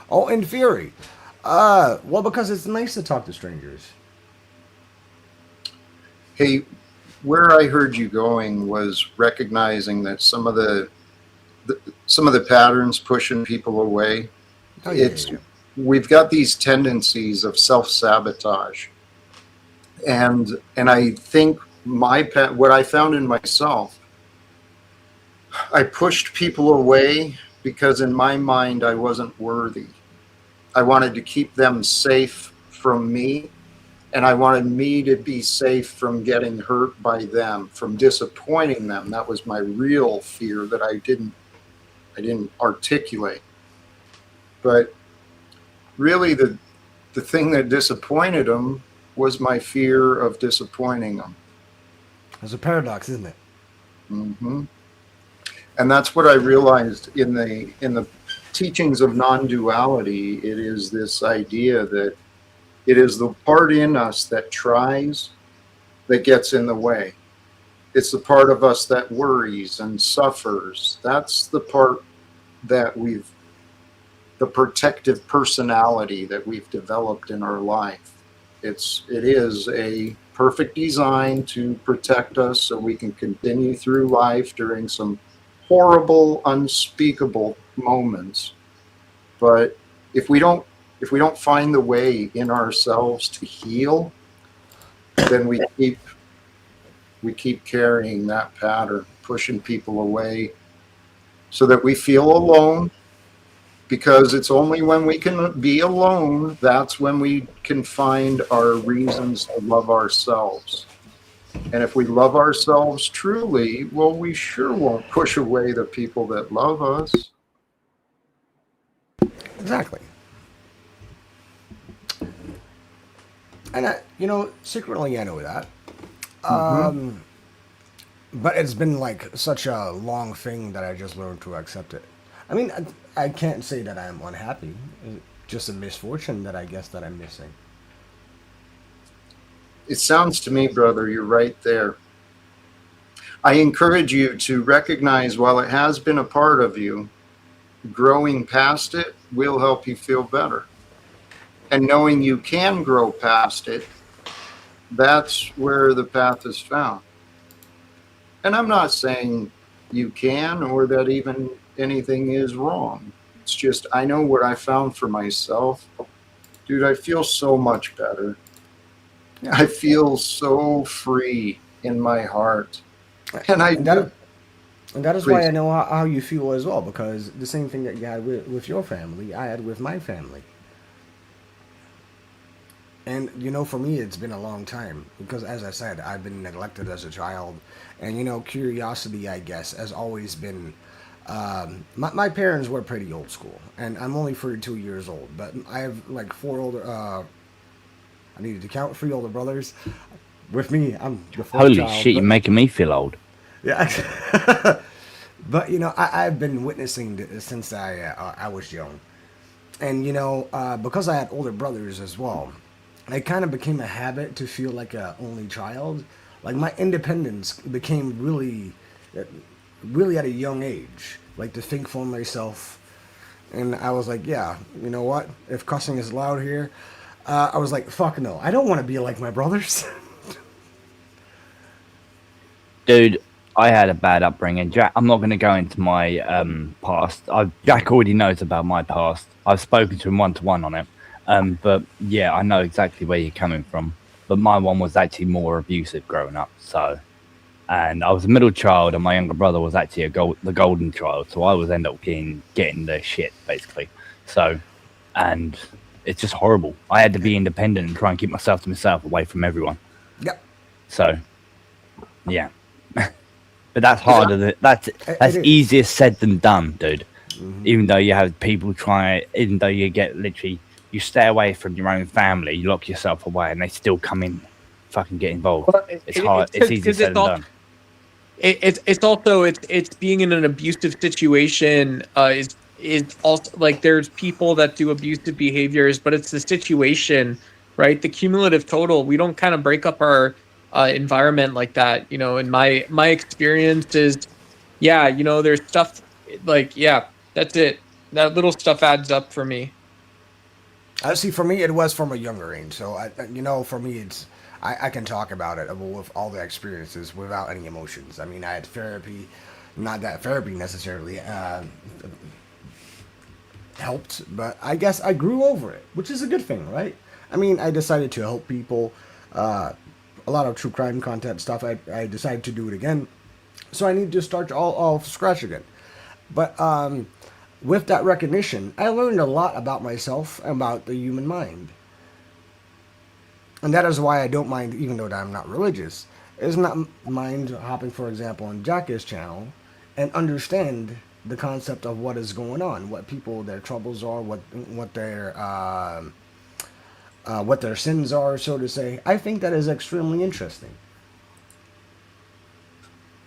[SPEAKER 10] Oh, in theory. Well, because it's nice to talk to strangers.
[SPEAKER 1] Hey, where I heard you going was recognizing that some of the patterns pushing people away.
[SPEAKER 10] Oh, yeah.
[SPEAKER 1] We've got these tendencies of self-sabotage, and I think what I found in myself, I pushed people away because in my mind I wasn't worthy. I wanted to keep them safe from me, and I wanted me to be safe from getting hurt by them, from disappointing them. That was my real fear that I didn't articulate. But really the thing that disappointed them was my fear of disappointing them.
[SPEAKER 10] It's a paradox, isn't it?
[SPEAKER 1] Mm-hmm. And that's what I realized in the teachings of non-duality. It is this idea that it is the part in us that tries that gets in the way. It's the part of us that worries and suffers. That's the part that the protective personality that we've developed in our life. It is a perfect design to protect us so we can continue through life during some horrible, unspeakable moments. But if we don't find the way in ourselves to heal, then we keep carrying that pattern, pushing people away so that we feel alone because it's only when we can be alone that's when we can find our reasons to love ourselves. And if we love ourselves truly, well, we sure won't push away the people that love us.
[SPEAKER 10] Exactly. And secretly I know that. But it's been like such a long thing that I just learned to accept it. I mean, I can't say that I'm unhappy. It's just a misfortune that I guess that I'm missing.
[SPEAKER 1] It sounds to me, brother, you're right there. I encourage you to recognize while it has been a part of you, growing past it will help you feel better. And knowing you can grow past it, that's where the path is found. And I'm not saying you can or that even anything is wrong. It's just I know what I found for myself. Dude, I feel so much better. I feel so free in my heart. And
[SPEAKER 10] that is why I know how you feel as well, because the same thing that you had with your family, I had with my family. And, for me, it's been a long time because, as I said, I've been neglected as a child. And, curiosity, I guess, has always been... my parents were pretty old school, and I'm only 32 years old, but I have, like, 4 older... I needed to count 3 older brothers. With me, I'm the fourth
[SPEAKER 5] Holy
[SPEAKER 10] child,
[SPEAKER 5] shit, you're making me feel old.
[SPEAKER 10] Yeah. But, I've been witnessing this since I was young. And, because I had older brothers as well, it kind of became a habit to feel like an only child. Like, my independence became really at a young age. Like, to think for myself. And I was like, yeah, you know what? If cussing is allowed here, I was like, fuck no. I don't want to be like my brothers.
[SPEAKER 5] Dude, I had a bad upbringing. Jack, I'm not going to go into my past. Jack already knows about my past. I've spoken to him one-to-one on it. But yeah, I know exactly where you're coming from. But my one was actually more abusive growing up. And I was a middle child, and my younger brother was actually the golden child. So I was end up getting the shit, basically. And it's just horrible. I had to be independent and try and keep myself to myself away from everyone.
[SPEAKER 10] Yep.
[SPEAKER 5] So, yeah. But that's harder. That's easier said than done, dude. Mm-hmm. Even though you have people even though you get literally, you stay away from your own family, you lock yourself away, and they still come in, fucking get involved. Well, it's hard. It's easier said than done.
[SPEAKER 6] It's also being in an abusive situation is also like there's people that do abusive behaviors, but it's the situation, right? The cumulative total. We don't kind of break up our environment like that, and my experience is, there's stuff like, that's it. That little stuff adds up for me.
[SPEAKER 10] I see. For me, it was from a younger age. So for me, it's I can talk about it with all the experiences without any emotions. I mean, I had therapy, not that therapy necessarily helped, but I guess I grew over it, which is a good thing, right? I mean, I decided to help people. A lot of true crime content stuff. I decided to do it again, so I need to start all off scratch again. But with that recognition, I learned a lot about myself and about the human mind. And that is why I don't mind, even though I'm not religious, is not mind hopping, for example, on Jack's channel and understand the concept of what is going on, what people, their troubles are, what their sins are, so to say. I think that is extremely interesting.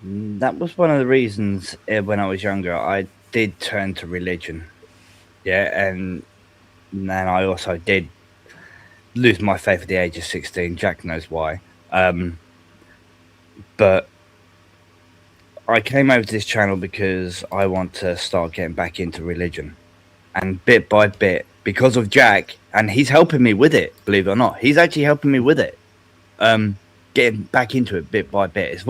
[SPEAKER 5] That was one of the reasons when I was younger, I did turn to religion. Yeah, and then I also did lose my faith at the age of 16. Jack knows why. But I came over to this channel because I want to start getting back into religion. And bit by bit, because of Jack, and he's helping me with it, believe it or not. He's actually helping me with it. Getting back into it bit by bit. It's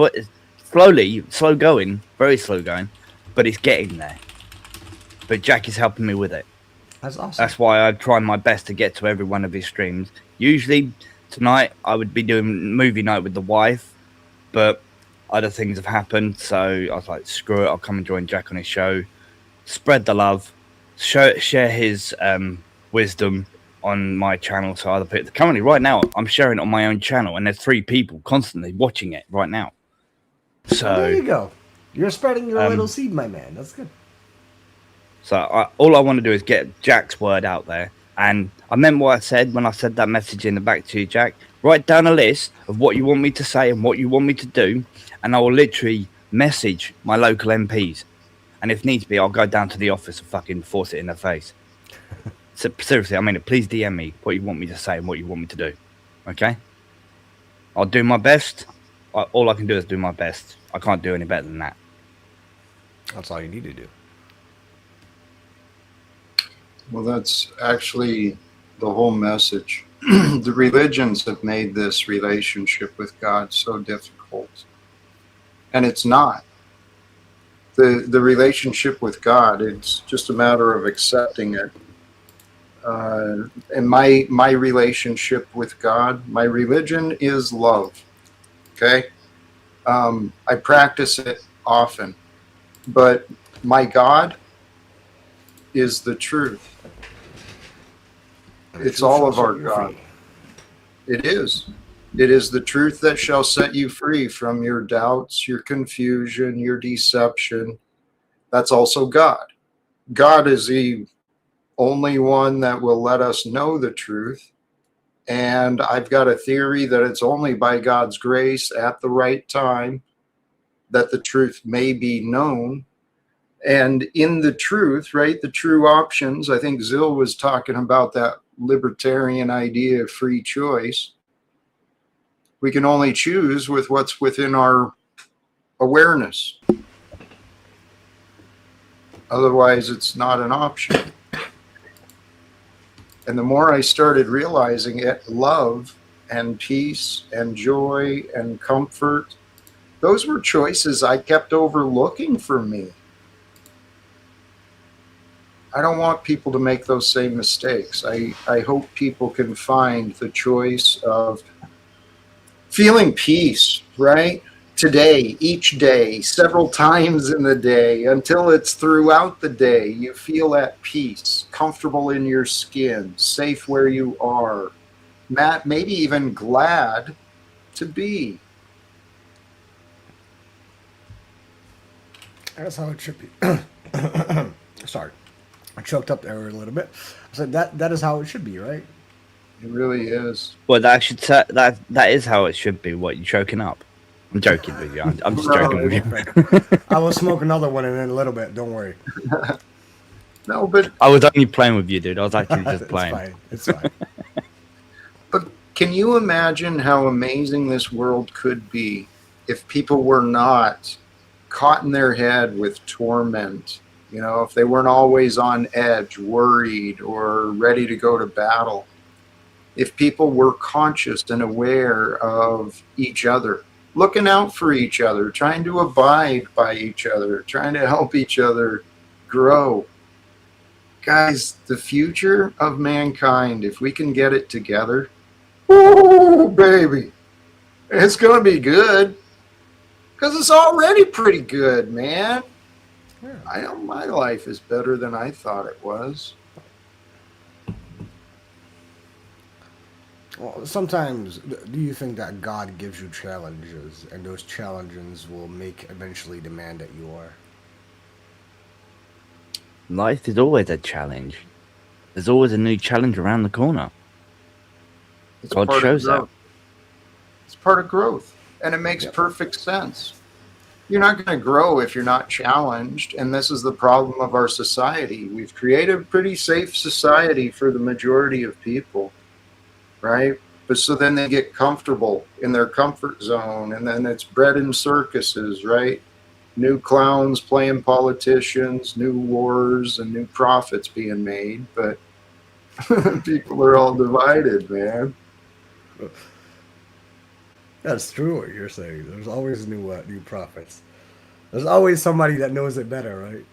[SPEAKER 5] slowly, slow going, very slow going, but it's getting there. But Jack is helping me with it.
[SPEAKER 10] That's awesome.
[SPEAKER 5] That's why I try my best to get to every one of his streams. Usually tonight I would be doing movie night with the wife, but other things have happened, so I was like, screw it, I'll come and join Jack on his show, spread the love, share his wisdom on my channel. So other people, currently right now, I'm sharing it on my own channel, and there's 3 people constantly watching it right now. So
[SPEAKER 10] Well, there you go. You're spreading your little seed, my man. That's good.
[SPEAKER 5] So all I want to do is get Jack's word out there. And I meant what I said when I said that message in the back to you, Jack. Write down a list of what you want me to say and what you want me to do, and I will literally message my local MPs. And if needs be, I'll go down to the office and fucking force it in their face. So, seriously, I mean it. Please DM me what you want me to say and what you want me to do. Okay? I'll do my best. All I can do is do my best. I can't do any better than that.
[SPEAKER 10] That's all you need to do.
[SPEAKER 1] Well, that's actually the whole message. The religions have made this relationship with God so difficult. And it's not. The relationship with God, it's just a matter of accepting it. And my relationship with God, my religion is love. Okay? I practice it often. But my God is the truth. It's all of our God. It is. It is the truth that shall set you free from your doubts, your confusion, your deception. That's also God. God is the only one that will let us know the truth. And I've got a theory that it's only by God's grace at the right time that the truth may be known. And in the truth, right, the true options, I think Zill was talking about that libertarian idea of free choice. We can only choose with what's within our awareness. Otherwise, it's not an option. And the more I started realizing it, love and peace and joy and comfort, those were choices I kept overlooking for me. I don't want people to make those same mistakes. I hope people can find the choice of feeling peace, right? Today, each day, several times in the day, until it's throughout the day. You feel at peace, comfortable in your skin, safe where you are, maybe even glad to be.
[SPEAKER 10] That's how it should be. Sorry. I choked up there a little bit. I said that is how it should be, right?
[SPEAKER 1] It really is.
[SPEAKER 5] Well, that is how it should be. What, you choking up? I'm joking with you. I'm just joking with you.
[SPEAKER 10] I will smoke another one in a little bit. Don't worry.
[SPEAKER 1] No, but
[SPEAKER 5] I was only playing with you, dude. I was actually just playing.
[SPEAKER 10] It's fine.
[SPEAKER 1] But can you imagine how amazing this world could be if people were not caught in their head with torment? You know, if they weren't always on edge, worried, or ready to go to battle. If people were conscious and aware of each other, looking out for each other, trying to abide by each other, trying to help each other grow. Guys, the future of mankind, if we can get it together, oh, baby, it's going to be good. Because it's already pretty good, man.
[SPEAKER 10] Yeah.
[SPEAKER 1] I know my life is better than I thought it was.
[SPEAKER 10] Well, sometimes, do you think that God gives you challenges, and those challenges will make eventually demand that you are?
[SPEAKER 5] Life is always a challenge. There's always a new challenge around the corner.
[SPEAKER 1] It's
[SPEAKER 5] God
[SPEAKER 1] part
[SPEAKER 5] shows
[SPEAKER 1] of
[SPEAKER 5] that.
[SPEAKER 1] growth. It's part of growth, and it makes
[SPEAKER 10] Yep.
[SPEAKER 1] perfect sense. You're not going to grow if you're not challenged, and this is the problem of our society. We've created a pretty safe society for the majority of people, right? But so then they get comfortable in their comfort zone, and then it's bred in circuses, right? New clowns playing politicians, new wars, and new profits being made, but people are all divided, man.
[SPEAKER 10] That's true what you're saying. There's always new prophets. There's always somebody that knows it better, right?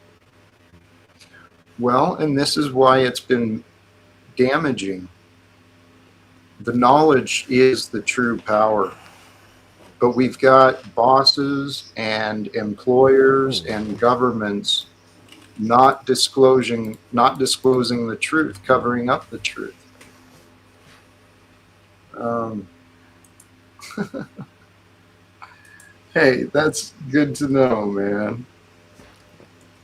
[SPEAKER 1] Well, and this is why it's been damaging. The knowledge is the true power. But we've got bosses and employers and governments not disclosing the truth, covering up the truth. Hey, that's good to know, man.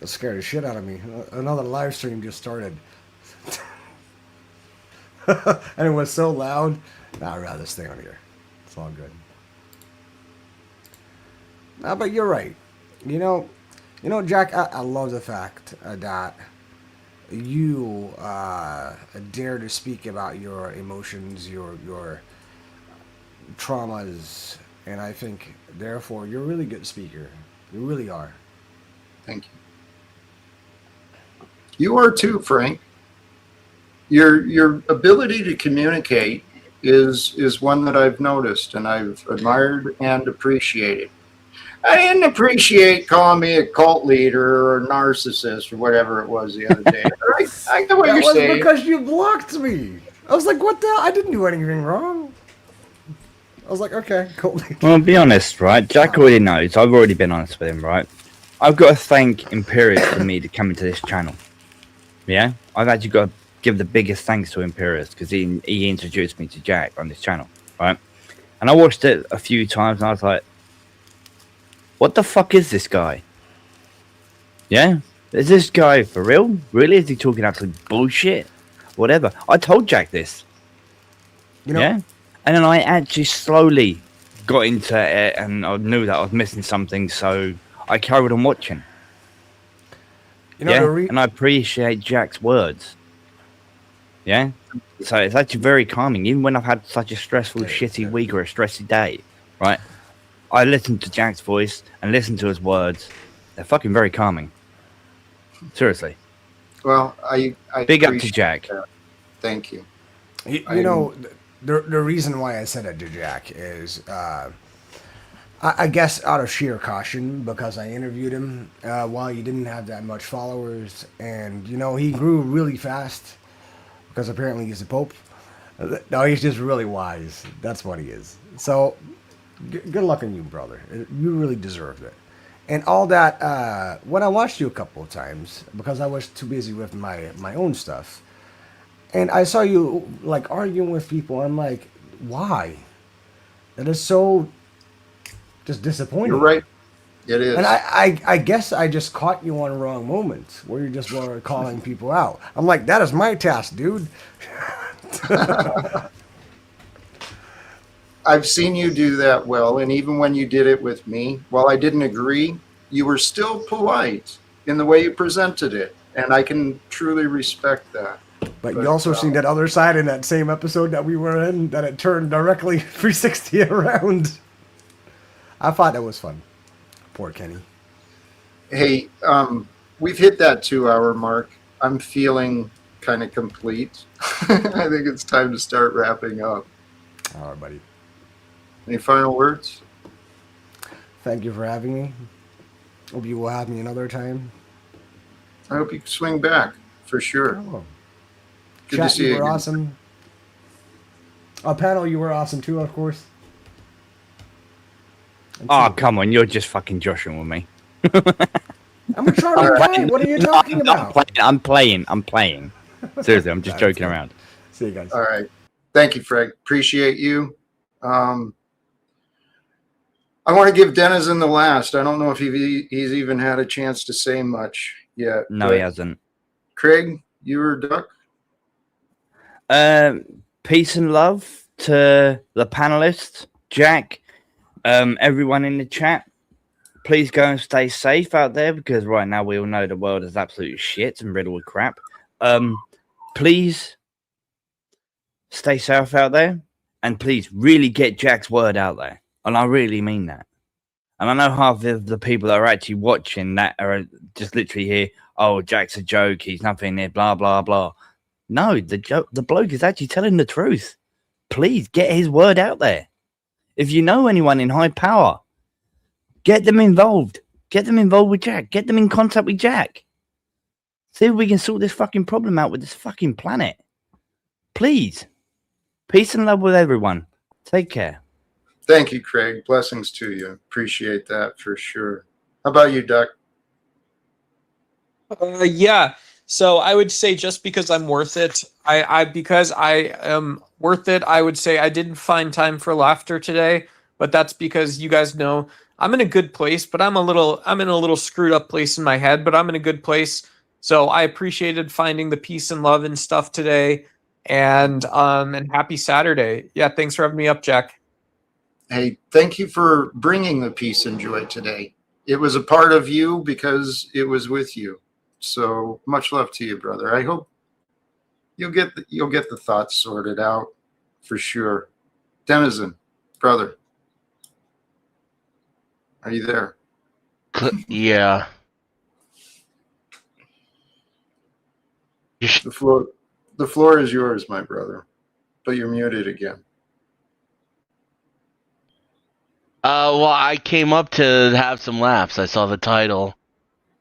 [SPEAKER 10] That scared the shit out of me. Another live stream just started. And it was so loud. Nah, I'd rather stay on here. It's all good. But you're right. You know, Jack, I love the fact that you dare to speak about your emotions, your traumas, and I think, therefore, you're a really good speaker. You really are.
[SPEAKER 1] Thank you. You are too, Frank. Your ability to communicate is one that I've noticed and I've admired and appreciated. I didn't appreciate calling me a cult leader or a narcissist or whatever it was the other day. I get what
[SPEAKER 10] That
[SPEAKER 1] you're
[SPEAKER 10] was
[SPEAKER 1] saying.
[SPEAKER 10] because you blocked me. I was like, what the hell? I didn't do anything wrong. I was like, okay, cool.
[SPEAKER 5] Well, I'll be honest, right? Jack already knows. I've already been honest with him, right? I've got to thank Imperius for me to come into this channel. Yeah? I've actually got to give the biggest thanks to Imperius because he introduced me to Jack on this channel, right? And I watched it a few times and I was like, what the fuck is this guy? Yeah? Is this guy for real? Really? Is he talking absolute bullshit? Whatever. I told Jack this.
[SPEAKER 10] You know,
[SPEAKER 5] Yeah? And then I actually slowly got into it and I knew that I was missing something, so I carried on watching.
[SPEAKER 10] you know,
[SPEAKER 5] Yeah? And I appreciate Jack's words. Yeah? So it's actually very calming. Even when I've had such a stressful, shitty week or a stressy day, right? I listen to Jack's voice and listen to his words. They're fucking very calming. Seriously.
[SPEAKER 1] Well, I
[SPEAKER 5] Big up to
[SPEAKER 1] appreciate
[SPEAKER 5] Jack.
[SPEAKER 1] that. Thank you.
[SPEAKER 10] you know, the reason why I said it to Jack is, I guess out of sheer caution, because I interviewed him while he didn't have that much followers, and you know, he grew really fast because apparently he's a pope. No, he's just really wise. That's what he is. So, good luck on you, brother. You really deserved it. And all that, when I watched you a couple of times, because I was too busy with my own stuff, and I saw you like arguing with people, I'm like, why? That is so just disappointing.
[SPEAKER 1] You're right. It is.
[SPEAKER 10] And I guess I just caught you on wrong moments where you just were calling people out. I'm like, that is my task, dude.
[SPEAKER 1] I've seen you do that well, and even when you did it with me, while I didn't agree, you were still polite in the way you presented it, and I can truly respect that.
[SPEAKER 10] But you also seen that other side in that same episode that we were in, that it turned directly 360 around. I thought that was fun. Poor Kenny.
[SPEAKER 1] Hey, we've hit that 2-hour mark. I'm feeling kind of complete. I think it's time to start wrapping up.
[SPEAKER 10] All right, buddy.
[SPEAKER 1] Any final words?
[SPEAKER 10] Thank you for having me. Hope you will have me another time.
[SPEAKER 1] I hope you swing back, for sure.
[SPEAKER 10] Oh.
[SPEAKER 1] Good
[SPEAKER 10] Chat,
[SPEAKER 1] to see
[SPEAKER 10] you
[SPEAKER 1] you
[SPEAKER 10] were
[SPEAKER 1] again.
[SPEAKER 10] awesome. Panel, you were awesome too, of course. And
[SPEAKER 5] Oh,
[SPEAKER 10] so-
[SPEAKER 5] come on. You're just fucking joshing with me.
[SPEAKER 10] I'm a charming guy. What are you talking about?
[SPEAKER 5] I'm playing. Seriously, I'm just joking around.
[SPEAKER 10] See you guys.
[SPEAKER 1] All right. Thank you, Frank. Appreciate you. I want to give Denizen the last. I don't know if he's even had a chance to say much yet.
[SPEAKER 5] No, he hasn't.
[SPEAKER 1] Craig, you or Duck?
[SPEAKER 5] Peace and love to the panelists, Jack, everyone in the chat. Please go and stay safe out there because right now we all know the world is absolute shit and riddled with crap. Please stay safe out there and please really get Jack's word out there. And I really mean that. And I know half of the people that are actually watching that are just literally here, oh, Jack's a joke, he's nothing there, blah, blah, blah. No, the bloke is actually telling the truth. Please get his word out there. If you know anyone in high power, get them involved. Get them involved with Jack. Get them in contact with Jack. See if we can sort this fucking problem out with this fucking planet. Please. Peace and love with everyone. Take care.
[SPEAKER 1] Thank you, Craig. Blessings to you. Appreciate that for sure. How about you, Duck?
[SPEAKER 6] Yeah. So I would say just because I'm worth it, because I am worth it, I would say I didn't find time for laughter today, but that's because you guys know I'm in a good place, but I'm in a little screwed up place in my head, but I'm in a good place. So I appreciated finding the peace and love and stuff today. And happy Saturday. Yeah, thanks for having me up, Jack.
[SPEAKER 1] Hey, thank you for bringing the peace and joy today. It was a part of you because it was with you. So much love to you, brother. I hope you'll get the thoughts sorted out for sure. Denizen, brother, are you there?
[SPEAKER 11] Yeah.
[SPEAKER 1] The floor is yours, my brother, but you're muted again.
[SPEAKER 11] Well, I came up to have some laughs. I saw the title.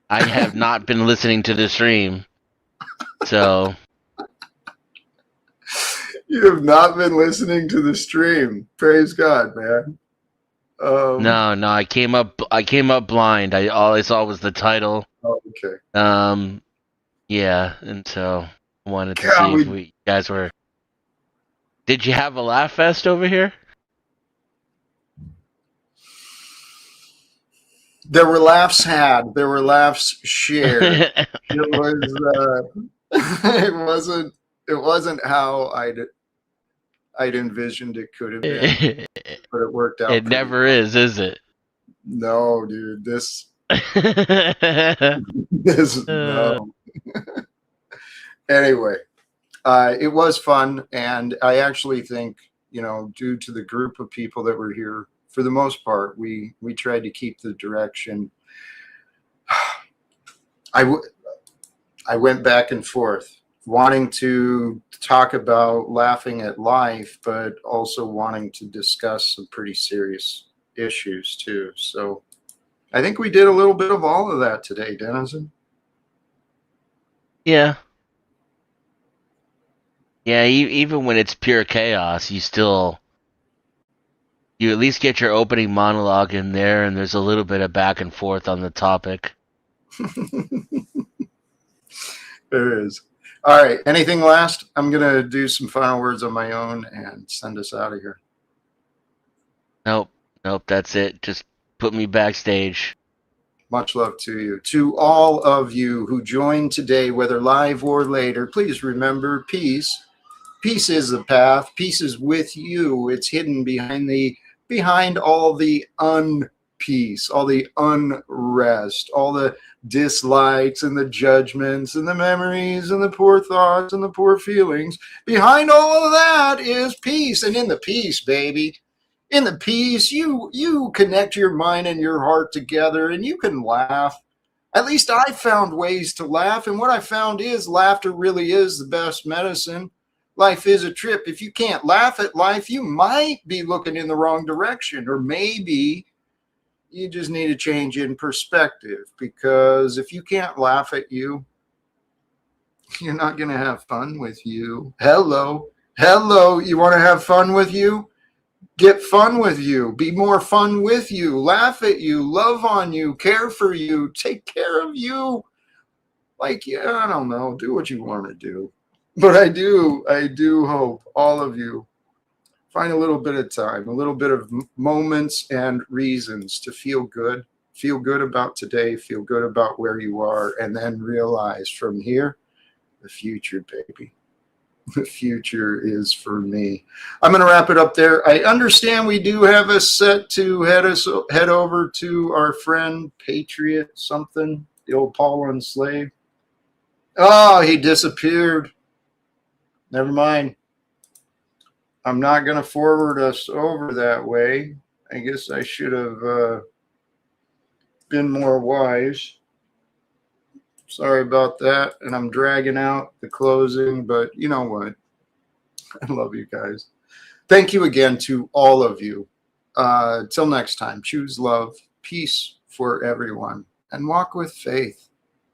[SPEAKER 11] I have not been listening to the stream, so
[SPEAKER 1] You have not been listening to the stream. Praise God, man.
[SPEAKER 11] no. I came up blind. All I saw was the title.
[SPEAKER 1] Oh, okay.
[SPEAKER 11] Yeah, and so I wanted to
[SPEAKER 1] God,
[SPEAKER 11] see if you guys were. Did you have a laugh fest over here?
[SPEAKER 1] There were laughs had. There were laughs shared. It wasn't how I'd envisioned it could have been, but it worked out.
[SPEAKER 11] It never is it?
[SPEAKER 1] No, dude. This no. Anyway, it was fun, and I actually think, due to the group of people that were here, for the most part, we tried to keep the direction. I went back and forth, wanting to talk about laughing at life, but also wanting to discuss some pretty serious issues too. So I think we did a little bit of all of that today, Denizen.
[SPEAKER 11] Yeah. Yeah, even when it's pure chaos, you at least get your opening monologue in there, and there's a little bit of back and forth on the topic.
[SPEAKER 1] There is. All right. Anything last? I'm going to do some final words on my own and send us out of here.
[SPEAKER 11] Nope. That's it. Just put me backstage.
[SPEAKER 1] Much love to you. To all of you who joined today, whether live or later, please remember peace. Peace is the path. Peace is with you. It's hidden behind all the unpeace, all the unrest, all the dislikes and the judgments and the memories and the poor thoughts and the poor feelings. Behind all of that is peace. And in the peace, baby, in the peace, you connect your mind and your heart together and you can laugh. At least I found ways to laugh. And what I found is laughter really is the best medicine. Life is a trip. If you can't laugh at life, you might be looking in the wrong direction, or maybe you just need a change in perspective, because if you can't laugh at you, you're not going to have fun with you. Hello. You want to have fun with you? Get fun with you. Be more fun with you. Laugh at you. Love on you. Care for you. Take care of you. I don't know. Do what you want to do. But I do hope all of you find a little bit of time, a little bit of moments and reasons to feel good about today, feel good about where you are, and then realize from here, the future, baby. The future is for me. I'm going to wrap it up there. I understand we do have a set to head over to our friend Patriot something, the old Paul Enslaved. Oh, he disappeared. Never mind. I'm not going to forward us over that way. I guess I should have been more wise. Sorry about that. And I'm dragging out the closing, but you know what? I love you guys. Thank you again to all of you. Till next time, choose love, peace for everyone, and walk with faith.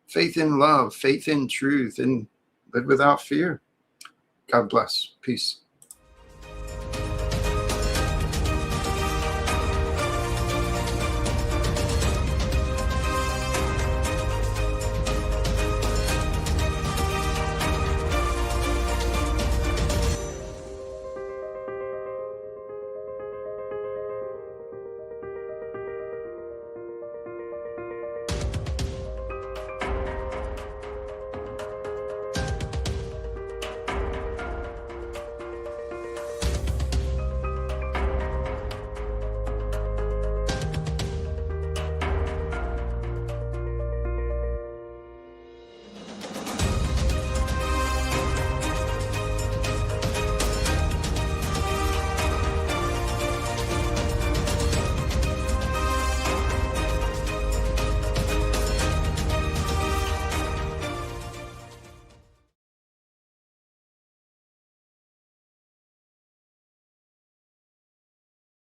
[SPEAKER 1] Faith in love, faith in truth, and live without fear. God bless. Peace.